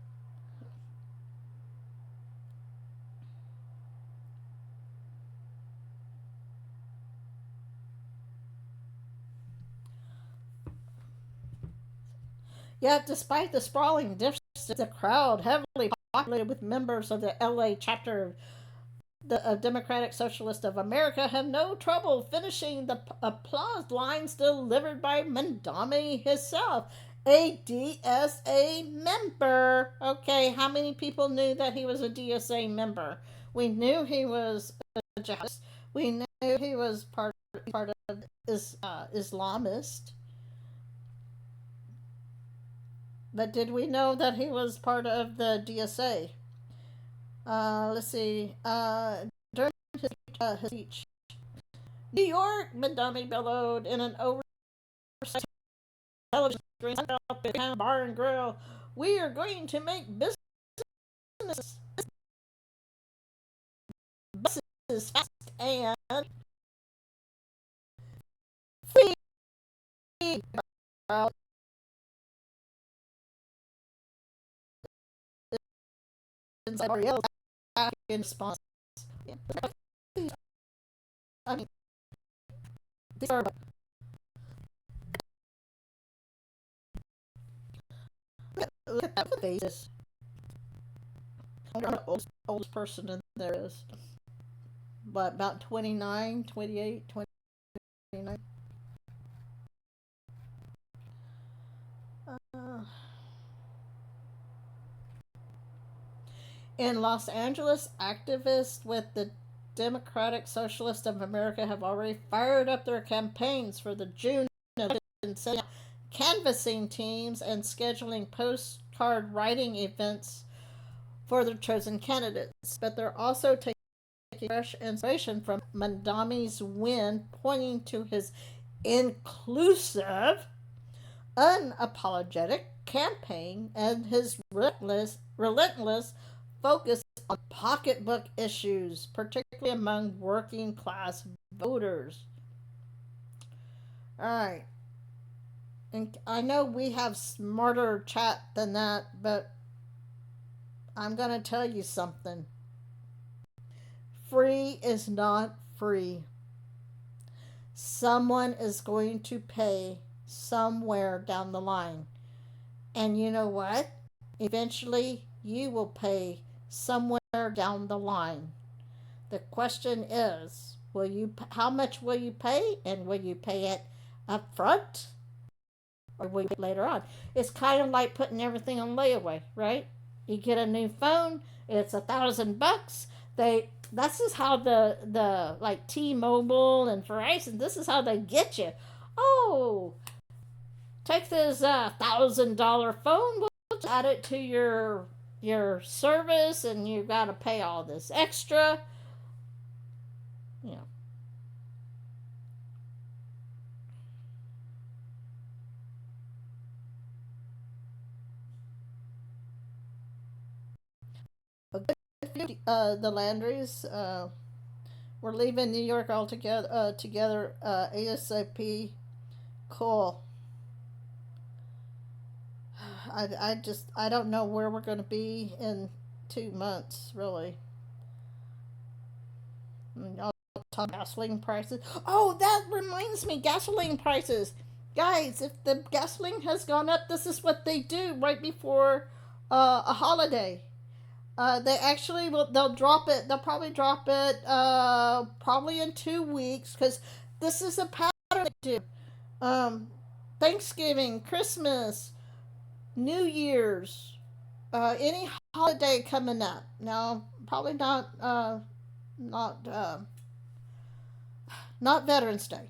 Yet, despite the sprawling distance, the crowd, heavily populated with members of the LA chapter of the Democratic Socialist of America, had no trouble finishing the applause lines delivered by Mandami himself, a DSA member. Okay, how many people knew that he was a DSA member? We knew he was a jihadist. We knew he was part of Islamist. But did we know that he was part of the DSA? Let's see. During his speech, New York, Mandami bellowed in an oversized television screen behind bar and grill. We are going to make businesses fast and free. Somebody else in response. Yeah. I mean, these are look at that faces. I don't know what the oldest person in there is. But about 29, 28, 29. In Los Angeles, activists with the Democratic Socialist of America have already fired up their campaigns for the June election, canvassing teams and scheduling postcard writing events for their chosen candidates. But they're also taking fresh inspiration from Mandami's win, pointing to his inclusive, unapologetic campaign and his relentless focus on pocketbook issues, particularly among working class voters. All right. And I know we have smarter chat than that, but I'm going to tell you something. Free is not free. Someone is going to pay somewhere down the line. And you know what? Eventually, you will pay somewhere down the line. The question is, how much will you pay, and will you pay it up front or will you pay it later on? It's kind of like putting everything on layaway, right? You get a new phone, it's $1,000. This is how the like T-Mobile and Verizon, this is how they get you. Oh, take this $1,000 phone, we'll add it to your service, and you got to pay all this extra. You know, the Landrys. We're leaving New York altogether. Together, ASAP. Cool. I don't know where we're going to be in 2 months, really. I'll talk gasoline prices. Oh, that reminds me, gasoline prices. Guys, if the gasoline has gone up, this is what they do right before a holiday. They actually will. They'll drop it. They'll probably drop it. Probably in 2 weeks, because this is a pattern they do. Um, Thanksgiving, Christmas, New Year's, any holiday coming up. Now, probably not not Veterans Day,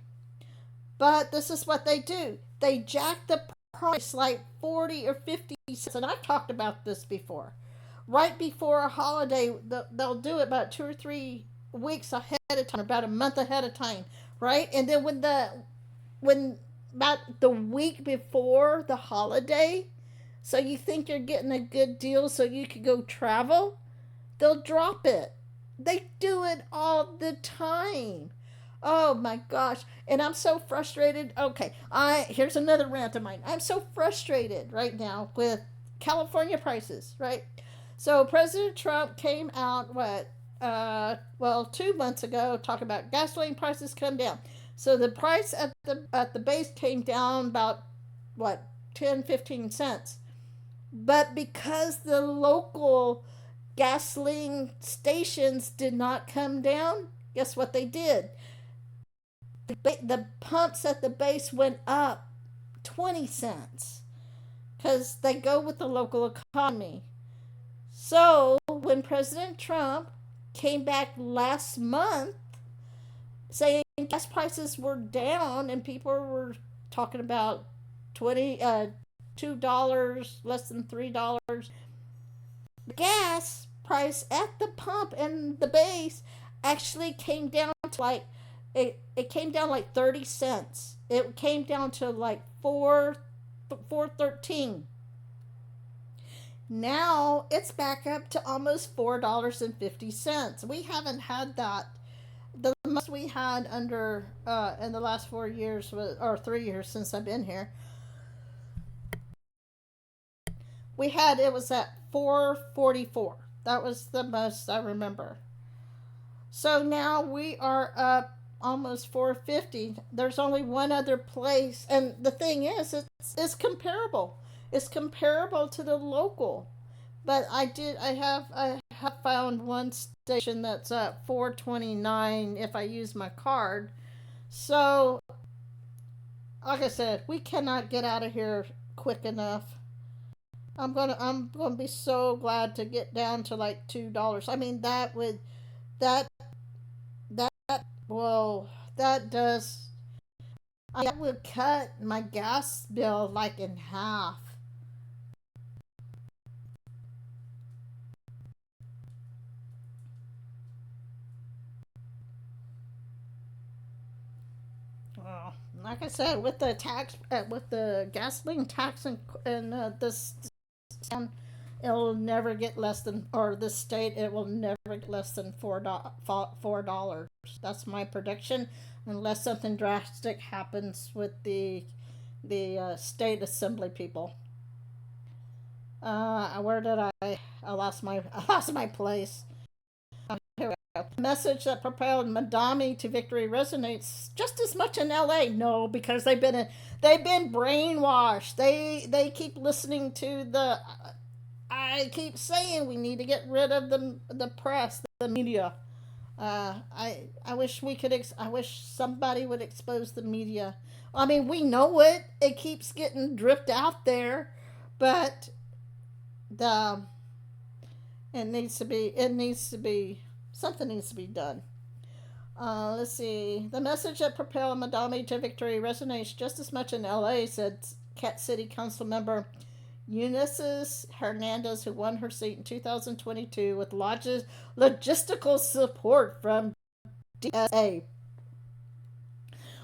but this is what they do. They jack the price like 40 or 50 cents, and I've talked about this before. Right before a holiday, they'll do it about 2 or 3 weeks ahead of time, about a month ahead of time, right? And then when about the week before the holiday, so you think you're getting a good deal so you could go travel, they'll drop it. They do it all the time. Oh my gosh. And I'm so frustrated. Okay, I here's another rant of mine. I'm so frustrated right now with California prices, right? So President Trump came out 2 months ago talking about gasoline prices come down. So the price at the base came down about what 10-15 cents. But because the local gasoline stations did not come down, guess what they did? The pumps at the base went up 20 cents because they go with the local economy. So when President Trump came back last month saying gas prices were down and people were talking about 20 $2, less than $3, the gas price at the pump and the base actually came down to it came down like 30 cents. It came down to like 4.13. Now it's back up to almost $4.50. We haven't had that. The most we had under in the last 4 years or 3 years since I've been here. It was at 4.44. That was the most I remember. So now we are up almost 4.50. There's only one other place, and the thing is, it's comparable. It's comparable to the local, but I have found one station that's at 4.29 if I use my card. So, like I said, we cannot get out of here quick enough. I'm gonna be so glad to get down to like $2. I mean that well that does that would cut my gas bill like in half. Well, like I said, with the tax, with the gasoline tax and this it'll never get less than, or this state, it will never get less than $4. That's my prediction, unless something drastic happens with the state assembly people. Where did I lost my I lost my place. Here we go. The message that propelled Madami to victory resonates just as much in L.A. No, because they've been brainwashed. They keep listening to the. I keep saying we need to get rid of the press, the media. I wish we could. I wish somebody would expose the media. I mean, we know it. It keeps getting dripped out there, but the it needs to be. It needs to be. Something needs to be done. Let's see. The message that propelled Madami to victory resonates just as much in L.A., said Cat City Council member Eunice Hernandez, who won her seat in 2022 with logistical support from DSA.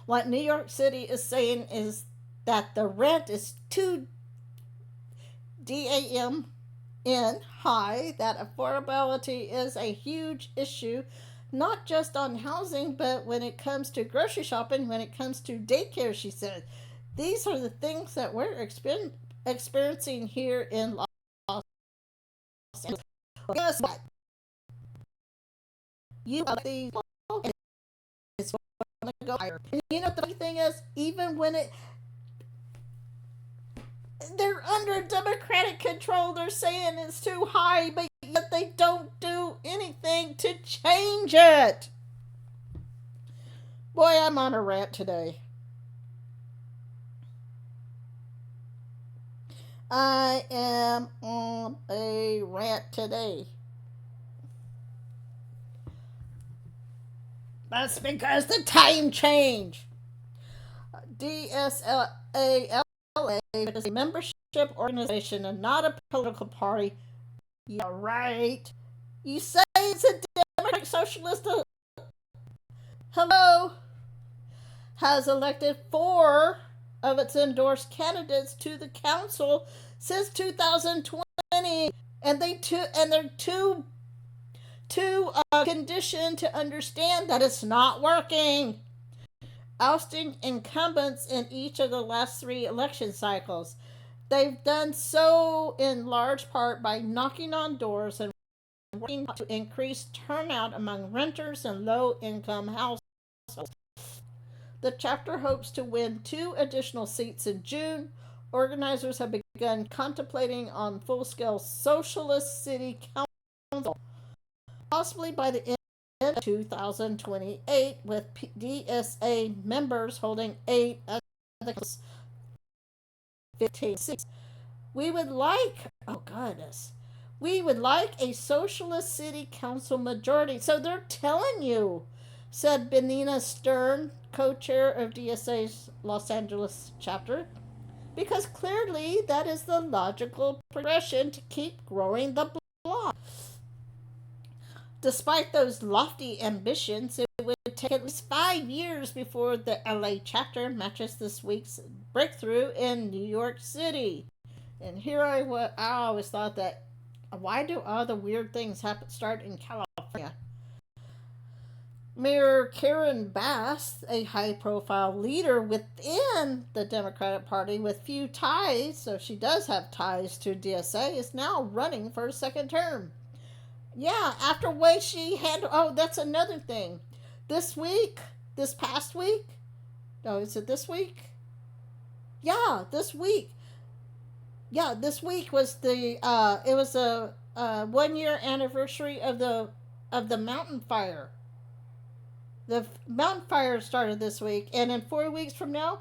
What New York City is saying is that the rent is too DAM in high, that affordability is a huge issue, not just on housing, but when it comes to grocery shopping, when it comes to daycare, she said. These are the things that we're experiencing here in Los Angeles. Well, guess what? You have these, it's going to go higher. And you know what the funny thing is? Even when they're under Democratic control, they're saying it's too high, but yet they don't do anything to change it. Boy, I'm on a rant today. I am on a rant today. That's because the time change. DSLA is a membership organization and not a political party. Yeah, right. You say it's a Democratic Socialist. Hello. Has elected 4 of its endorsed candidates to the council since 2020, and they're too conditioned to understand that it's not working. Ousting incumbents in each of the last 3 election cycles. They've done so in large part by knocking on doors and working to increase turnout among renters and low-income households. The chapter hopes to win 2 additional seats in June. Organizers have begun contemplating on full-scale socialist city council, possibly by the end of 2028, with DSA members holding 8 of the 15 seats. We would like a socialist city council majority. So they're telling you, said Benina Stern, co-chair of DSA's Los Angeles chapter, because clearly that is the logical progression to keep growing the bloc. Despite those lofty ambitions, it would take at least 5 years before the LA chapter matches this week's breakthrough in New York City. And here I always thought that, why do all the weird things start in California? Mayor Karen Bass, a high-profile leader within the Democratic Party with few ties, so she does have ties to DSA, is now running for a second term. Yeah, after way she handled. Oh, that's another thing. This past week. No, is it this week? Yeah, this week. Yeah, this week was the. It was a 1-year anniversary of the mountain fire. The mountain fire started this week, and in 4 weeks from now,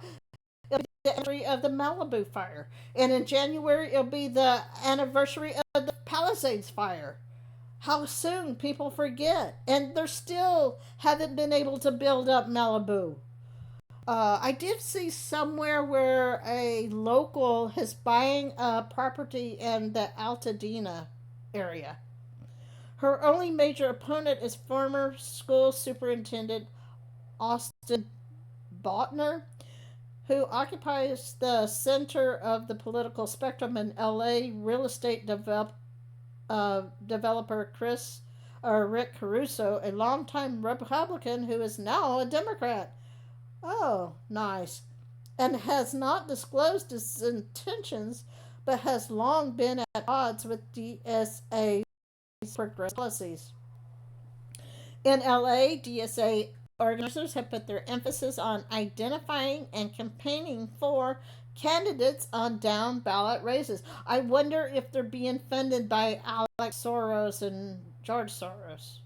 it'll be the anniversary of the Malibu fire, and in January it'll be the anniversary of the Palisades fire. How soon people forget, and they still haven't been able to build up Malibu. I did see somewhere where a local is buying a property in the Altadena area. Her only major opponent is former school superintendent Austin Botner, who occupies the center of the political spectrum in LA real estate developer Rick Caruso, a longtime Republican who is now a Democrat. Oh, nice. And has not disclosed his intentions, but has long been at odds with DSA's progressive policies. In LA, DSA organizers have put their emphasis on identifying and campaigning for candidates on down ballot races. I wonder if they're being funded by Alex Soros and George Soros.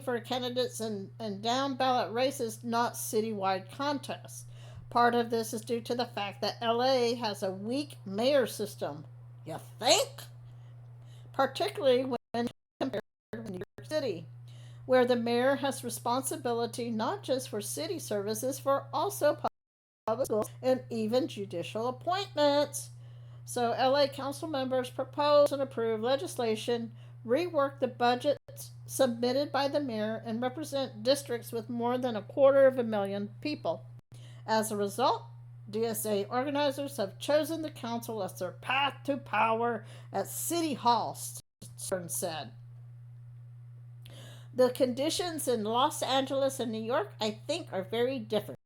For candidates and down ballot races, not citywide contests. Part of this is due to the fact that LA has a weak mayor system. You think? Particularly when compared with New York City, where the mayor has responsibility not just for city services, for also public schools and even judicial appointments. So LA council members propose and approve legislation, rework the budgets submitted by the mayor, and represent districts with more than 250,000 people. As a result, DSA organizers have chosen the council as their path to power at City Hall, Stern said. The conditions in Los Angeles and New York, I think, are very different.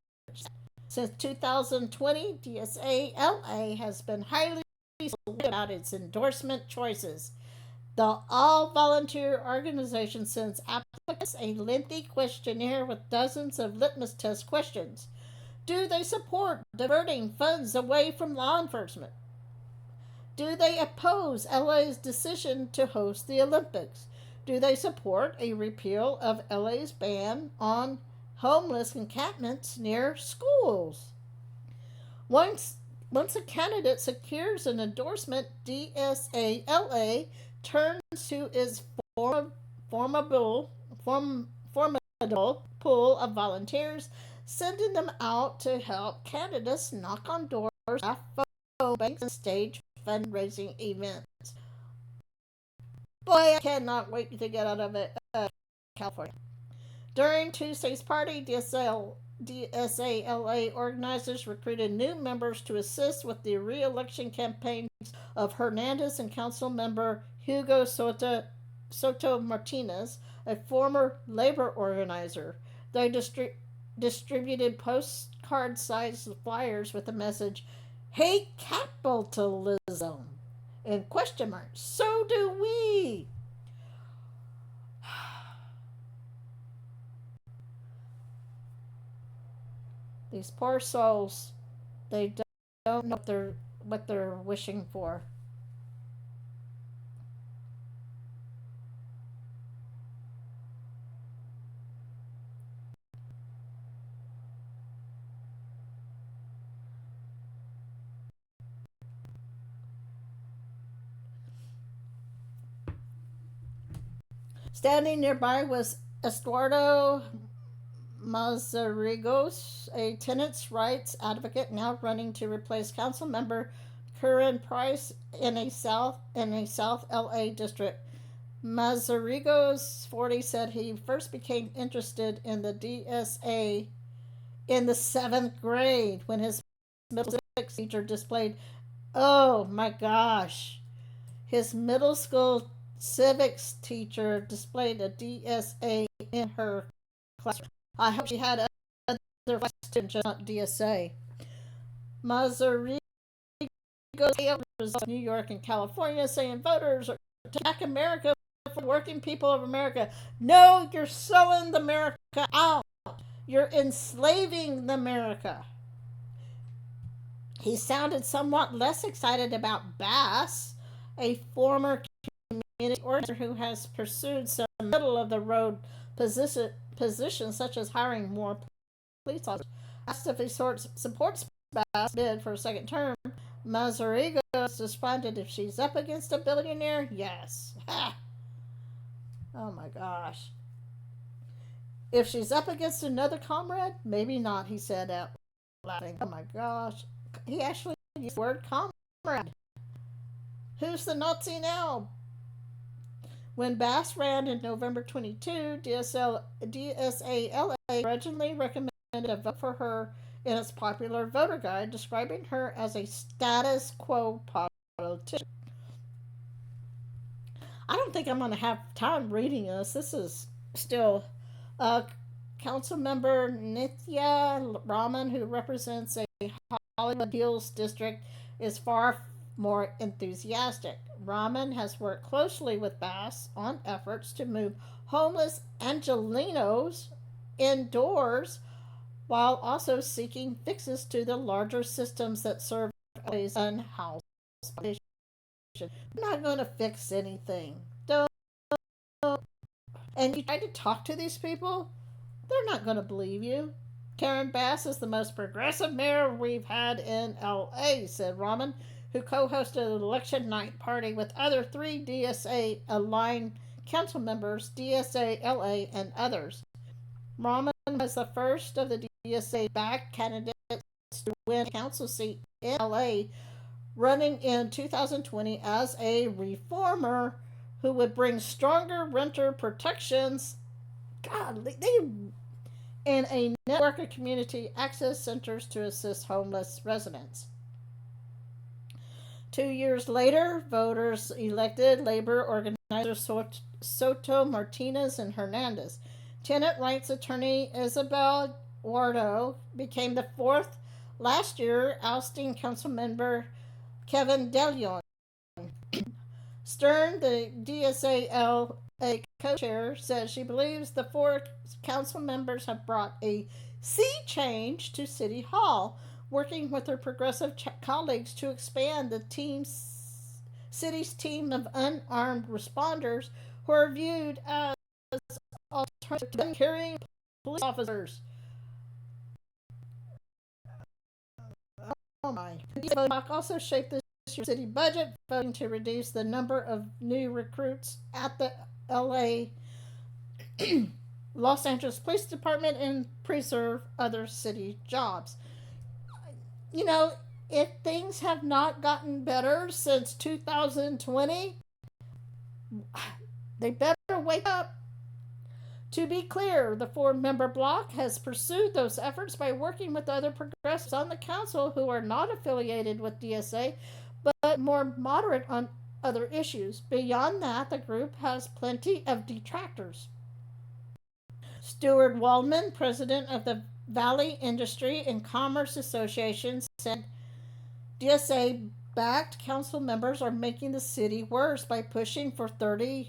Since 2020, DSA LA has been highly about its endorsement choices. The all-volunteer organization sends applicants a lengthy questionnaire with dozens of litmus test questions. Do they support diverting funds away from law enforcement? Do they oppose LA's decision to host the Olympics? Do they support a repeal of LA's ban on homeless encampments near schools? Once a candidate secures an endorsement, DSA LA turns to its formidable pool of volunteers, sending them out to help candidates knock on doors, staff phone banks, and stage fundraising events. Boy, I cannot wait to get out of California. During Tuesday's party, DSALA organizers recruited new members to assist with the re-election campaigns of Hernandez and council member Hugo Soto Martinez, a former labor organizer. They distributed postcard-sized flyers with the message, "Hate capitalism!" and question marks. So do we. These poor souls, they don't know what they're wishing for. Standing nearby was Estuardo Mazarigos, a tenants' rights advocate now running to replace council member Curran Price in a South LA district. Mazarigos, 40, said he first became interested in the DSA in the 7th grade when his middle school teacher displayed, oh my gosh, his middle school civics teacher displayed a DSA in her classroom. I hope she had other questions, not DSA. Mazarigo New York and California saying voters are attack America for working people of America. No, you're selling the America out. You're enslaving the America. He sounded somewhat less excited about Bass, a former community organizer who has pursued some middle of the road positions such as hiring more police officers. Asked if he supports Bass' bid for a second term, Mazarigos responded, if she's up against a billionaire, yes. Ha! Oh my gosh. If she's up against another comrade, maybe not, he said out laughing. Oh my gosh. He actually used the word comrade. Who's the Nazi now? When Bass ran in November 22, DSALA originally recommended a vote for her in its popular voter guide, describing her as a status quo politician. I don't think I'm going to have time reading this. This is still uh, Council Member Nithya Raman, who represents a Hollywood Hills district, is far more enthusiastic. Raman has worked closely with Bass on efforts to move homeless Angelinos indoors while also seeking fixes to the larger systems that serve LA's unhoused population. I'm not going to fix anything. Don't. And you try to talk to these people, they're not going to believe you. Karen Bass is the most progressive mayor we've had in LA, said Rahman, who co hosted an election night party with other three DSA aligned council members, DSA LA, and others. Rahman was the first of the DSA backed candidates to win a council seat in LA, running in 2020 as a reformer who would bring stronger renter protections. God, they in a network of community access centers to assist homeless residents. 2 years later, voters elected labor organizers Soto Martinez and Hernandez. Tenant rights attorney Isabel Wardo became the fourth last year, ousting council member Kevin DeLeon. Stern, the DSALA co-chair, says she believes the four council members have brought a sea change to City Hall, working with her progressive colleagues to expand the city's team of unarmed responders who are viewed as alternative to gun-carrying police officers. Oh my. The vote also shaped this year's city budget, voting to reduce the number of new recruits at the LA Los Angeles Police Department and preserve other city jobs. You know, if things have not gotten better since 2020, they better wake up. To be clear, the four-member bloc has pursued those efforts by working with other progressives on the council who are not affiliated with DSA, but more moderate on other issues. Beyond that, the group has plenty of detractors. Stuart Waldman, president of the Valley Industry and Commerce Association, said DSA backed council members are making the city worse by pushing for $30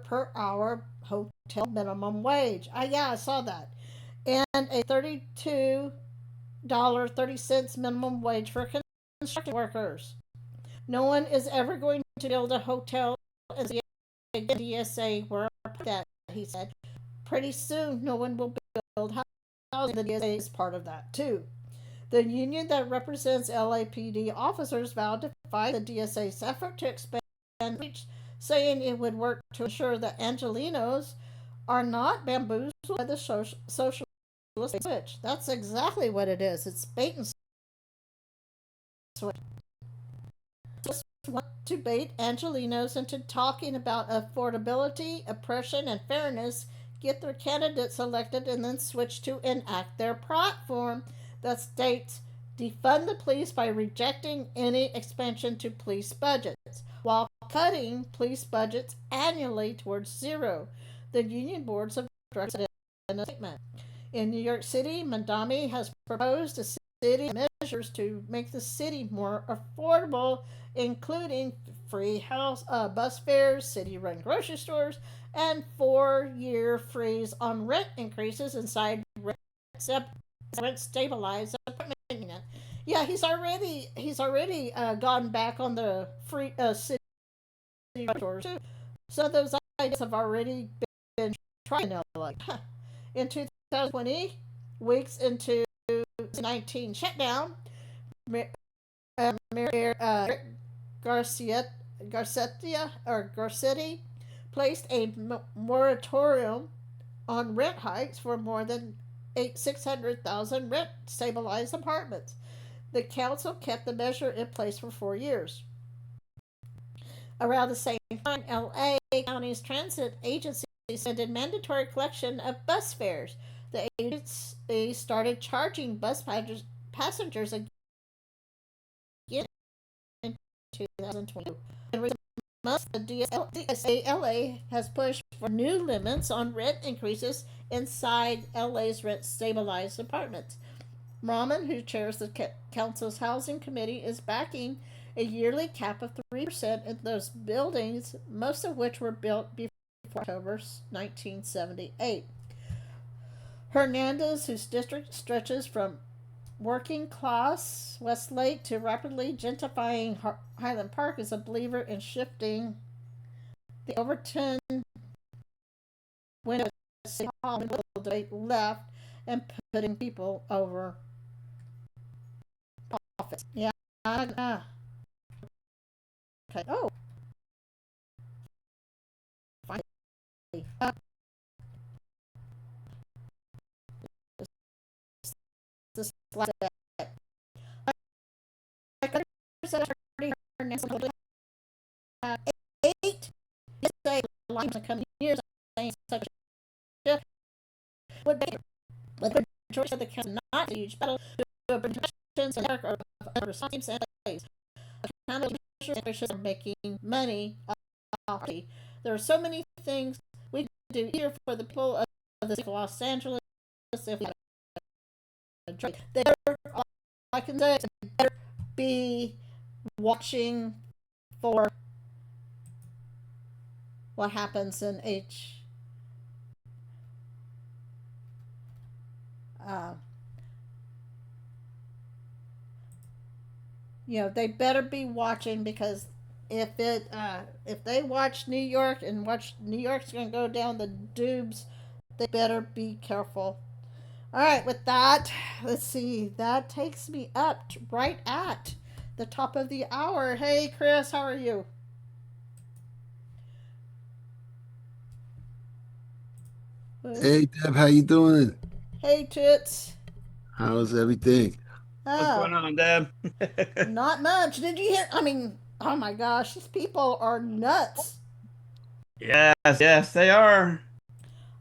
per hour hotel minimum wage. Yeah, I saw that. And a $32.30 minimum wage for construction workers. No one is ever going to build a hotel as the DSA where that, he said. Pretty soon, no one will build housing. The DSA is part of that, too. The union that represents LAPD officers vowed to fight the DSA's effort to expand reach, saying it would work to ensure that Angelinos are not bamboozled by the socialist switch. That's exactly what it is. It's bait and switch. Just want to bait Angelinos into talking about affordability, oppression, and fairness, get their candidates elected, and then switch to enact their platform that states defund the police by rejecting any expansion to police budgets, while cutting police budgets annually towards zero. The union boards of directors in a statement. In New York City, Mandami has proposed a city measures to make the city more affordable, including free bus fares, city-run grocery stores, and 4-year freeze on rent increases inside rent stabilized apartment unit. Yeah, he's already gone back on the free city stores too. So those ideas have already been tried in LA. In 2020, weeks into 19 shutdown, Mayor Garcetti placed a moratorium on rent hikes for more than 600,000 rent stabilized apartments. The council kept the measure in place for 4 years. Around the same time, LA County's transit agency suspended mandatory collection of bus fares. The agency started charging bus passengers again in 2022. And months, the DSA has pushed for new limits on rent increases inside LA's rent stabilized apartments. Rahman, who chairs the council's housing committee, is backing a yearly cap of 3% in those buildings, most of which were built before October 1978. Hernandez, whose district stretches from working class Westlake to rapidly gentrifying Highland Park, is a believer in shifting the Overton window to City Hall debate left and putting people over office. Yeah. Okay. Oh, finally. This last day. Like I said, eight say lines in coming years saying such a shift would make with the majority of the council not a huge battle to bring questions and other science and plays. Accountability are making money off. There are so many things we can do here for the people of the city of Los Angeles if we have a drink. All I can say is better be watching for what happens in they better be watching, because if they watch New York and watch New York's going to go down the tubes, they better be careful. All right, with that, let's see. That takes me up right at the top of the hour. Hey, Chris, how are you? Hey Deb, how you doing? Hey, Toots. How's everything? What's going on, Deb? Not much. Did you hear? I mean, oh my gosh, these people are nuts. Yes, they are.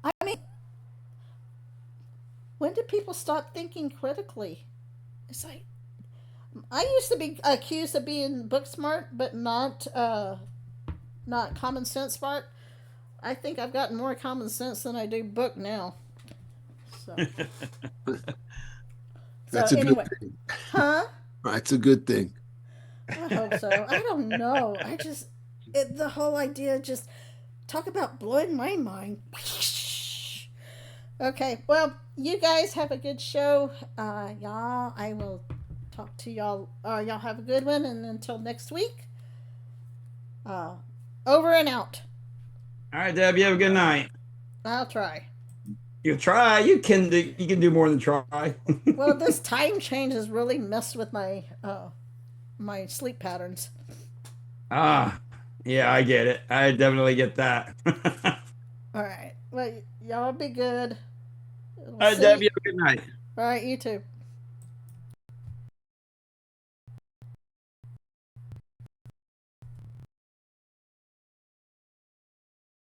I mean, when did people stop thinking critically? It's like, I used to be accused of being book smart, but not common sense smart. I think I've gotten more common sense than I do book now. So, That's a anyway, good thing. huh? That's a good thing. I hope so. I don't know. The whole idea just talk about blowing my mind. Okay, well, you guys have a good show. Y'all, I will talk to y'all. Y'all have a good one, and until next week, over and out. All right, Deb, you have a good night. I'll try. You try. You can do more than try. Well, this time change has really messed with my my sleep patterns. Yeah, I get it. I definitely get that. All right. Well, y'all be good. All right, Deb, you have a good night. All right, you too.